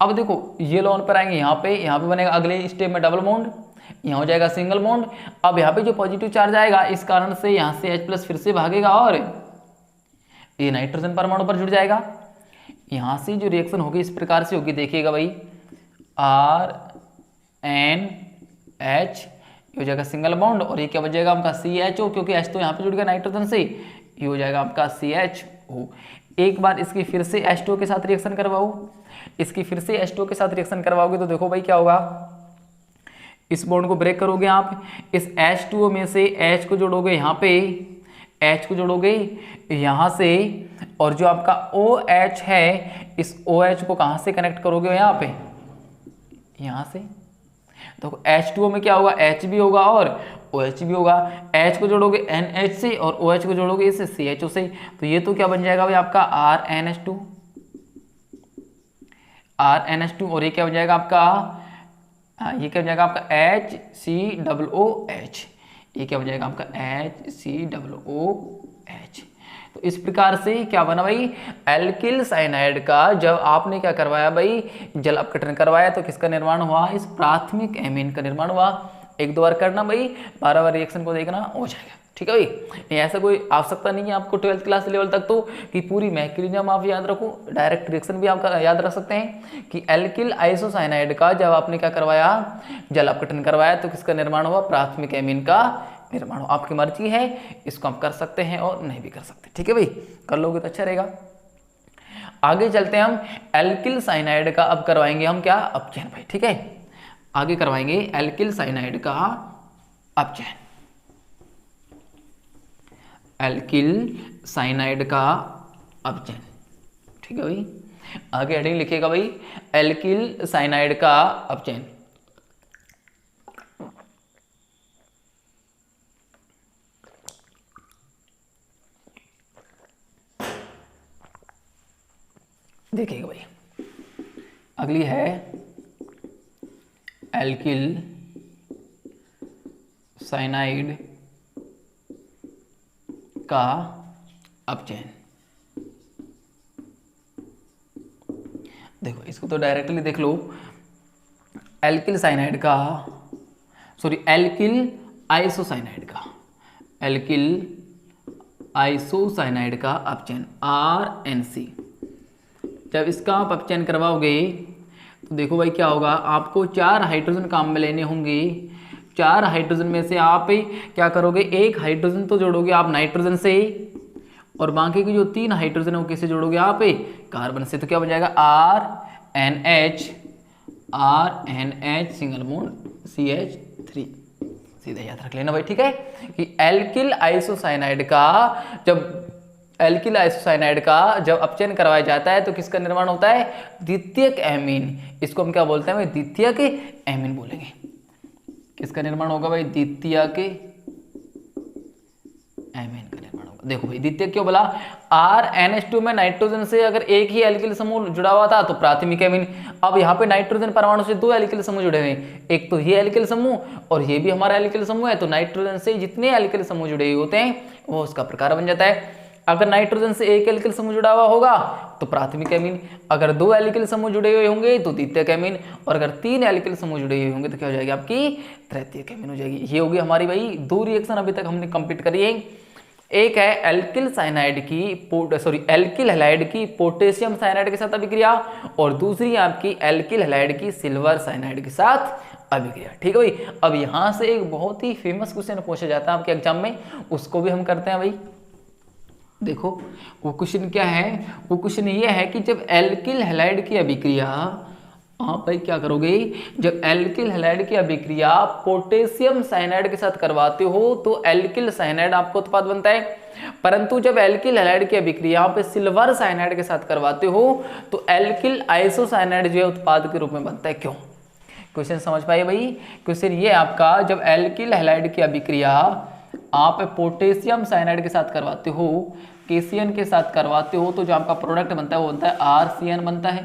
अब देखो ये लोन पर आएंगे यहाँ पे बनेगा अगले स्टेप में डबल बॉन्ड, यहाँ हो जाएगा सिंगल बॉन्ड। अब यहाँ पे जो पॉजिटिव चार्ज आएगा इस कारण से यहाँ से H+ फिर से भागेगा और ये नाइट्रोजन परमाणु पर जुड़ जाएगा। यहाँ से जो रिएक्शन होगी इस प्रकार से होगी, देखिएगा भाई, RNH ये हो जाएगा सिंगल बॉन्ड और ये क्या बचेगा आपका CHO, क्योंकि H तो यहाँ पे जुड़ गया नाइट्रोजन से, ये हो जाएगा आपका CHO। एक बार इसकी फिर से H2 के साथ रिएक्शन करवाओ, इसकी फिर से H2 के साथ रिएक्शन करवाओगे तो देखो भाई क्या होगा, इस बॉन्ड को ब्रेक करोगे आप, इस H2O में से H को जोड़ोगे यहाँ पे, H को जोड़ोगे यहाँ से, और जो आपका OH है इस OH को कहाँ से कनेक्ट करोगे, यहाँ पे, यहाँ से। तो H2O में क्या होगा, H भी होगा और OH भी होगा। H को जोड़ोगे NH से और OH को जोड़ोगे इससे CHO से, तो ये तो क्या बन जाएगा भाई आपका RNH2 और ये क्या बन जाएगा आपका, ये क्या बन जाएगा आपका HCOOH, ये क्या बन जाएगा आपका HCOOH। तो इस प्रकार से क्या बना भाई, एल्किल साइनाइड का जब आपने क्या करवाया भाई, जल अपघटन करवाया तो किसका निर्माण हुआ, इस प्राथमिक एमीन का निर्माण हुआ। एक दो बार करना भाई, 12 बार रिएक्शन को देखना, हो जाएगा। ठीक है भाई, नहीं ऐसा कोई आवश्यकता नहीं है आपको 12th क्लास लेवल तक तो कि पूरी मैकेनिज्म आप याद रखो, डायरेक्ट रिएक्शन भी आप याद रख सकते हैं कि एल्किल आइसोसाइनाइड का जब आपने क्या करवाया, जल अपघटन करवाया तो किसका निर्माण हुआ, प्राथमिक एमीन का निर्माण हुआ। आपकी मर्जी है, इसको आप कर सकते हैं और नहीं भी कर सकते। ठीक है भाई, कर लोगे तो अच्छा रहेगा। आगे चलते हैं हम एल्किल साइनाइड का, अब करवाएंगे हम क्या, अपचयन भाई। ठीक है, आगे करवाएंगे एल्किल साइनाइड का अपचयन, एल्किल साइनाइड का अपचयन। ठीक है भाई, आगे हेडिंग लिखिएगा भाई, एल्किल साइनाइड का अपचयन। देखिएगा भाई, अगली है एल्किल साइनाइड का अपचयन। देखो इसको तो डायरेक्टली देख लो, एल्किल साइनाइड का, सॉरी एल्किल आइसोसाइनाइड का, एल्किल आइसोसाइनाइड का अपचयन RNC। जब इसका आप अपचयन करवाओगे तो देखो भाई क्या होगा, आपको 4 हाइड्रोजन काम में लेने होंगे। 4 हाइड्रोजन में से आप क्या करोगे, एक हाइड्रोजन तो जोड़ोगे आप नाइट्रोजन से और बाकी की जो 3 हाइड्रोजन है वो किससे जोड़ोगे आप, कार्बन से। तो क्या बन जाएगा RNH सिंगल बॉन्ड CH3, सीधा याद रख लेना भाई। ठीक है कि एल्किल आइसोसाइनाइड का जब अपचयन करवाया जाता है तो किसका निर्माण होता है, द्वितीयक एमीन। इसको हम क्या बोलते हैं भाई, द्वितीयक एमीन बोलेंगे। किसका निर्माण होगा भाई, द्वितीयक एमीन का निर्माण होगा। देखो भाई द्वितीयक क्यों बोला, RNH2 में नाइट्रोजन से अगर एक ही एल्किल समूह जुड़ा हुआ था तो प्राथमिक एमीन। अब यहाँ पे नाइट्रोजन परमाणु से 2 एल्किल समूह जुड़े हुए हैं, एक तो ये एल्किल समूह और ये भी हमारा एल्किल समूह है, तो नाइट्रोजन से जितने एल्किल समूह जुड़े हुए होते हैं वो उसका प्रकार बन जाता है। अगर नाइट्रोजन से एक एल्किल समूह जुड़ा हुआ होगा तो प्राथमिक एमीन, अगर 2 एल्किल समूह जुड़े हुए होंगे तो द्वितीयक एमीन, और अगर 3 एल्किल समूह जुड़े हुए होंगे तो क्या हो जाएगी आपकी, तृतीयक एमीन हो जाएगी। ये होगी हमारी भाई 2 रिएक्शन अभी तक हमने कंप्लीट करी है। एक है एल्किल हैलाइड की पोटेशियम साइनाइड के साथ अभिक्रिया, और दूसरी है आपकी एल्किल हैलाइड की सिल्वर साइनाइड के साथ अभिक्रिया। ठीक है भाई, अब यहाँ से एक बहुत ही फेमस क्वेश्चन पूछा जाता है आपके एग्जाम में, उसको भी हम करते हैं भाई। देखो वो क्वेश्चन क्या है, वो क्वेश्चन ये है कि जब एल्किल हैलाइड की अभिक्रिया, आप भाई क्या करोगे, जब एल्किल हैलाइड की अभिक्रिया पोटेशियम साइनाइड के साथ करवाते हो तो एल्किल साइनाइड आपको उत्पाद बनता है, परंतु जब एल्किल हैलाइड की अभिक्रिया पे सिल्वर साइनाइड के साथ करवाते हो तो एल्किल आइसोसाइनाइड जो है उत्पाद के रूप में बनता है। क्यों, क्वेश्चन समझ पाइए भाई। क्वेश्चन ये आपका, जब एल्किल हैलाइड की अभिक्रिया आप पोटेशियम साइनाइड के साथ करवाते हो, KCN के साथ करवाते हो, तो जो आपका प्रोडक्ट बनता है वो बनता है RCN बनता है।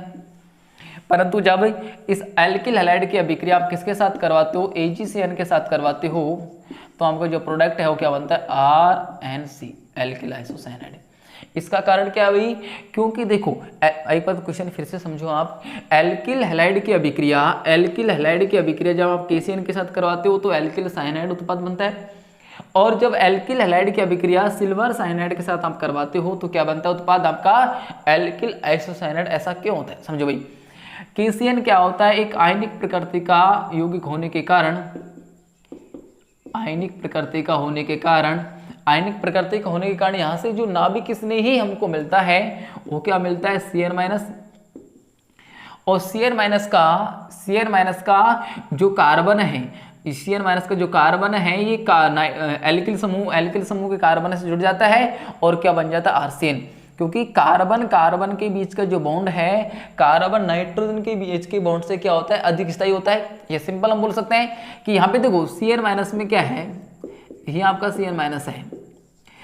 परंतु जब इस एल्किल हैलाइड की अभिक्रिया आप किसके साथ करवाते हो, AgCN के साथ करवाते हो, तो आपका जो प्रोडक्ट है वो क्या बनता है RNC, एल्किल आइसोसाइनाइड। इसका कारण क्या है भाई, क्योंकि देखो एक बार क्वेश्चन फिर से समझो आप, एल्किल हैलाइड की अभिक्रिया, एल्किल हैलाइड की अभिक्रिया जब आप KCN के साथ करवाते हो तो एल्किल साइनाइड उत्पाद बनता है, और जब एल्किल हैलाइड की अभिक्रिया सिल्वर साइनाइड के साथ आप करवाते हो तो क्या बनता है उत्पाद आपका, एल्किल आइसोसाइनाइड। ऐसा क्यों होता है समझो भाई, KCN क्या होता है, एक आयनिक प्रकृति का यौगिक होने के कारण, आयनिक प्रकृति का होने के कारण, आयनिक प्रकृति का होने के कारण यहां से जो नाभिक इसमें ही हमको मिलता है वो क्या मिलता है, Cn-, और Cn- का जो कार्बन है, Cn- का जो कार्बन है ये एल्किल समूह के कार्बन से जुड़ जाता है और क्या बन जाता है, RCN। क्योंकि कार्बन कार्बन के बीच का जो बॉन्ड है, कार्बन नाइट्रोजन के बीच के बॉन्ड से क्या होता है, अधिक स्थायी होता है। ये सिंपल हम बोल सकते हैं कि यहाँ पे देखो Cn- में क्या है, ये आपका Cn- है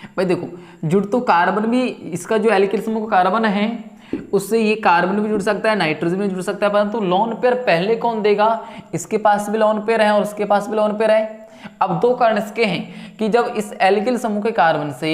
भाई। देखो जुड़ तो कार्बन भी, इसका जो एल्किल समूह का कार्बन है उससे ये कार्बन भी जुड़ सकता है, नाइट्रोजन भी जुड़ सकता है, परंतु लोन पेयर पहले कौन देगा, इसके पास भी लोन पेयर है और उसके पास भी लोन पेयर है। अब दो कारण इसके हैं कि जब इस एल्किल समूह के कार्बन से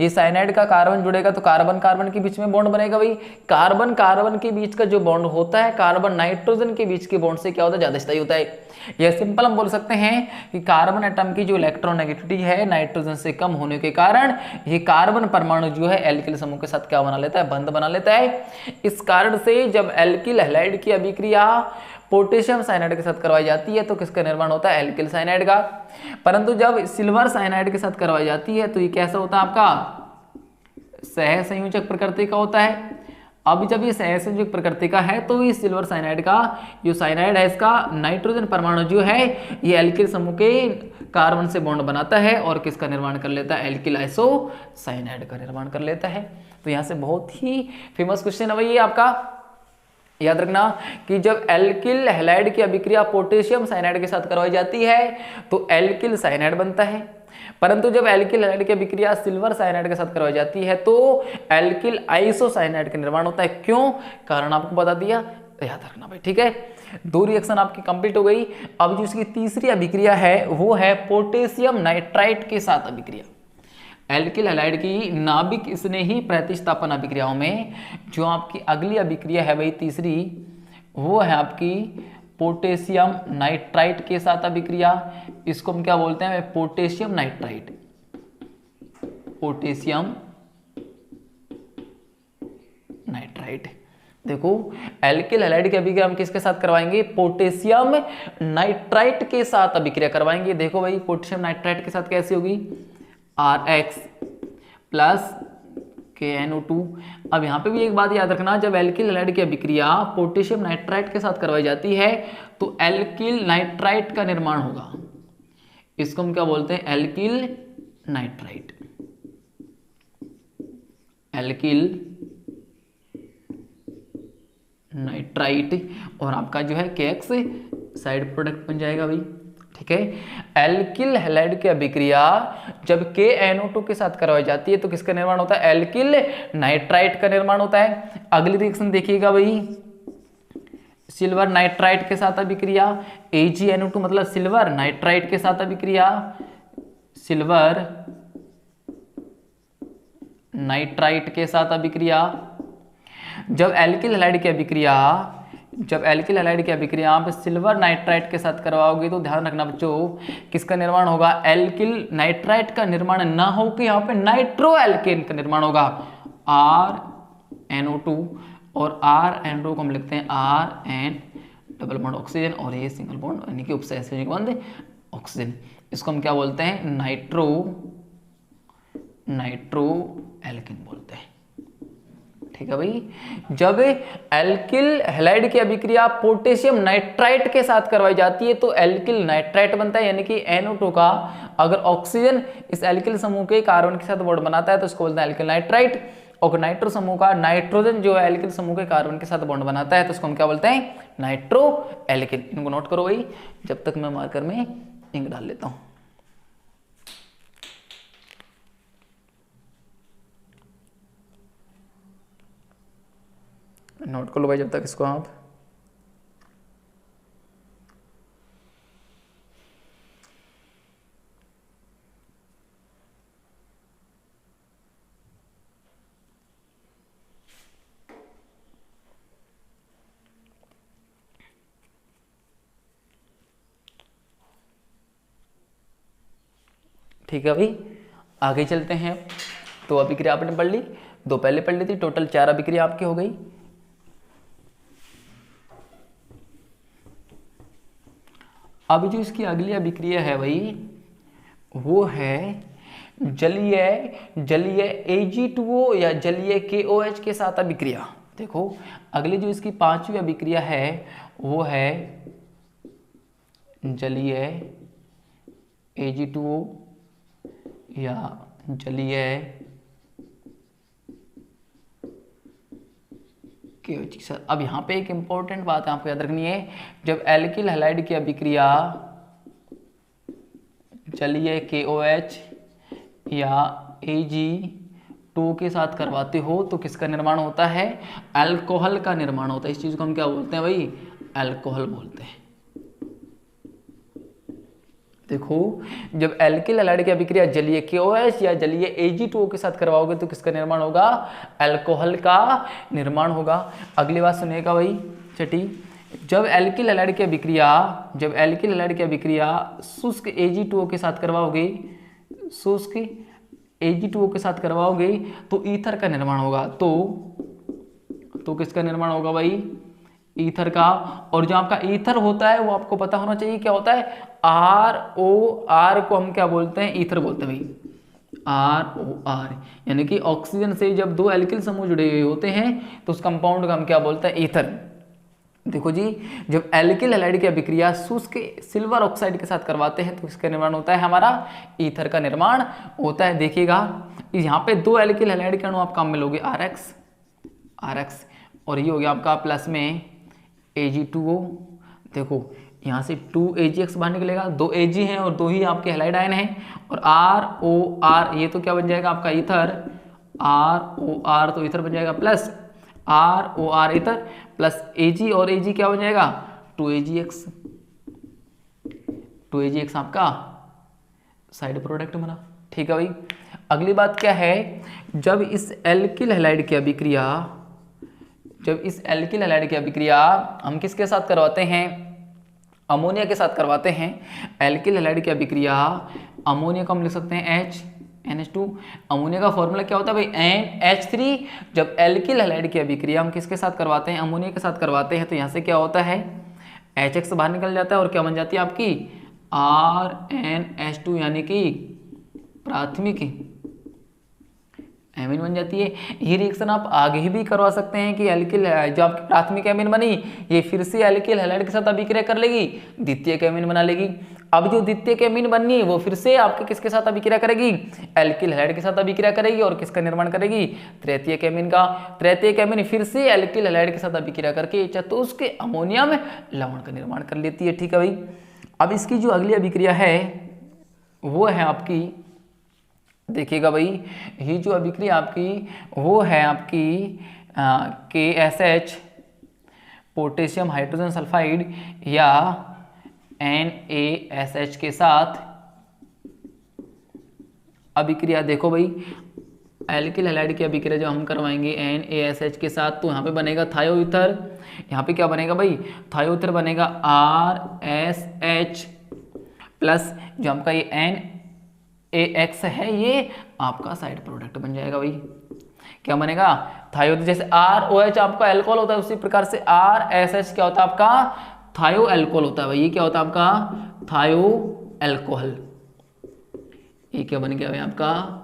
ये साइनाइड का कार्बन जुड़ेगा तो कार्बन कार्बन के बीच में बॉन्ड बनेगा भाई। कार्बन कार्बन के बीच का जो बॉन्ड होता है, कार्बन नाइट्रोजन के बीच के बॉन्ड से क्या होता है, ज्यादा स्थायी होता है। यह सिंपल हम बोल सकते हैं कि कार्बन एटम की जो इलेक्ट्रोनेगेटिविटी है नाइट्रोजन से कम होने के कारण ये कार्बन परमाणु जो है एल्किल समूह के साथ क्या बना लेता है, बंध बना लेता है। इस कारण से जब एल्किल हैलाइड की अभिक्रिया पोटेशियम साइनाइड के साथ करवाई जाती है तो किसका निर्माण होता है, एल्किल साइनाइड का। परंतु जब सिल्वर साइनाइड के साथ करवाई जाती है तो ये कैसा होता है आपका, सहसंयोजक प्रकृति का होता है। अब जब ये सहसंयोजक प्रकृति का है तो ये सिल्वर साइनाइड का जो साइनाइड है इसका नाइट्रोजन परमाणु जो है ये एल्किल समूह के कार्बन से बॉन्ड बनाता है और किसका निर्माण कर लेता है, एल्किल आइसोसाइनाइड का निर्माण कर लेता है। तो यहाँ से बहुत ही फेमस क्वेश्चन है भाई ये आपका, याद रखना कि जब एल्किल हैलाइड की अभिक्रिया पोटेशियम साइनाइड के साथ करवाई जाती है तो एल्किल साइनाइड बनता है, परंतु जब एल्किल हैलाइड की अभिक्रिया सिल्वर साइनाइड के साथ करवाई जाती है तो एल्किल आइसोसाइनाइड का निर्माण होता है। क्यों, कारण आपको बता दिया, याद रखना भाई, ठीक है। दो रिएक्शन आपकी कंप्लीट हो गई। अब जो इसकी तीसरी अभिक्रिया है वो है पोटेशियम नाइट्राइट के साथ अभिक्रिया। एल्किल हैलाइड की नाभिक स्नेही प्रतिस्थापन अभिक्रियाओं में जो आपकी अगली अभिक्रिया है भाई तीसरी, वो है आपकी पोटेशियम नाइट्राइट के साथ अभिक्रिया। इसको हम क्या बोलते हैं, पोटेशियम नाइट्राइट, पोटेशियम नाइट्राइट। देखो एल्किल हैलाइड की अभिक्रिया हम किसके साथ करवाएंगे, पोटेशियम नाइट्राइट के साथ अभिक्रिया करवाएंगे। देखो भाई पोटेशियम नाइट्राइट के साथ कैसी होगी, RX प्लस KNO2। अब यहाँ पे भी एक बात याद रखना, जब एल्किल हैलाइड की अभिक्रिया पोटेशियम नाइट्राइट के साथ करवाई जाती है तो एल्किल नाइट्राइट का निर्माण होगा। इसको हम क्या बोलते हैं, एल्किल नाइट्राइट, एल्किल नाइट्राइट, और आपका जो है KX साइड प्रोडक्ट बन जाएगा भाई, ठीक है। एल्किल हैलाइड की अभिक्रिया जब KNO2 के साथ करवाई जाती है तो किसका निर्माण होता है, एल्किल नाइट्राइट का निर्माण होता है। अगली रिएक्शन देखिएगा भाई, सिल्वर नाइट्राइट के साथ अभिक्रिया, AgNO2 मतलब सिल्वर नाइट्राइट के साथ अभिक्रिया, सिल्वर नाइट्राइट के साथ अभिक्रिया। जब एल्किल हैलाइड की अभिक्रिया, जब एल्किल हैलाइड की अभिक्रिया आप सिल्वर नाइट्राइट के साथ करवाओगे तो ध्यान रखना बच्चों किसका निर्माण होगा, एल्किल नाइट्राइट का निर्माण ना हो कि यहाँ पे नाइट्रो एल्केन का निर्माण होगा, RNO2, और RNO को हम लिखते हैं RN डबल बॉन्ड ऑक्सीजन और ये सिंगल बॉन्ड यानी कि उपसहसंयोजक बंध ऑक्सीजन। इसको हम क्या बोलते हैं, नाइट्रो एल्केन बोलते हैं, ठीक है भाई। जब एल्किल हैलाइड की अभिक्रिया पोटेशियम नाइट्राइट के साथ करवाई जाती है तो एल्किल नाइट्राइट बनता है, यानी कि NO2 का अगर ऑक्सीजन इस एल्किल समूह के कार्बन के साथ बॉन्ड बनाता है तो इसको बोलते हैं एल्किल नाइट्राइट, और नाइट्रो समूह का नाइट्रोजन जो है एल्किल समूह के कार्बन के साथ बॉन्ड बनाता है तो उसको हम क्या बोलते हैं, नाइट्रो एल्किन। इनको नोट करो भाई, जब तक मैं मार्कर में इंक डाल लेता हूं। नोट कर लो भाई जब तक इसको आप। ठीक है भाई, आगे चलते हैं। तो अभिक्रिया आपने पढ़ ली, 2 पहले पढ़ ली थी, टोटल 4 अभिक्रिया आपकी हो गई। अब जो इसकी अगली अभिक्रिया है भाई, वो है जलीय Ag2O या जलीय KOH के साथ अभिक्रिया। देखो अगली जो इसकी 5वीं अभिक्रिया है वो है जलीय Ag2O या जलीय KOH के साथ। अब यहाँ पे एक इंपॉर्टेंट बात है आपको याद रखनी है, जब एल्किल हैलाइड की अभिक्रिया जलीय KOH या Ag2 के साथ करवाते हो तो किसका निर्माण होता है? अल्कोहल का निर्माण होता है। इस चीज को हम क्या बोलते हैं भाई? अल्कोहल बोलते हैं। देखो जब एल्किल हैलाइड की अभिक्रिया जलीय KOH या जलीय Ag2O के साथ करवाओगे तो किसका निर्माण होगा? अल्कोहल का निर्माण होगा। अगली बात सुनिएगा भाई, छठी, जब एल्किल हैलाइड की अभिक्रिया शुष्क Ag2O के साथ करवाओगे, शुष्क Ag2O के साथ करवाओगे तो ईथर का निर्माण होगा। तो किसका निर्माण होगा भाई? ईथर का। और जो आपका ईथर होता है वो आपको पता होना चाहिए क्या होता है? ROR को हम क्या बोलते हैं? ईथर बोलते हैं भाई, ROR, यानी कि ऑक्सीजन से जब 2 एल्किल समूह जुड़े हुए होते हैं तो उस कंपाउंड का हम क्या बोलते हैं? ईथर। देखो जी, जब एल्किल हैलाइड की अभिक्रिया शुष्क सिल्वर ऑक्साइड के साथ करवाते हैं तो इसका निर्माण होता है हमारा ईथर का निर्माण होता है। देखिएगा यहाँ पे 2 एल्किल हैलाइड के अणु आप काम में लोगे RX, और ये हो गया आपका प्लस में Ag2O। देखो यहाँ से 2AgX बाहर निकलेगा, 2 Ag हैं और 2 ही आपके हैलाइड आयन हैं, और ROR ये तो क्या बन जाएगा आपका ईथर, ROR तो ईथर बन जाएगा, plus ROR ether plus Ag, और Ag क्या बन जाएगा? 2AgX आपका साइड प्रोडक्ट बना। ठीक है भाई, अगली बात क्या है, जब इस एल्किल हैलाइड की अभिक्रिया हम किसके साथ करवाते हैं? अमोनिया के साथ करवाते हैं। एल्किल हैलाइड की अभिक्रिया अमोनिया को हम लिख सकते हैं NH2। अमोनिया का फॉर्मूला क्या होता है भाई? NH3। जब एल्किल हैलाइड की अभिक्रिया हम किसके साथ करवाते हैं? अमोनिया के साथ करवाते हैं तो यहाँ से क्या होता है? HX बाहर निकल जाता है और क्या बन जाती है आपकी? RNH2, यानी कि प्राथमिक एमीन बन जाती है। ये रिएक्शन आप आगे भी करवा सकते हैं कि एल्किल जो आपकी प्राथमिक एमीन बनी ये फिर से एल्किल हैलाइड के साथ अभिक्रिया कर लेगी, द्वितीयक एमीन बना लेगी। अब जो द्वितीयक एमीन बननी है वो फिर से आपके किसके साथ अभिक्रिया करेगी? एल्किल हैलाइड के साथ अभिक्रिया करेगी, और किसका निर्माण करेगी? तृतीयक एमीन का। तृतीयक एमीन फिर से एल्किल हैलाइड के साथ अभिक्रिया करके चतुष्क अमोनिया में लवण का निर्माण कर लेती है। ठीक है भाई, अब इसकी जो अगली अभिक्रिया है वो है आपकी, देखिएगा भाई, ये जो अभिक्रिया आपकी वो है आपकी KSH पोटेशियम हाइड्रोजन सल्फाइड या NaSH के साथ अभिक्रिया। देखो भाई, एल्किल हैलाइड की अभिक्रिया जो हम करवाएंगे NaSH के साथ तो यहाँ पे बनेगा थायो ईथर। यहाँ पे क्या बनेगा भाई? थायो ईथर बनेगा RSH प्लस जो आपका ये NaX है ये आपका साइड प्रोडक्ट बन जाएगा भाई। क्या बनेगा? थायो, जैसे ROH आपका अल्कोहल होता है उसी प्रकार से RSH क्या होता है आपका? थायो अल्कोहल होता है भाई। ये क्या होता है आपका? थायो अल्कोहल। ये क्या बन गया भाई आपका?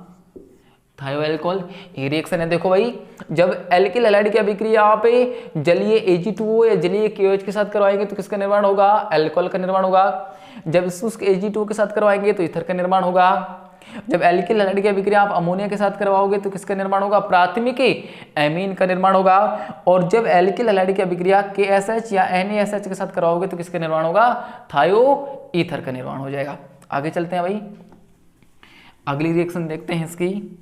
थायो अल्कोहल। ये रिएक्शन है। देखो भाई, जब एल्किल हैलाइड की अभिक्रिया पे जलीय Ag2O या जलीय KOH के साथ करवाएंगे तो किसका निर्माण होगा? अल्कोहल का निर्माण होगा। जब शुष्क Ag2O के साथ करवाएंगे तो ईथर का निर्माण होगा। जब एल्किल हैलाइड की अभिक्रिया आप अमोनिया के साथ करवाओगे तो किसका निर्माण होगा? प्राथमिक एमीन का निर्माण होगा। और जब एल्किल हैलाइड की अभिक्रिया KSH या NaSH के साथ करवाओगे तो किसका निर्माण होगा? थायो ईथर का निर्माण हो जाएगा। आगे चलते हैं भाई, अगली रिएक्शन देखते हैं इसकी,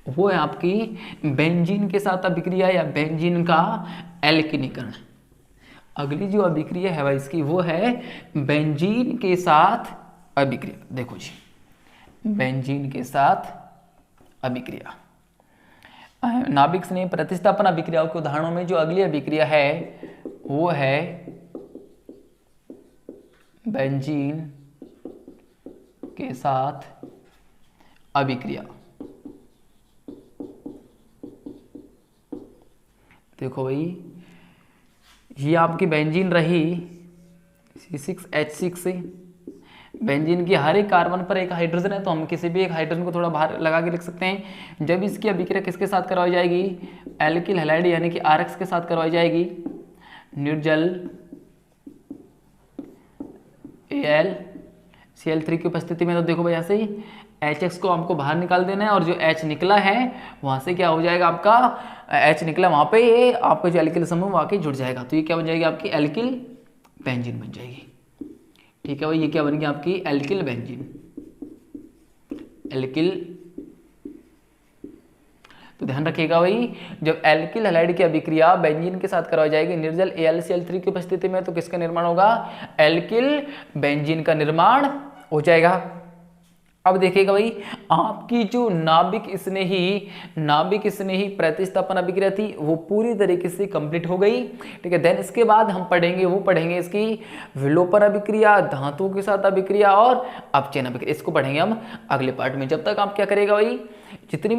वो है आपकी बेंजीन के साथ अभिक्रिया या बेंजीन का एल्किनीकरण। अगली जो अभिक्रिया है भाई इसकी वो है बेंजीन के साथ अभिक्रिया। देखो जी, बेंजीन के साथ अभिक्रिया, नाभिक स्नेह प्रतिस्थापन अभिक्रियाओं के उदाहरणों में जो अगली अभिक्रिया है वो है बेंजीन के साथ अभिक्रिया। देखो भाई, ये आपकी बेंजीन रही C6H6 से। बेंजीन की हर एक कार्बन पर एक हाइड्रोजन है, तो हम किसी भी एक हाइड्रोजन को थोड़ा बाहर लगा के लिख सकते हैं। जब इसकी अभिक्रिया किसके साथ करवाई जाएगी, एल्किल हैलाइड यानी कि RX के साथ करवाई जाएगी, निर्जल AlCl3 की उपस्थिति में। तो देखो भाई ऐसे ही HX को हमको बाहर निकाल देना है, और जो H निकला है वहां से क्या हो जाएगा, आपका H निकला वहां पे ये आपका जो एल्किल समूह आके जुड़ जाएगा, तो ये क्या बन जाएगी, आपकी एल्किल बेंजीन बन जाएगी। ठीक है भाई, ये क्या बन गई आपकी एल्किल बेंजीन, एल्किल। तो ध्यान रखिएगा भाई, जब एल्किल हैलाइड की अभिक्रिया बेंजीन के साथ करवाई जाएगी निर्जल AlCl3 की उपस्थिति में, तो किसका निर्माण होगा, एल्किल बेंजीन का निर्माण हो जाएगा। अब देखिएगा भाई, आपकी जो नाभिक स्नेही प्रतिस्थापन अभिक्रिया थी वो पूरी तरीके से कंप्लीट हो गई। ठीक है, देन इसके बाद हम पढ़ेंगे इसकी विलोपन अभिक्रिया, धातुओं के साथ अभिक्रिया और अपचयन अभिक्रिया। इसको पढ़ेंगे हम अगले पार्ट में। जब तक आप क्या करेगा भाई, जितनी